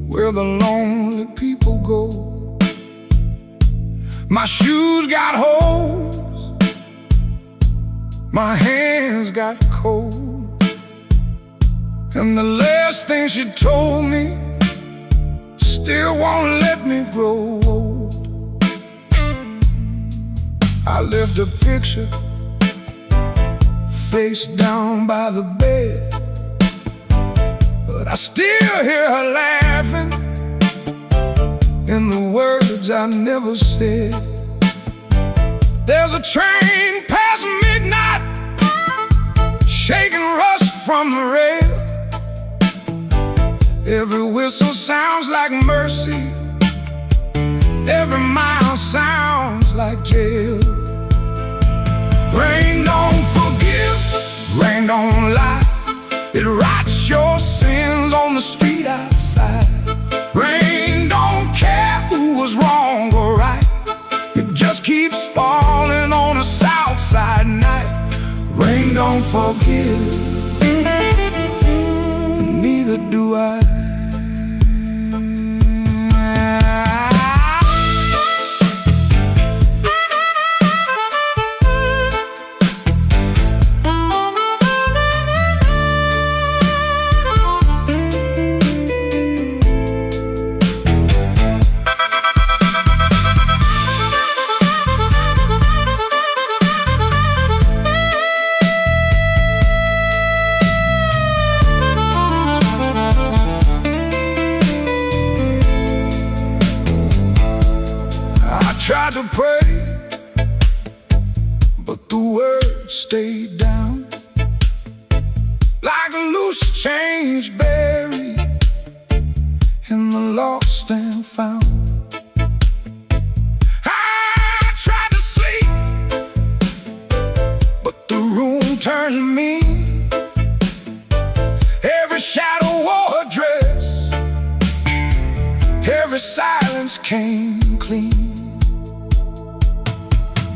where the lonely people go. My shoes got holes, my hands got cold, and the last thing she told me still won't let me grow old. I left a picture face down by the bed, but I still hear her laughing in the words I never said. There's a train past midnight, shaking rust from the rail. Every whistle sounds like mercy, every mile sounds like jail. Rain don't forgive, rain don't lie, it writes your sins on the street outside. Rain don't care who was wrong or right, it just keeps falling on a south side night. Rain don't forgive, and neither do I. Tried to pray, but the words stayed down like a loose change buried in the lost and found. I tried to sleep, but the room turned mean. Every shadow wore a dress, every silence came clean.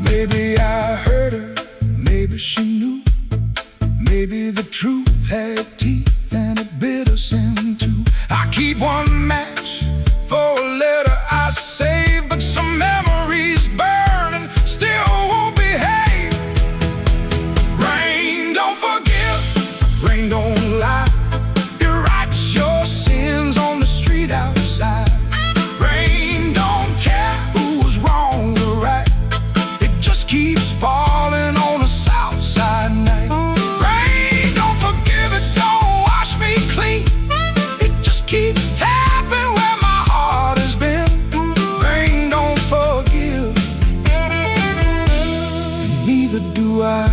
Maybe I heard her, maybe she knew, maybe the truth had teeth and it bit us in two. I keep one match for a letter I saved, but some memories burn and still won't behave. Rain don't forgive, rain don't lie, it writes your sins on the street outside. Rain don't care who was wrong or right, keeps falling on a south side night. Rain don't forgive, it don't wash me clean, it just keeps tapping where my heart has been. Rain don't forgive, and neither do I.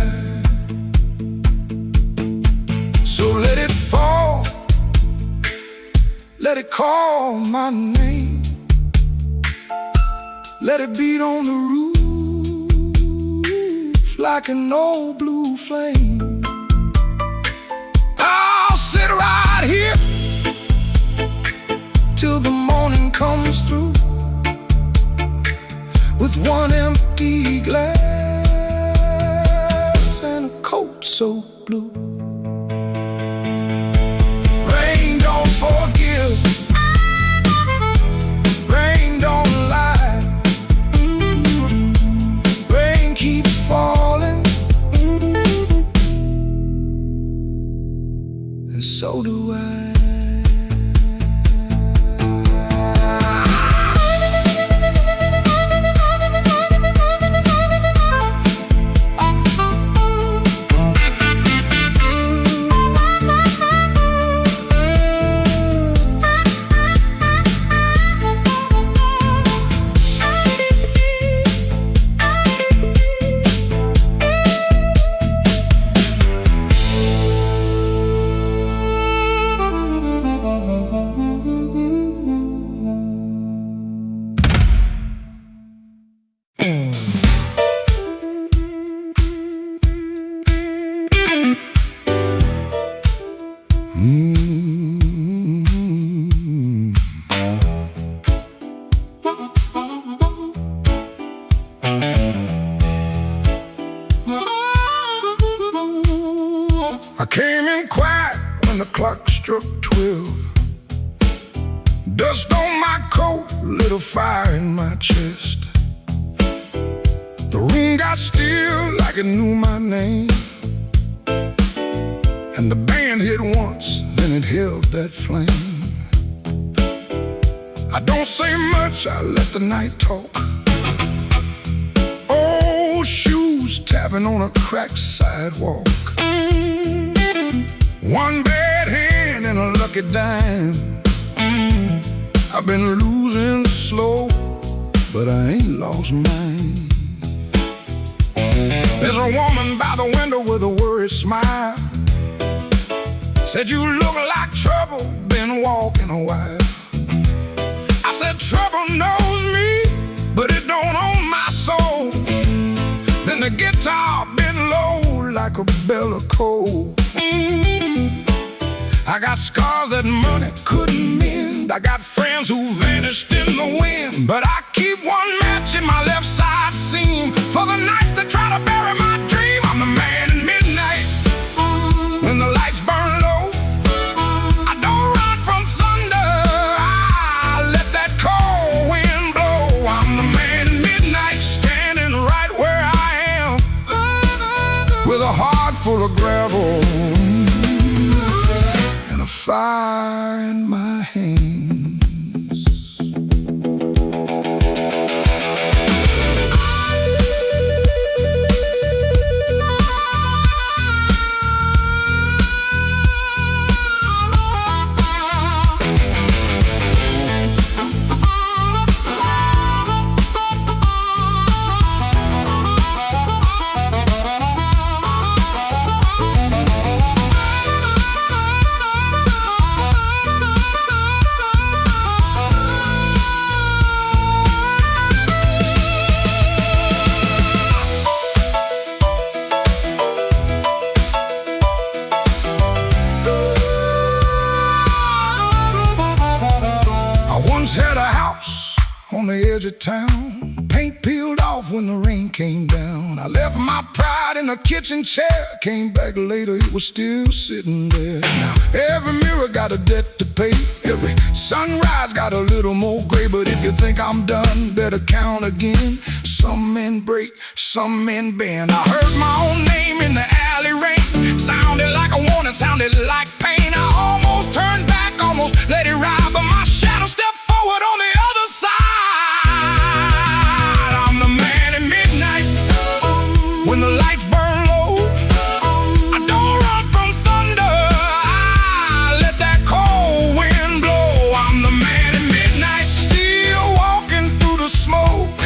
So let it fall, let it call my name, let it beat on the roof like an old blue flame. I'll sit right here till the morning comes through with one empty glass and a coat so blue. Rain don't forgive, rain don't lie, rain keeps falling, and so do I. when the clock struck 12. Dust on my coat, lit a fire in my chest. The room got still like it knew my name. And the band hit once, then it held that flame. I don't say much, I let the night talk. Old shoes tapping on a cracked sidewalk. One bad hand and a lucky dime. I've been losing slow, but I ain't lost mine. There's a woman by the window with a worried smile. Said, you look like trouble, been walking a while. I said, trouble knows me, but it don't own my soul. Then the guitar bent low like a bell of coal. I got scars that money couldn't mend. I got friends who vanished in the wind. But I keep one match in my left side seam for the nights that try to bury my dream. I'm the man in midnight when the lights burn low. I don't run from thunder, I let that cold wind blow. I'm the man in midnight, standing right where I am, with a heart full of gravel and a fire in my hands. Had a house on the edge of town, paint peeled off when the rain came down. I left my pride in a kitchen chair, came back later, it was still sitting there. Now every mirror got a debt to pay, every sunrise got a little more gray. But if you think I'm done, better count again. Some men break, some men bend. I heard my own name in the alley rain, sounded like a warning, sounded like pain. I almost turned back, almost let it ride, but my shadow stepped forward on the other side. I'm the man at midnight when the lights burn low. I don't run from thunder, I let that cold wind blow. I'm the man at midnight, still walking through the smoke,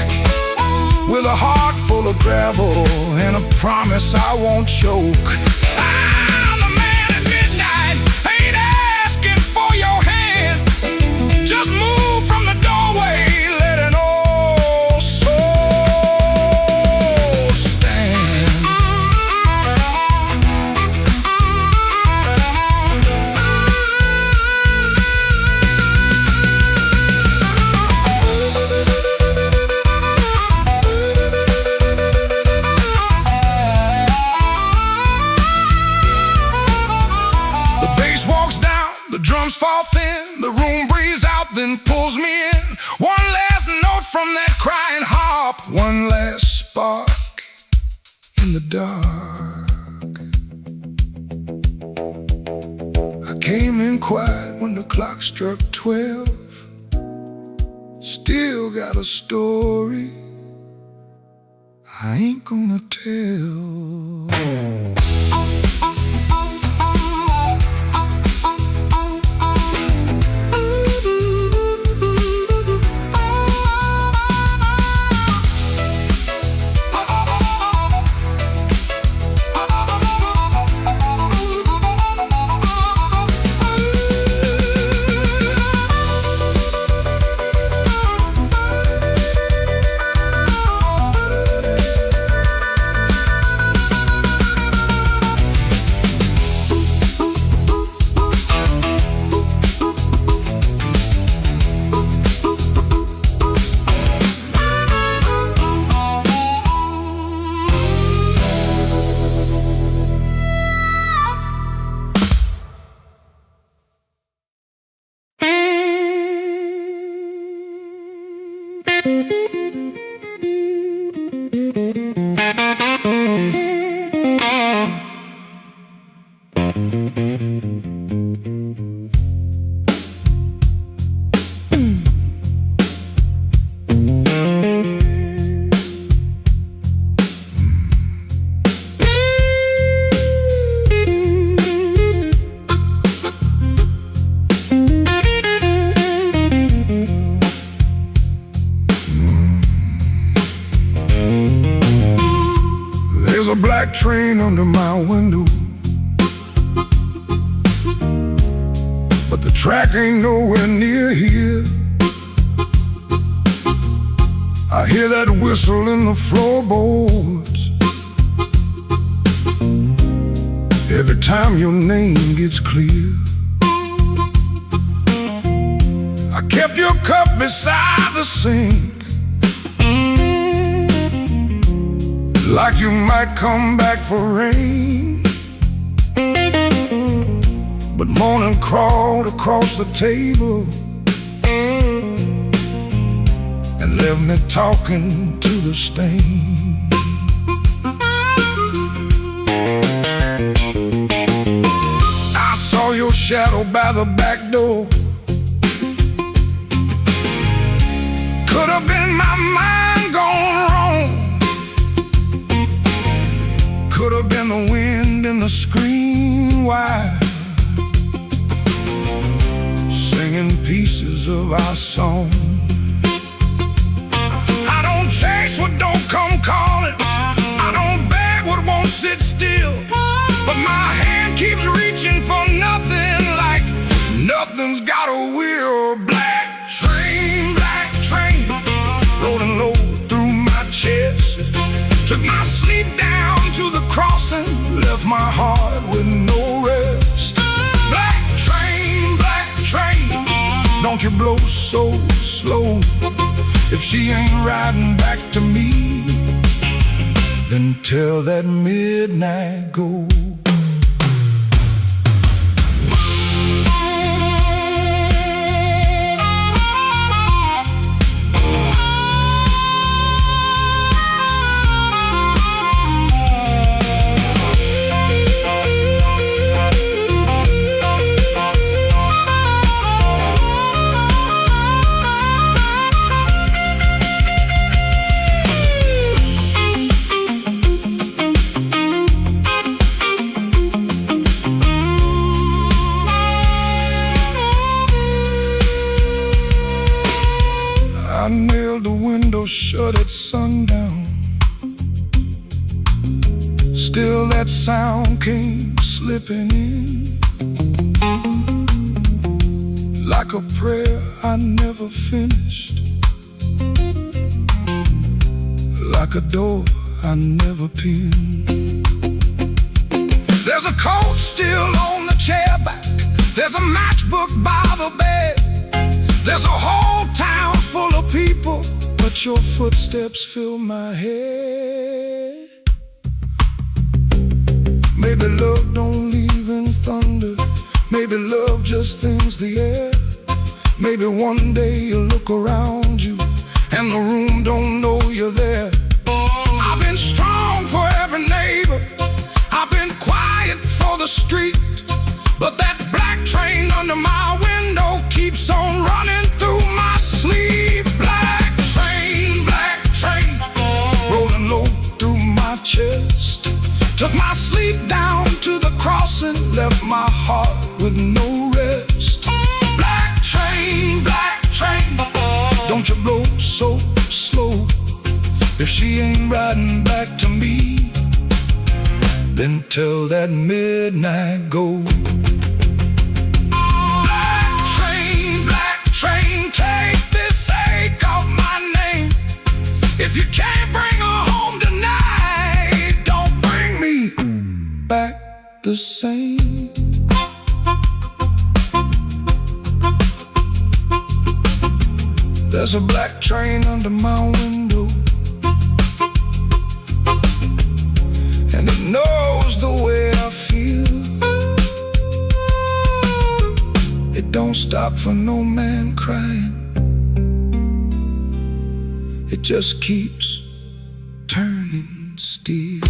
with a heart full of gravel and a promise I won't choke. I'm the man at midnight, ain't asking for your hand, just move from the doorway, let an old soul stand. The bass walks down, the drums fall thin, the room breathes out, then pulls me in. One last note from that crying harp, one last spark in the dark. I came in quiet when the clock struck 12. Still got a story I ain't gonna tell. There's a black train under my window, but the track ain't nowhere near here. I hear that whistle in the floorboards every time your name gets clear. I kept your cup beside the sink, like you might come back for rain. But morning crawled across the table and left me talking to the stain. I saw your shadow by the back door. Could have been my mind gone wrong. Could have been the wind in the screen wire, singing pieces of our song. I don't chase what don't come calling. I don't beg what won't sit still. But my hand keeps reaching for nothing, like nothing's got a wheel. Black train, rolling low through my chest. Took my sleep down to the crossing, left my heart with no rest. Black train, don't you blow so slow. If she ain't riding back to me, then tell that midnight go. I nailed the window shut at sundown. Still that sound came slipping in, like a prayer I never finished, like a door I never pinned. There's a coat still on the chair back. There's a matchbook by the bed. There's a whole town full of people, but your footsteps fill my head. Maybe love don't leave in thunder. Maybe love just thins the air. Maybe one day you'll look around you and the room don't know you're there. I've been strong for every neighbor. I've been quiet for the street. But that black train under my window keeps on running through my sleep. Black train, rolling low through my chest. Took my sleep down to the crossing, left my heart with no rest. Black train, don't you blow so slow. If she ain't riding back to me, then tell that midnight go. Black train, take this ache off my name. If you can't bring her home tonight, don't bring me back the same. There's a black train under my window, and it knows the way I feel. It don't stop for no man crying. it just keeps turning steel.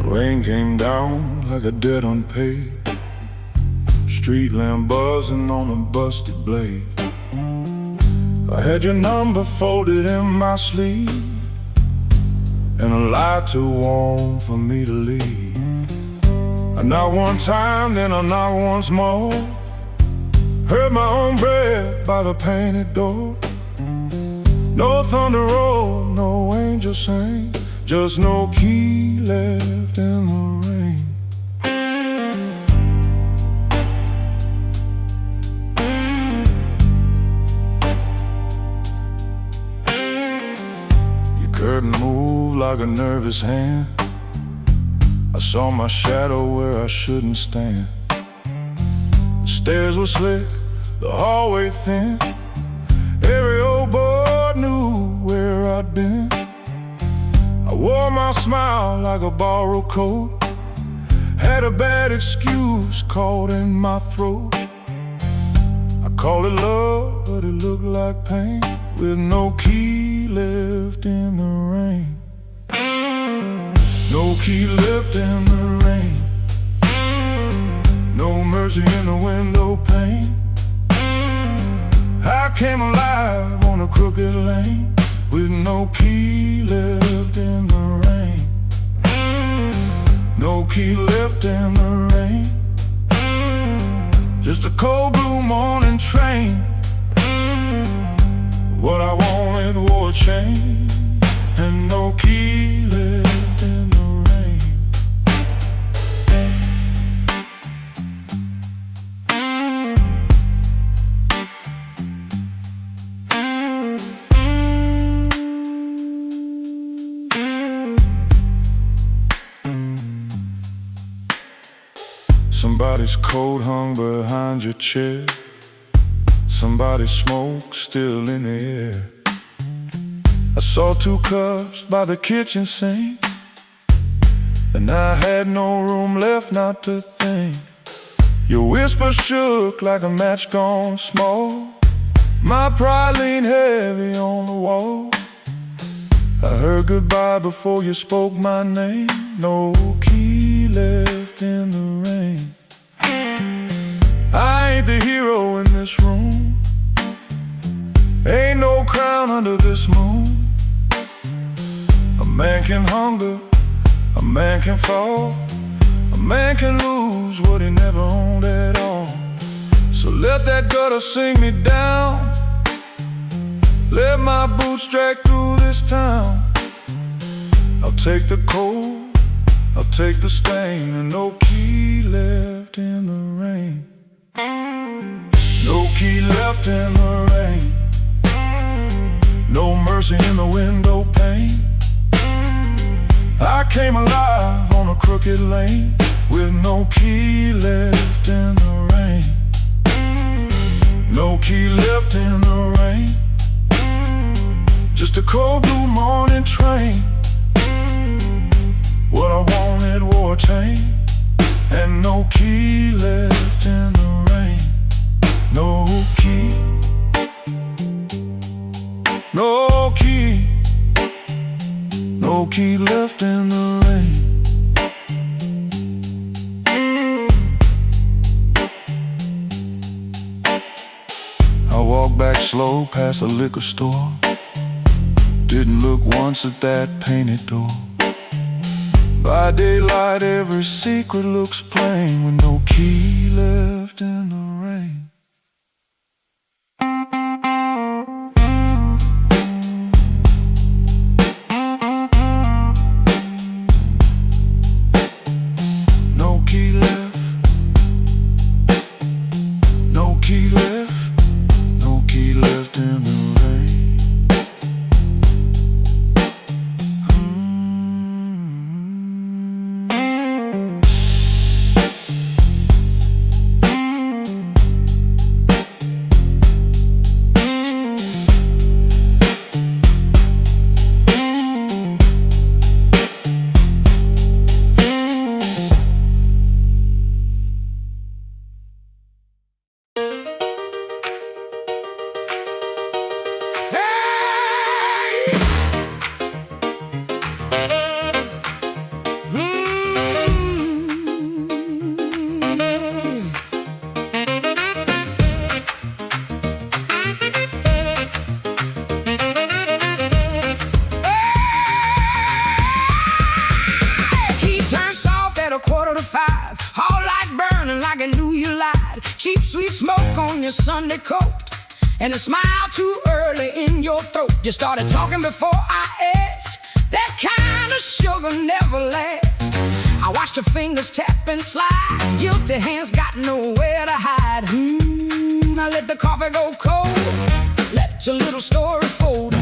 Rain came down like a debt unpaid, street lamp buzzing on a busted blade. I had your number folded in my sleeve, and a lie too warm for me to leave. I knocked one time, then I knocked once more, heard my own breath by the painted door. No thunder roll, no angel sang, just no key left in the rain. Your curtain moved like a nervous hand. I saw my shadow where I shouldn't stand. The stairs were slick, the hallway thin. Every old boy knew where I'd been. I wore my smile like a borrowed coat, had a bad excuse caught in my throat. I called it love, but it looked like pain, with no key left in the rain. No key left in the rain, no mercy in the window pane. I came alive on a crooked lane, with no key left in the rain. No key left in the rain, just a cold blue morning train. What I wanted wore a chain, and no key left in the rain. Somebody's coat hung behind your chair, somebody's smoke still in the air. I saw 2 cups by the kitchen sink, and I had no room left not to think. Your whisper shook like a match gone small, my pride leaned heavy on the wall. I heard goodbye before you spoke my name. No key left in the rain. I ain't the hero in this room, ain't no crown under this moon. A man can hunger, a man can fall, a man can lose what he never owned at all. So let that gutter sing me down, let my boots drag through this town. I'll take the cold, I'll take the stain, and no key left in the rain. No key left in the rain, no mercy in the window pane. I came alive on a crooked lane, with no key left in the rain. No key left in the rain, just a cold blue morning train. What I wanted wore a chain, and no key left in the rain. No key, no key, no key left in the rain. slow past a liquor store. Didn't look once at that painted door. By daylight every secret looks plain, with no key left in the rain. No key left, no key left, no key left in the rain. Cheap sweet smoke on your Sunday coat, and a smile too early in your throat. You started talking before I asked. That kind of sugar never lasts. I watched your fingers tap and slide. Guilty hands got nowhere to hide. I let the coffee go cold. Let your little story fold.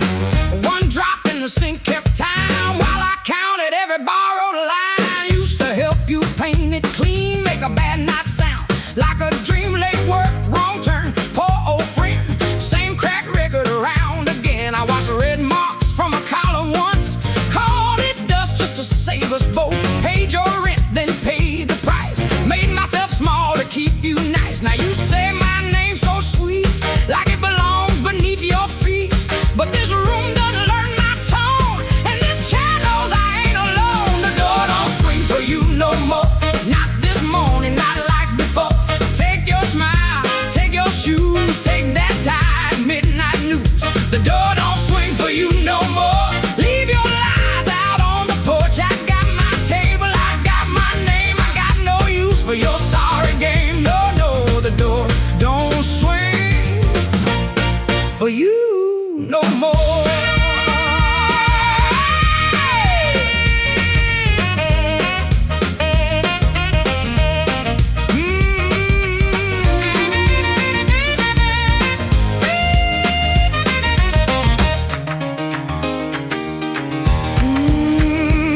One drop in the sink kept time while I counted every borrowed line. Used to help you paint it clean, make a bad night sound like a dream. Late work, wrong turn, poor old friend. Same crack record around again. I watched red marks from a collar once, called it dust just to save us both. Paid your rent, then paid the price. Made myself small to keep you nice. Now you say my name so sweet, like it belongs beneath your feet. But this room doesn't learn my tone, and this chair knows I ain't alone. The door don't swing for you no more, not this morning, not like before. Take your smile, take your shoes, take that tired midnight news. The door don't swing for you no more. Leave your lies out on the porch. I got my table, I got my name. I got no use for your sorry game. No, no, the door don't swing for you no more.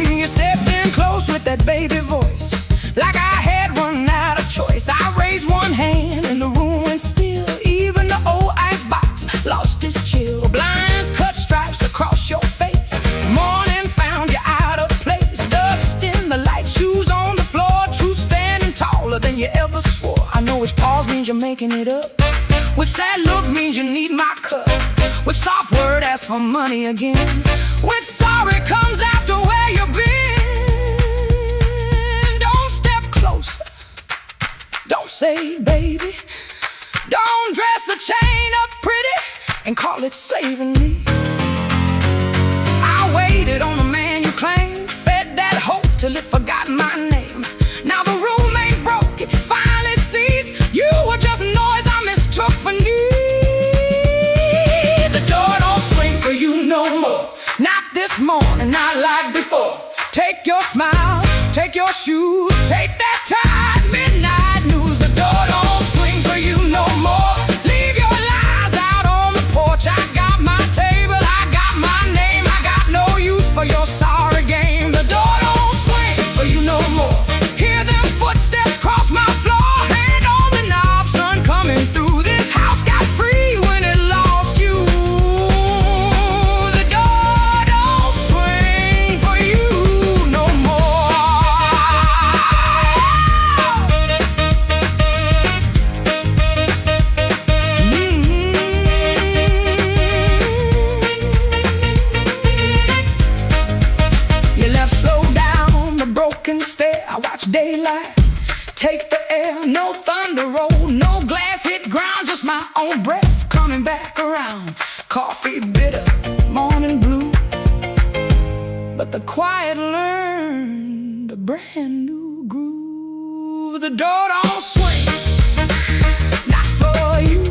You stepped in close with that baby voice, like I had run out of choice. I raised one hand and the room went still. Even the old icebox lost its chill. Blinds cut stripes across your face. Morning found you out of place. Dust in the light, shoes on the floor. Truth standing taller than you ever swore. I know which pause means you're making it up, which sad look means you need my cup, which soft word asks for money again, which sorry comes after where you've been. Don't step closer, don't say baby. Don't dress a chain up pretty and call it saving me. I waited on the man you claimed, fed that hope till it forgot my name. Now the room ain't broke, it finally sees you were just noise I mistook for need. The door don't swing for you no more, not this morning, not like before. Take your smile, take your shoes, take that tired midnight news. The door don't swing for you no more. Leave your lies out on the porch. I got my table, I got my name. I got no use for your sorry game. The door don't swing for you no more. Hear them footsteps cross my floor. Hand on the knob, sun coming through. This house got free when it lost you. The door don't swing for you no more. You left slow down the broken stair. I watched daylight take the air. No thunder roll, no glass hit ground, just my own breath coming back around. brand new groove. The door don't swing, not for you.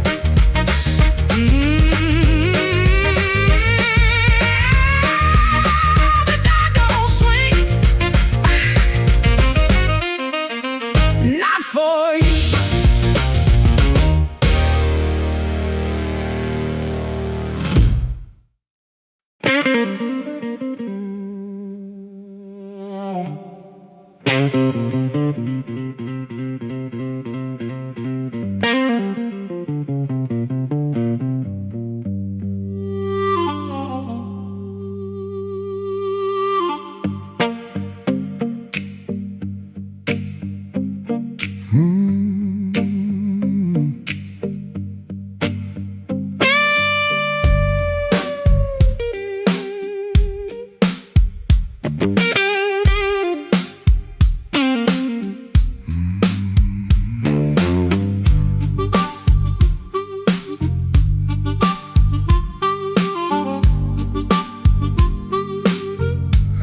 The door don't swing, not for you.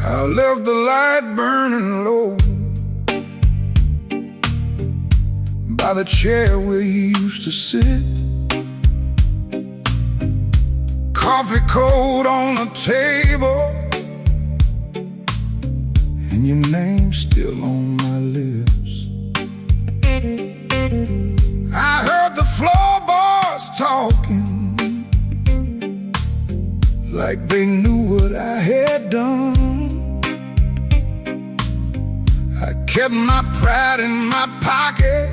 I left the light burning low by the chair where you used to sit. Coffee cold on the table, and your name's still on my lips. I heard the floorboards talking like they knew what I had done. I kept my pride in my pocket,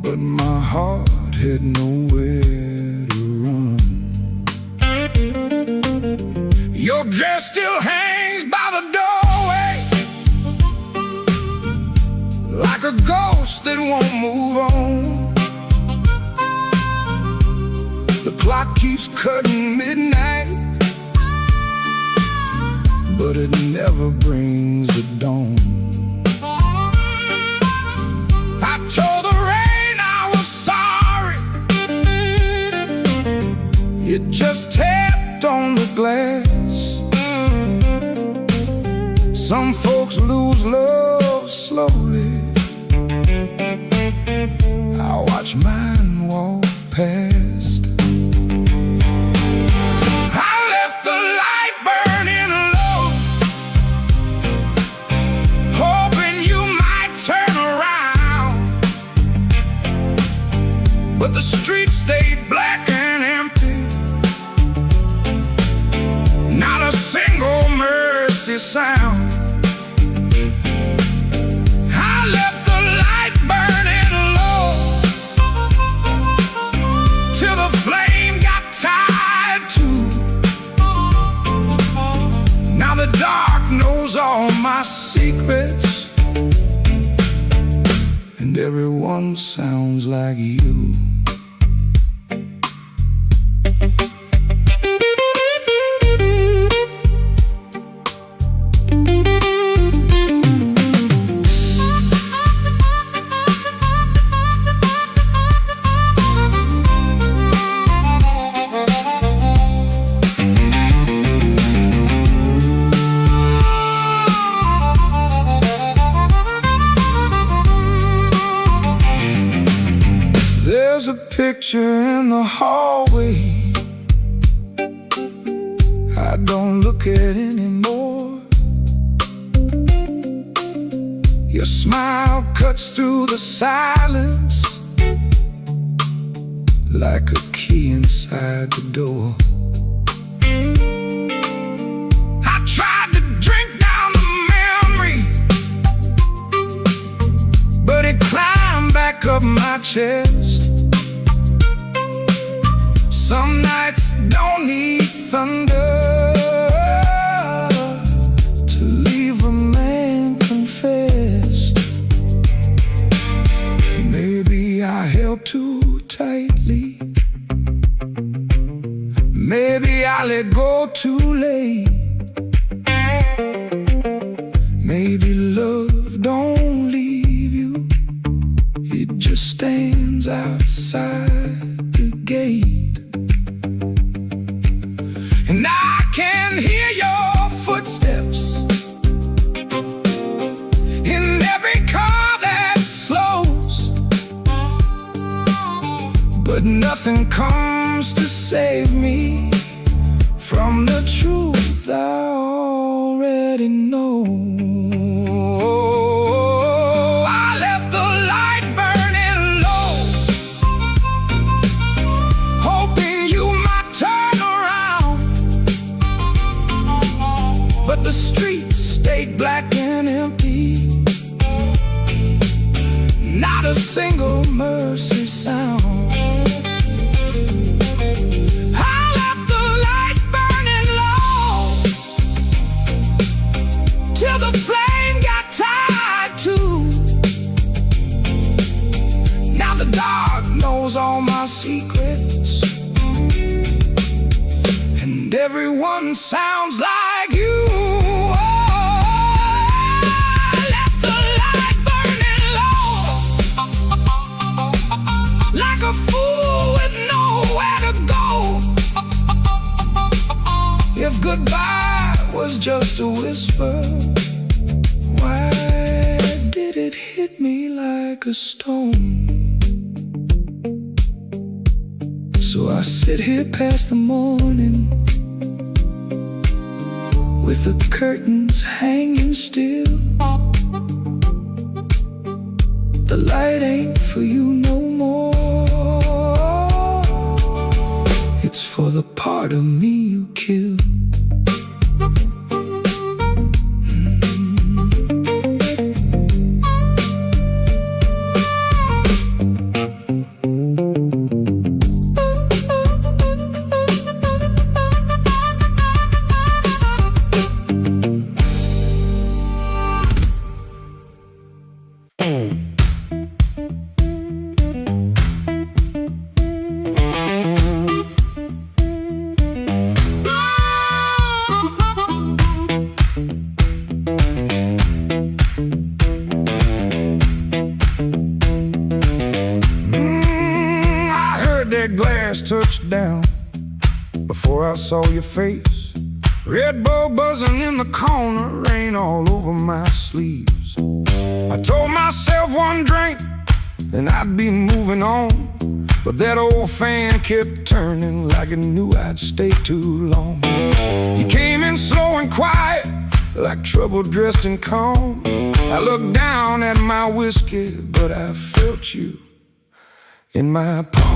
but my heart had nowhere to run. Your dress still hangs by the doorway, like a ghost that won't move on. The clock keeps cutting midnight, but it never brings the dawn. I told the rain I was sorry, it just tapped on the glass. Some folks lose love slowly, I watch mine walk past. I left the light burning low, hoping you might turn around, but the street stayed black and empty, not a single mercy sound. I left the light burning low till the flame got tired too. Now the dark knows all my secrets, and everyone sounds like you. There's a picture in the hallway I don't look at anymore. Your smile cuts through the silence like a key inside the door. I tried to drink down the memory, but it climbed back up my chest. Some nights don't need thunder to leave a man confessed. Maybe I held too tightly, maybe I let go too late. Maybe love don't leave you, it just stands outside the gate. And I can hear your footsteps nothing comes to save me from the truth I already know. I left the light burning low, hoping you might turn around, but the streets stayed black and empty, not a single mercy sound. Till the flame got tied too. Now the dark knows all my secrets, and everyone sounds like you. Oh, I left the light burning low, like a fool with nowhere to go. If goodbye was just a whisper, why did it hit me like a stone? So I sit here past the morning, with the curtains hanging still. The light ain't for you no more, it's for the part of me you killed. Glass touched down before I saw your face. Red Bull buzzing in the corner, rain all over my sleeves. I told myself one drink, then I'd be moving on, but that old fan kept turning like it knew I'd stay too long. You came in slow and quiet, like trouble dressed in calm. I looked down at my whiskey, but I felt you in my palm.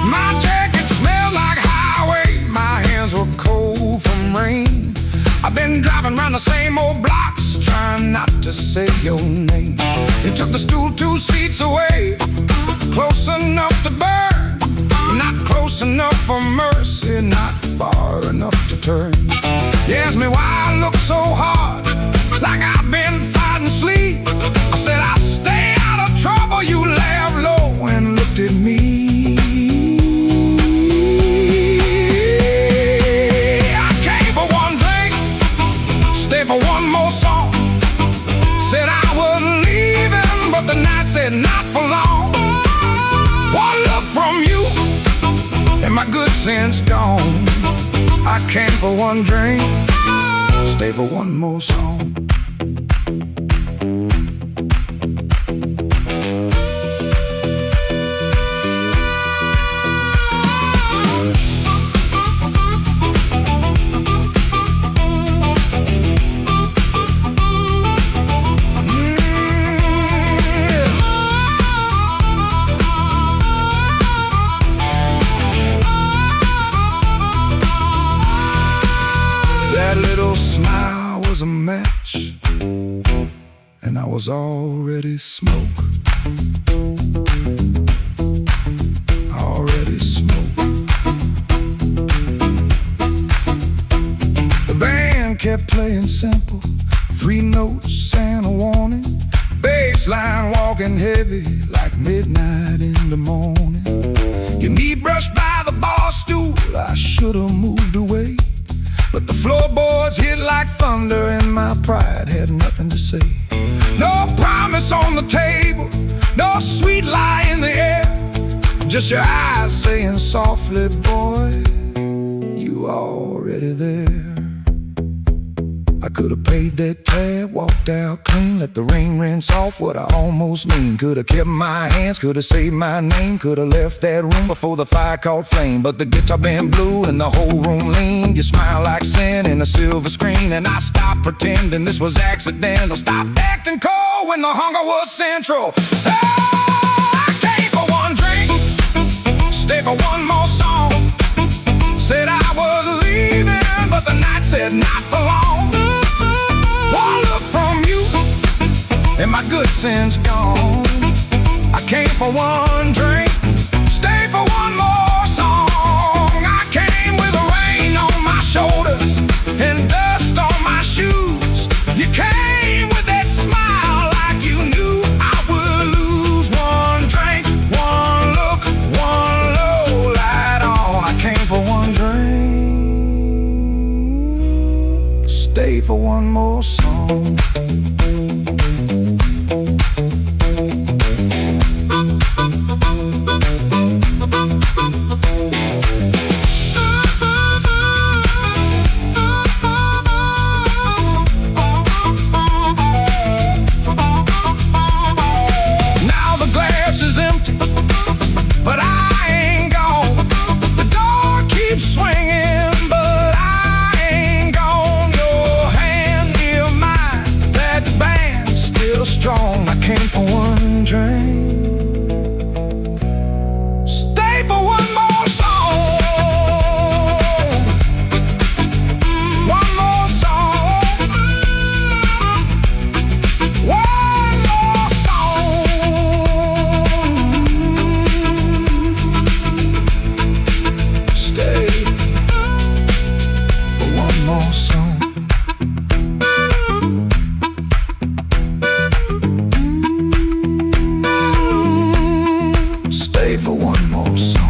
My jacket smelled like highway, my hands were cold from rain. I've been driving around the same old blocks, trying not to say your name. They took the stool 2 seats away, close enough to burn, not close enough for mercy, not far enough to turn. You asked me why I look so hard, like I've been fighting sleep. I said I'll stay out of trouble. You laughed low and looked at me. I came for one drink, stay for one more song. Said I wasn't leaving, but the night said not for long. One look from you, and my good sense gone. I came for one drink, stay for one more song. That little smile was a match, and I was already smoke. Already smoke. The band kept playing simple, 3 notes and a warning. Bass line walking heavy like midnight in the morning. Your knee brushed by the bar stool, I should have moved away. But the floorboards hit like thunder and my pride had nothing to say. No promise on the table, no sweet lie in the air, just your eyes saying softly, boy, you already there. I could've paid that tab, walked out clean, let the rain rinse off what I almost mean. Could've kept my hands, could've saved my name, could've left that room before the fire caught flame. But the guitar band blew and the whole room leaned. You smile like sin in a silver screen, and I stopped pretending this was accidental. Stopped acting cold when the hunger was central. Oh, I came for one drink, stay for one more song. Said I was leaving, but the night said not for long. One look from you, and my good sense gone. I came for one drink, stay for one more song. I came with rain on my shoulders and dust on my shoes. You came with that smile like you knew I would lose. One drink, one look, one low light on. I came for one drink, stay for one more song. Now the glass is empty, but I ain't gone. The door keeps swinging, but I ain't gone. Your hand near mine, that band's still strong. I came for one drink, stay for one more song. One more song. One more song. Stay for one more song. Stay for one more song.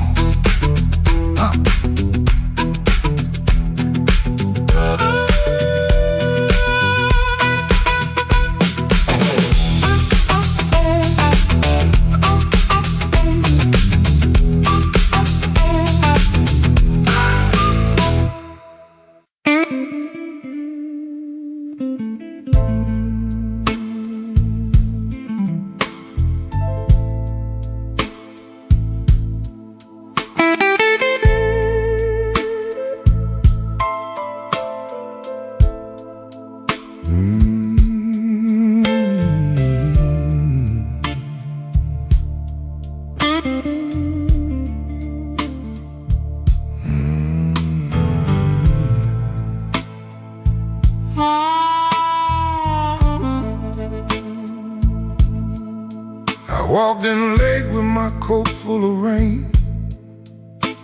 I walked in late with my coat full of rain.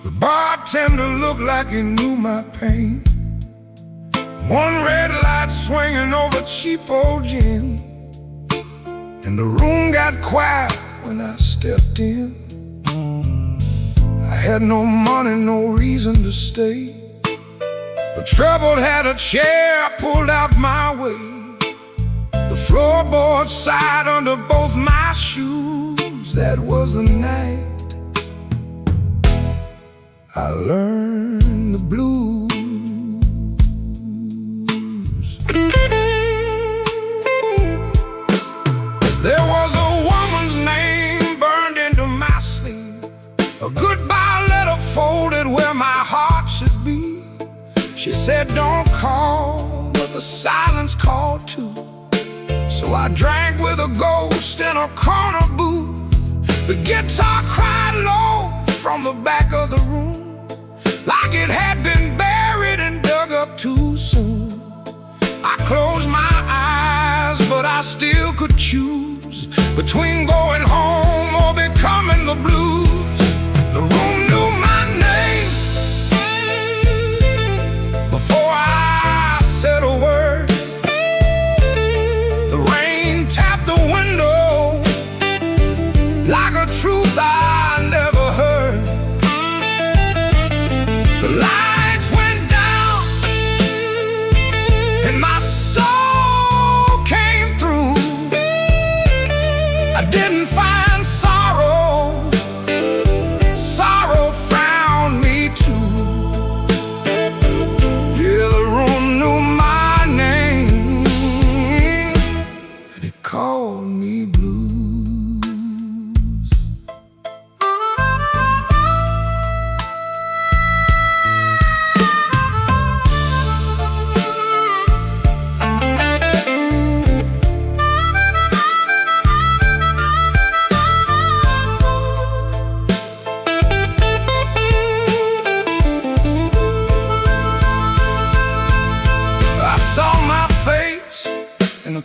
The bartender looked like he knew my pain. One red light swinging over cheap old gin, and the room got quiet when I stepped in. I had no money, no reason to stay, but trouble had a chair pulled out my way. The floorboards sighed under both my shoes. That was the night I learned the blues. There was a woman's name burned into my sleeve, a goodbye letter folded where my heart should be. She said, don't call, but the silence called too. So I drank with a ghost in a corner booth. The guitar cried low from the back of the room, like it had been buried and dug up too soon. I closed my eyes, but I still could choose between going home or becoming the blues. The room knew my name before I said a word. The rain tapped the window like a truth I never heard. The lights went down They called me blues.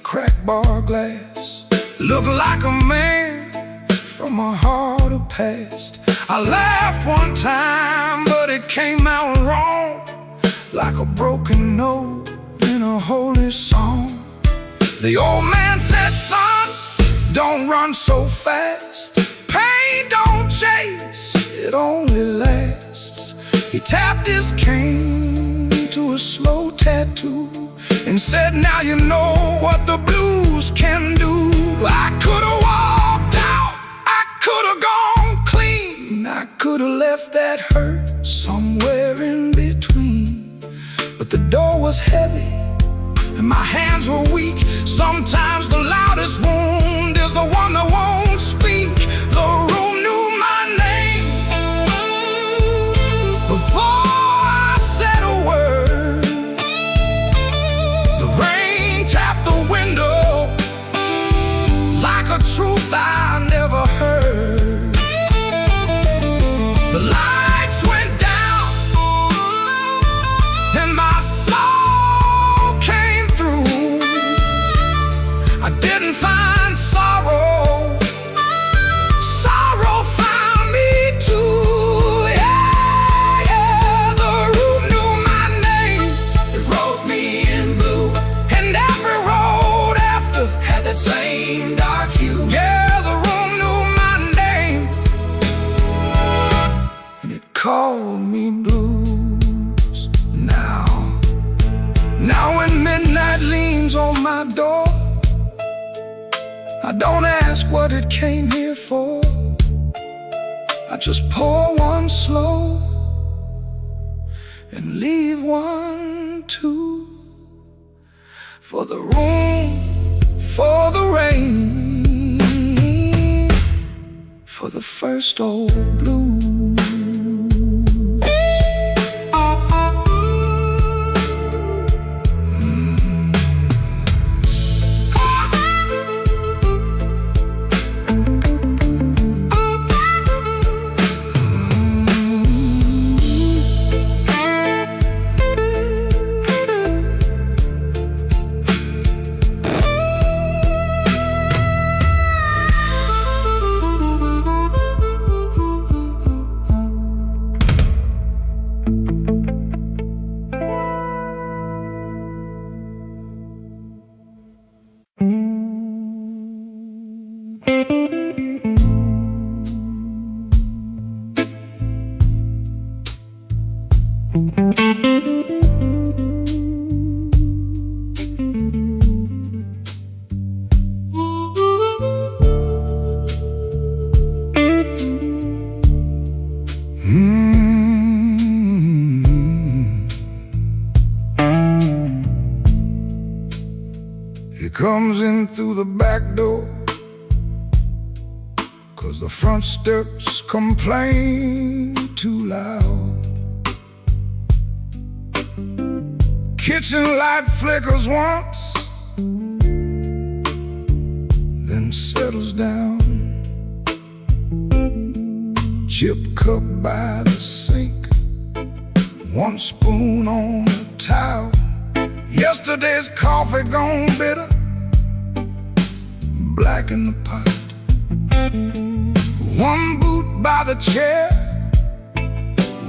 Cracked bar glass, looked like a man from a harder past. I laughed one time, but it came out wrong, like a broken note in a holy song. The old man said, son, don't run so fast. Pain don't chase, it only lasts. He tapped his cane to a slow tattoo and said, now you know what the blues can do. I could've walked out, I could've gone clean, I could've left that hurt somewhere in between. But the door was heavy and my hands were weak. Sometimes the loudest wound is the one that won't speak. The room knew my name before I said a word. The rain tapped the window like a truth I never heard. The lights went down and my soul came through. I didn't find sorrow, sorrow found me too. Yeah, yeah, the room knew my name. It wrote me in blue, and every road after had that same dark hue. Yeah, the room knew my name, and it called me blues. Now when midnight leans on my door, I don't ask what it came here for. I just pour one slow and leave one too. For the room, for the rain, for the first old blues. He comes in through the back door, 'cause the front steps complain too loud. Kitchen light flickers once, then settles down. Chip cup by the sink, one spoon on the towel. Yesterday's coffee gone bitter, black in the pot. One boot by the chair,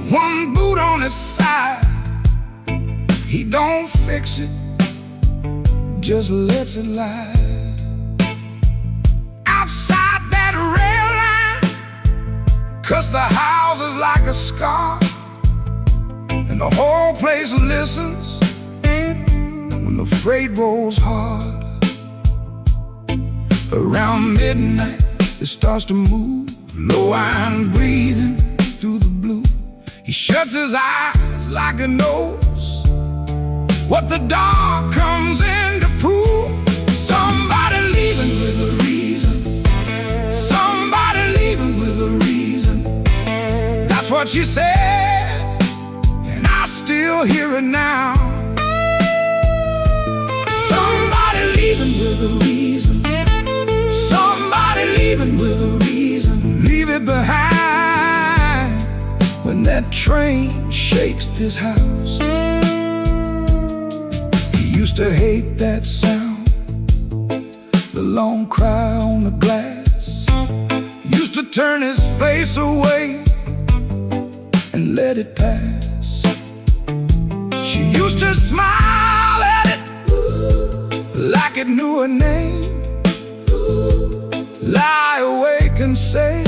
one boot on its side. He don't fix it, just lets it lie. Outside that rail line, 'cause the house is like a scar, and the whole place listens when the freight rolls hard. Around midnight it starts to move, low iron breathing through the blue. He shuts his eyes like he knows what the dark comes in to prove. Somebody leave what she said, and I still hear it now. Somebody leaving with a reason. Somebody leaving with a reason. Leave it behind when that train shakes this house. He used to hate that sound, the long cry on the glass. Used to turn his face away and let it pass. She used to smile at it like it knew her name. Lie awake and say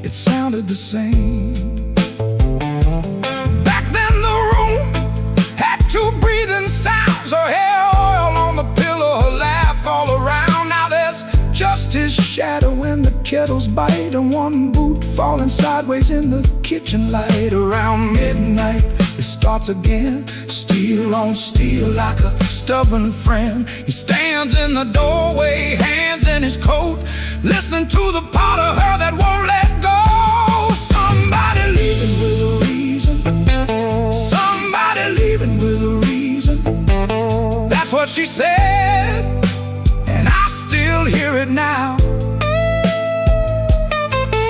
it sounded the same. Back then the room had two breathing sounds. Her hair oil on the pillow, her laugh all around. Now there's just his shadow in the kettle's bite, and one boot falling sideways in the kitchen light. Around midnight it starts again, steel on steel like a stubborn friend. He stands in the doorway, hands in his coat, listening to the part of her that won't let go. Somebody leaving with a reason. Somebody leaving with a reason. That's what she said, and I still hear it now.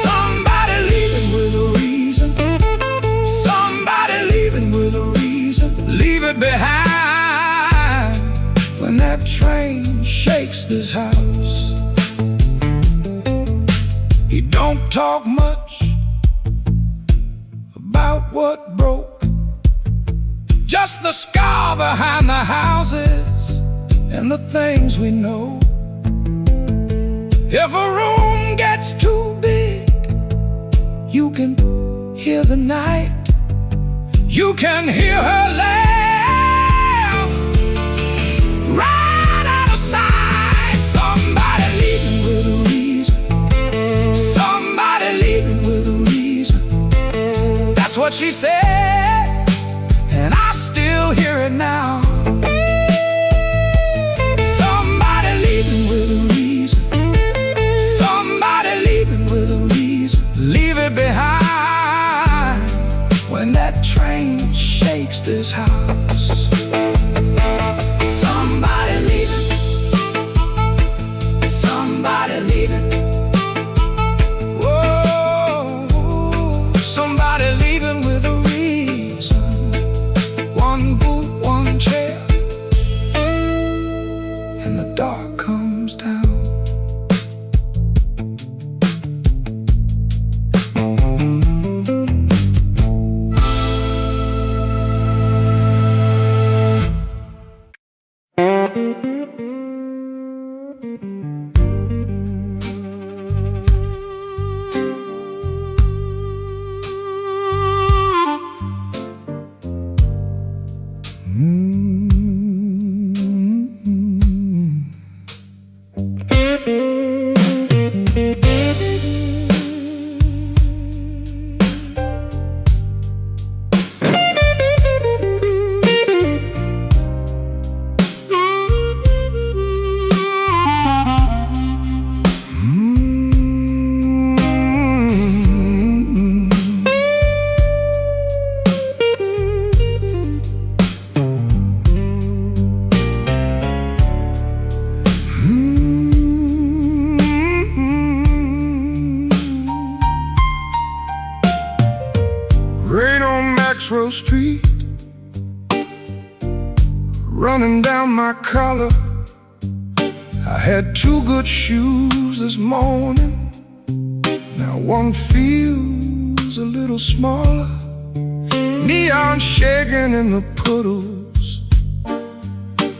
Somebody leaving with a reason. Somebody leaving with a reason. Leave it behind when that train shakes this house. He don't talk much about what broke, just the scar behind the houses and the things we know. If a room gets too big, you can hear the night. You can hear her laugh right out of sight. Somebody leaving with a reason. Somebody leaving with a reason. That's what she said, and I still hear it now. Somebody leaving with a reason. Somebody leaving with a reason. Leave it behind when that train shakes this house. Somebody leaving. Somebody leaving. Whoa, somebody leaving with a reason. One boot, one chair, and the dark comes down. Street, running down my collar. I had two good shoes this morning. Now one feels a little smaller. Neon shaking in the puddles,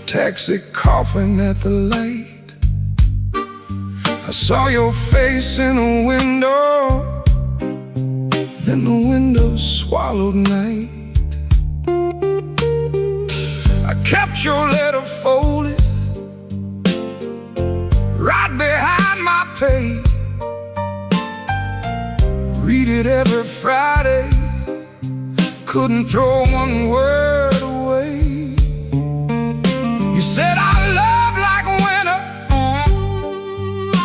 taxi coughing at the light. I saw your face in a window, then the window swallowed night. I kept your letter folded right behind my page. Read it every Friday, couldn't throw one word away. You said our love like winter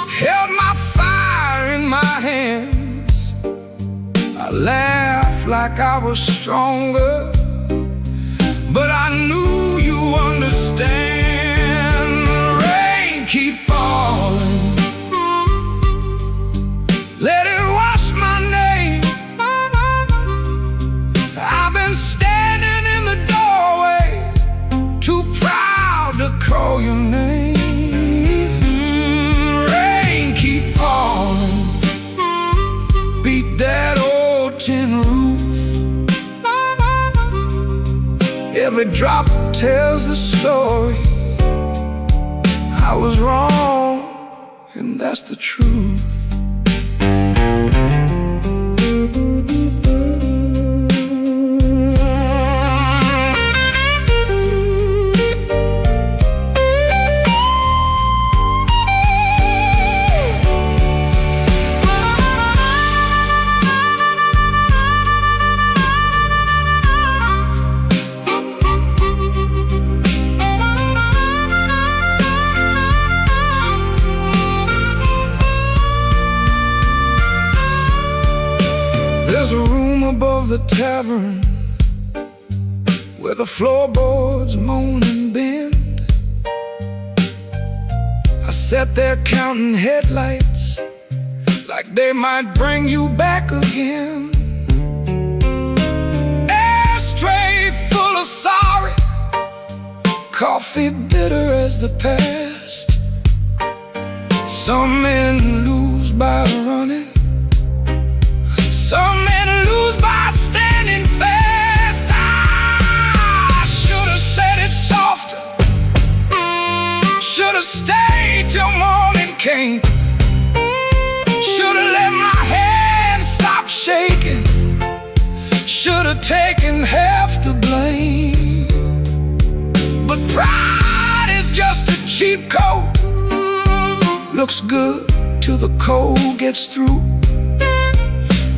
held my fire in my hands. I laughed like I was stronger, but I knew you understand. Rain keep falling, let it wash my name. I've been standing in the doorway, too proud to call your name. Rain keep falling, beat that old tin roof. Every drop tells the story. I was wrong, and that's the truth. There's a room above the tavern where the floorboards moan and bend. I sat there counting headlights like they might bring you back again. Ashtray full of sorry, coffee bitter as the past. Some men lose by running, some men lose by standing fast. I should have said it softer, should have stayed till morning came, should have let my hands stop shaking, should have taken half the blame. But pride is just a cheap coat, looks good till the cold gets through.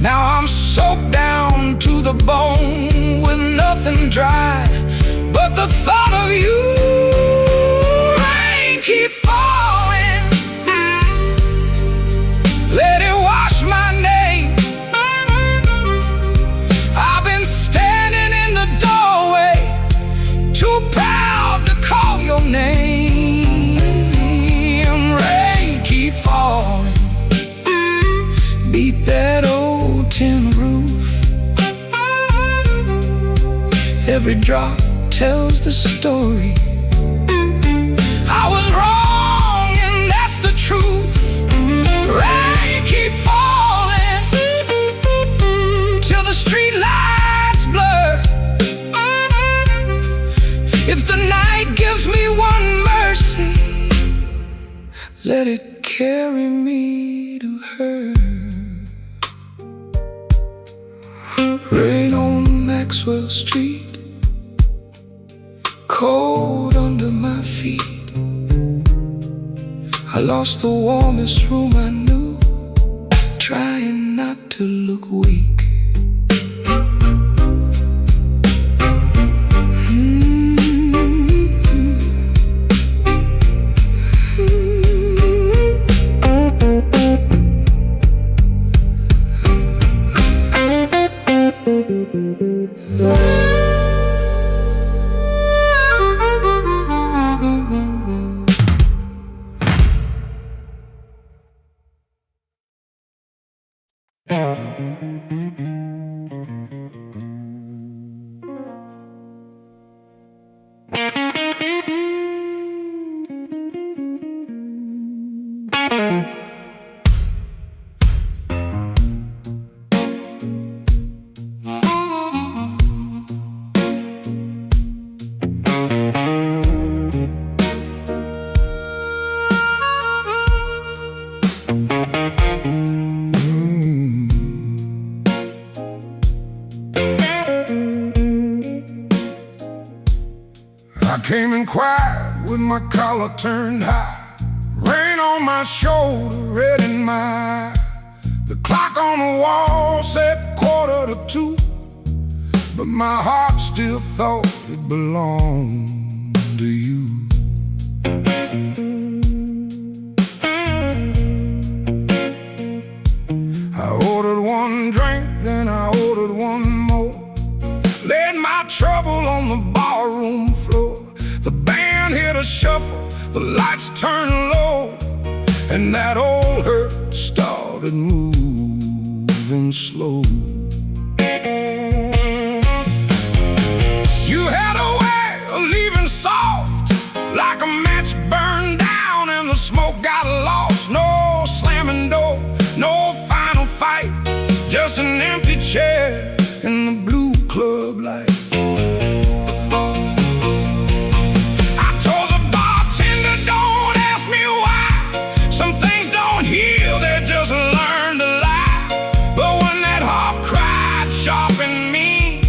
Now I'm soaked down to the bone with nothing dry but the thought of you. Rain keep falling, let it wash my name. I've been standing in the doorway, too proud to call your name. Rain keep falling, beat that old tin roof. Every drop tells the story. I was wrong, and that's the truth. Rain keep falling till the street lights blur. If the night gives me one mercy, let it carry me to her. Rain on Maxwell Street, cold under my feet. I lost the warmest room I knew, trying not to look weak. I came in quiet with my collar turned high, rain on my shoulder, red in my eye. The clock on the wall said 1:45, but my heart still thought it belonged to you. I ordered one drink, then I the lights turned low, and that old hurt started moving slow. You had a way of leaving soft, like a match burned down and the smoke got lost. No slamming door, no final fight, just an empty chair in the blue club light. I told the bartender, don't ask me why. Some things don't heal, they just learn to lie. But when that heart cried sharp and mean,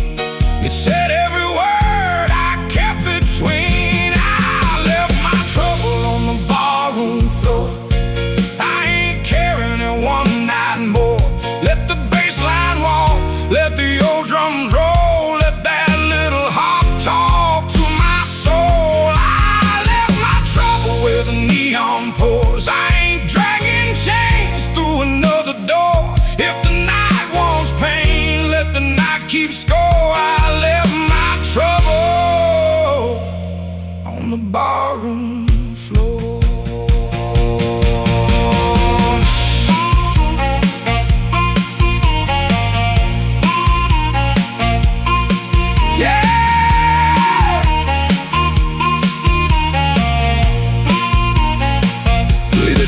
it said every word I kept between. I left my trouble on the barroom floor. I ain't carrying it one night more. Let the bass line walk, let the old drums roll, let that little harp talk to my soul. I left my trouble where the neon pours. I ain't dragging chains through another door. If the night wants pain, let the night keep score. I left my trouble on the barroom floor.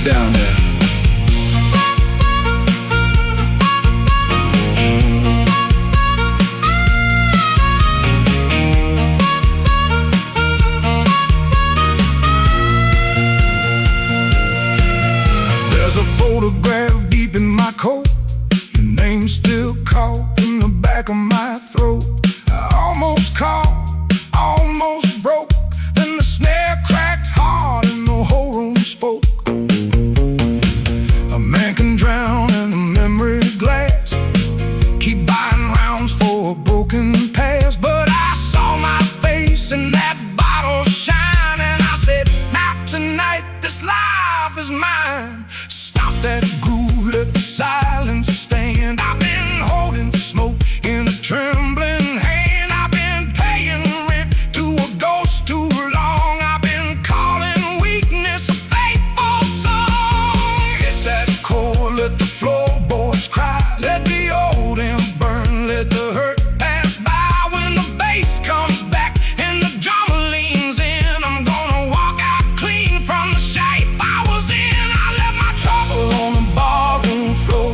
Down there. There's a photograph deep in my coat, your name still caught in the back of my throat. I almost caught, almost broke, then the snare cracked hard and the whole room spoke. A man can drown in a memory glass, keep buying rounds for a broken past. But I saw my face in that bottle shine, and I said, not tonight, this life is mine. Stop that groove, let the silence stand. I've been holding smoke in a trembling hand. I've been paying rent to a ghost too long. I've been calling weakness a faithful song. Hit that chord, let the floorboards cry, let the old amp burn, let the hurt pass by. When the bass comes back and the drummer leans in, I'm gonna walk out clean from the shape I was in. I left my trouble on the barroom floor.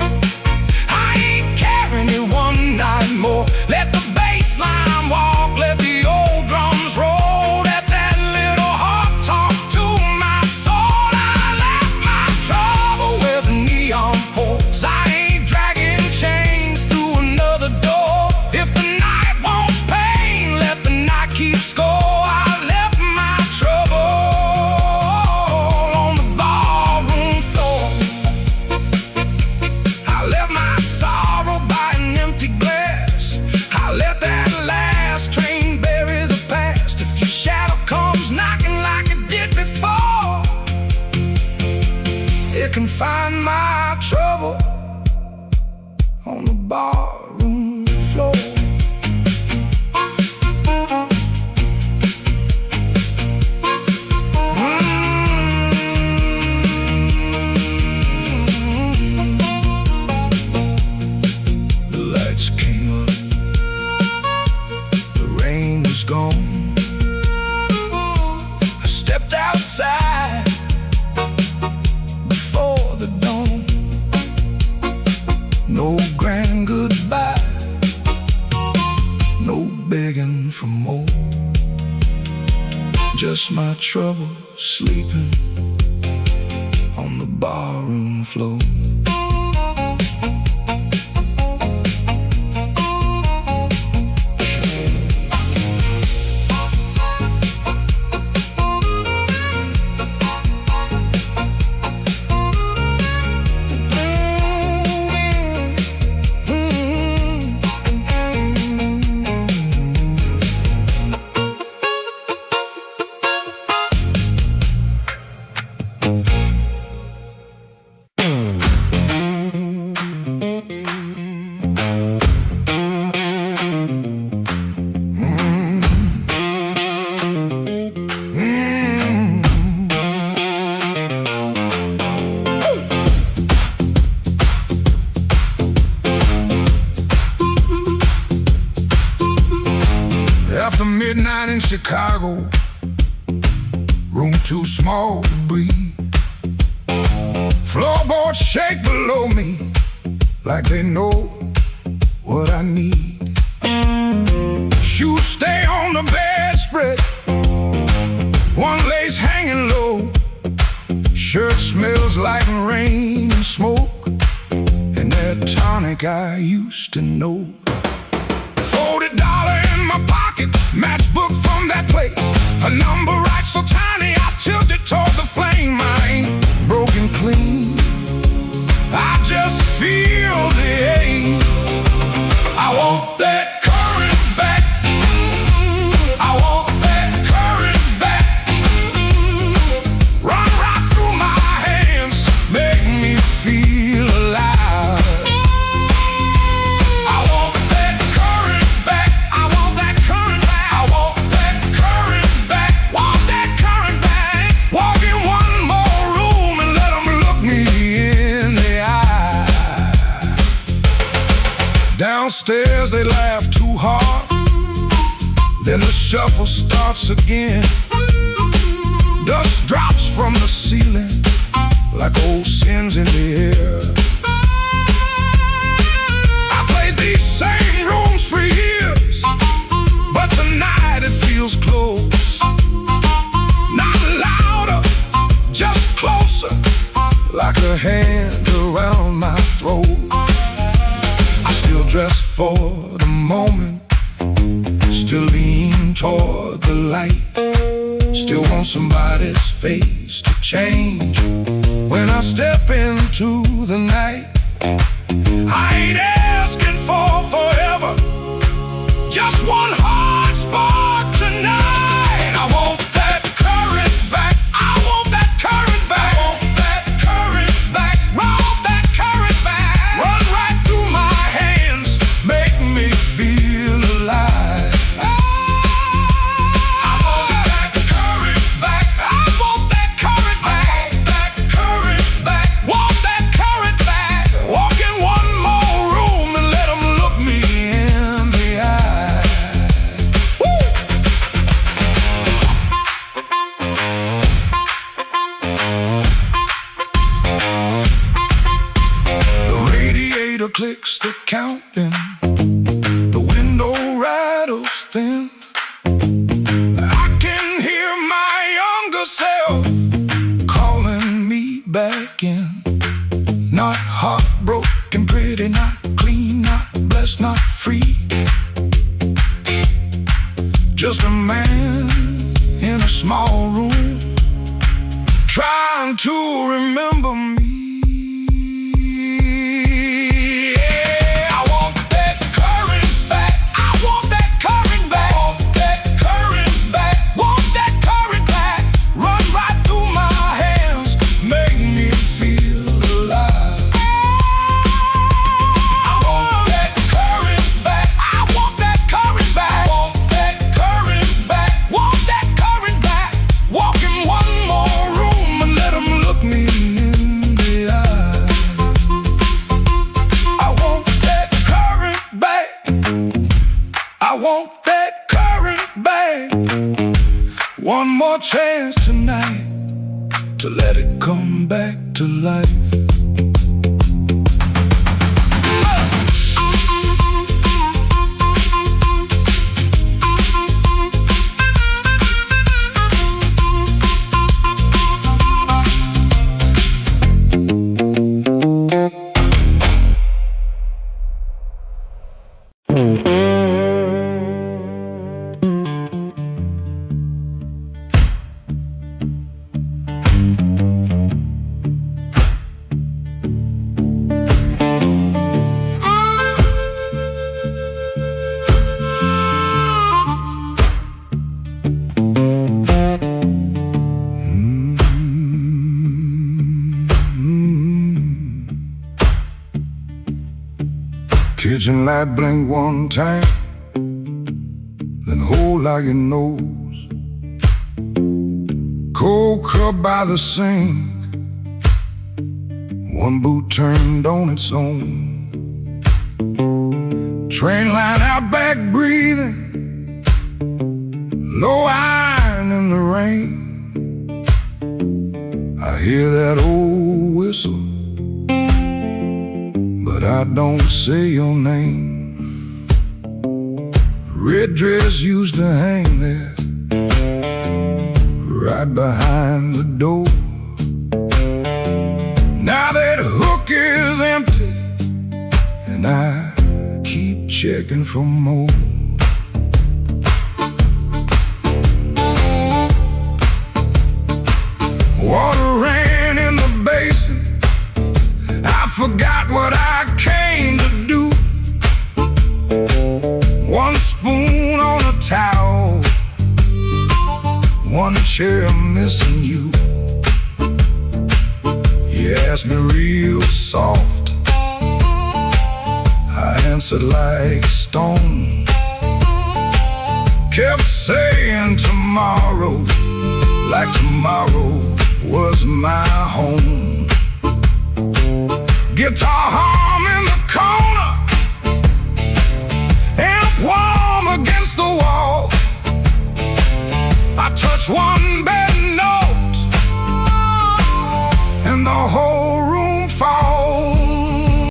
I ain't carrying it one night more. Let the bass line walk, let the old drums roll, let that little heart talk to my soul. I left my trouble where the neon pours. I ain't dragging chains through another door. If the night wants pain, let the night keep score. I left my trouble on the barroom floor. I left my sorrow by an empty glass. I let that last train bury the past. If your shadow comes knocking like it did before, it can find my trouble on the barroom floor. The lights came up, the rain was gone. I stepped outside before the dawn. No grand goodbye, no begging for more. Just my trouble sleeping on the barroom floor. Chicago, room too small to breathe. Floorboards shake below me like they know what I need. Shoes stay on the bedspread, one lace hanging low. Shirt smells like rain and smoke, and that tonic I used to know. $40 in my pocket, matchbook from that place. A number right so tiny, I tilt it toward the flame. I ain't broken clean, I just feel the ache. I want that current back, I want that current back. Run right through my hands, make me feel alive. I want that current back, I want that current back, I want that current back, want that current back. Walk in one more room and let them look me in the eye. Downstairs they laugh too hard, then the shuffle starts again. Dust drops from the ceiling like old sins in the air. I played these same rooms for years, but tonight it feels close. Not louder, just closer, like a hand around my throat. I still dress for the moment, still lean toward the light. Still want somebody's face to change when I step into the night. I ain't asking for forever, just one hard spark tonight. I want that current back, I want that current back, I want that current back, I want that current back. Run right through my hands, make me feel alive. I want that current back, I want that current back, that current back, want that current back. Walk in one more room and let them look me in the eye. Woo! The radiator clicks the counting, the window rattles thin. I can hear my younger self calling me back in. Not heartbroken, pretty, not clean, not blessed, not free. Just a man in a small room, trying to remember me. Yeah, I want that current back, I want that current back, want that current back, want that current back. Run right through my hands, make me feel alive. I want that current back, I want that current back, want that current back, want that current back. Walk in one more room and let them look me in the eye. I want that current back, I want that current back. One more chance tonight to let it come back to life. Kitchen light blink one time, then hold out your nose. Cold cup by the sink, one boot turned on its own. Train line out back breathing, low iron in the rain. I hear that old whistle, but I don't say your name. Red dress used to hang there, right behind the door. Now that hook is empty, and I keep checking for more. Water ran in the basin, I forgot what I came to do. One spoon on a towel, one chair missing you. You asked me real soft, I answered like stone. Kept saying tomorrow, like tomorrow was my home. Guitar hum in the corner, amp warm against the wall. I touch one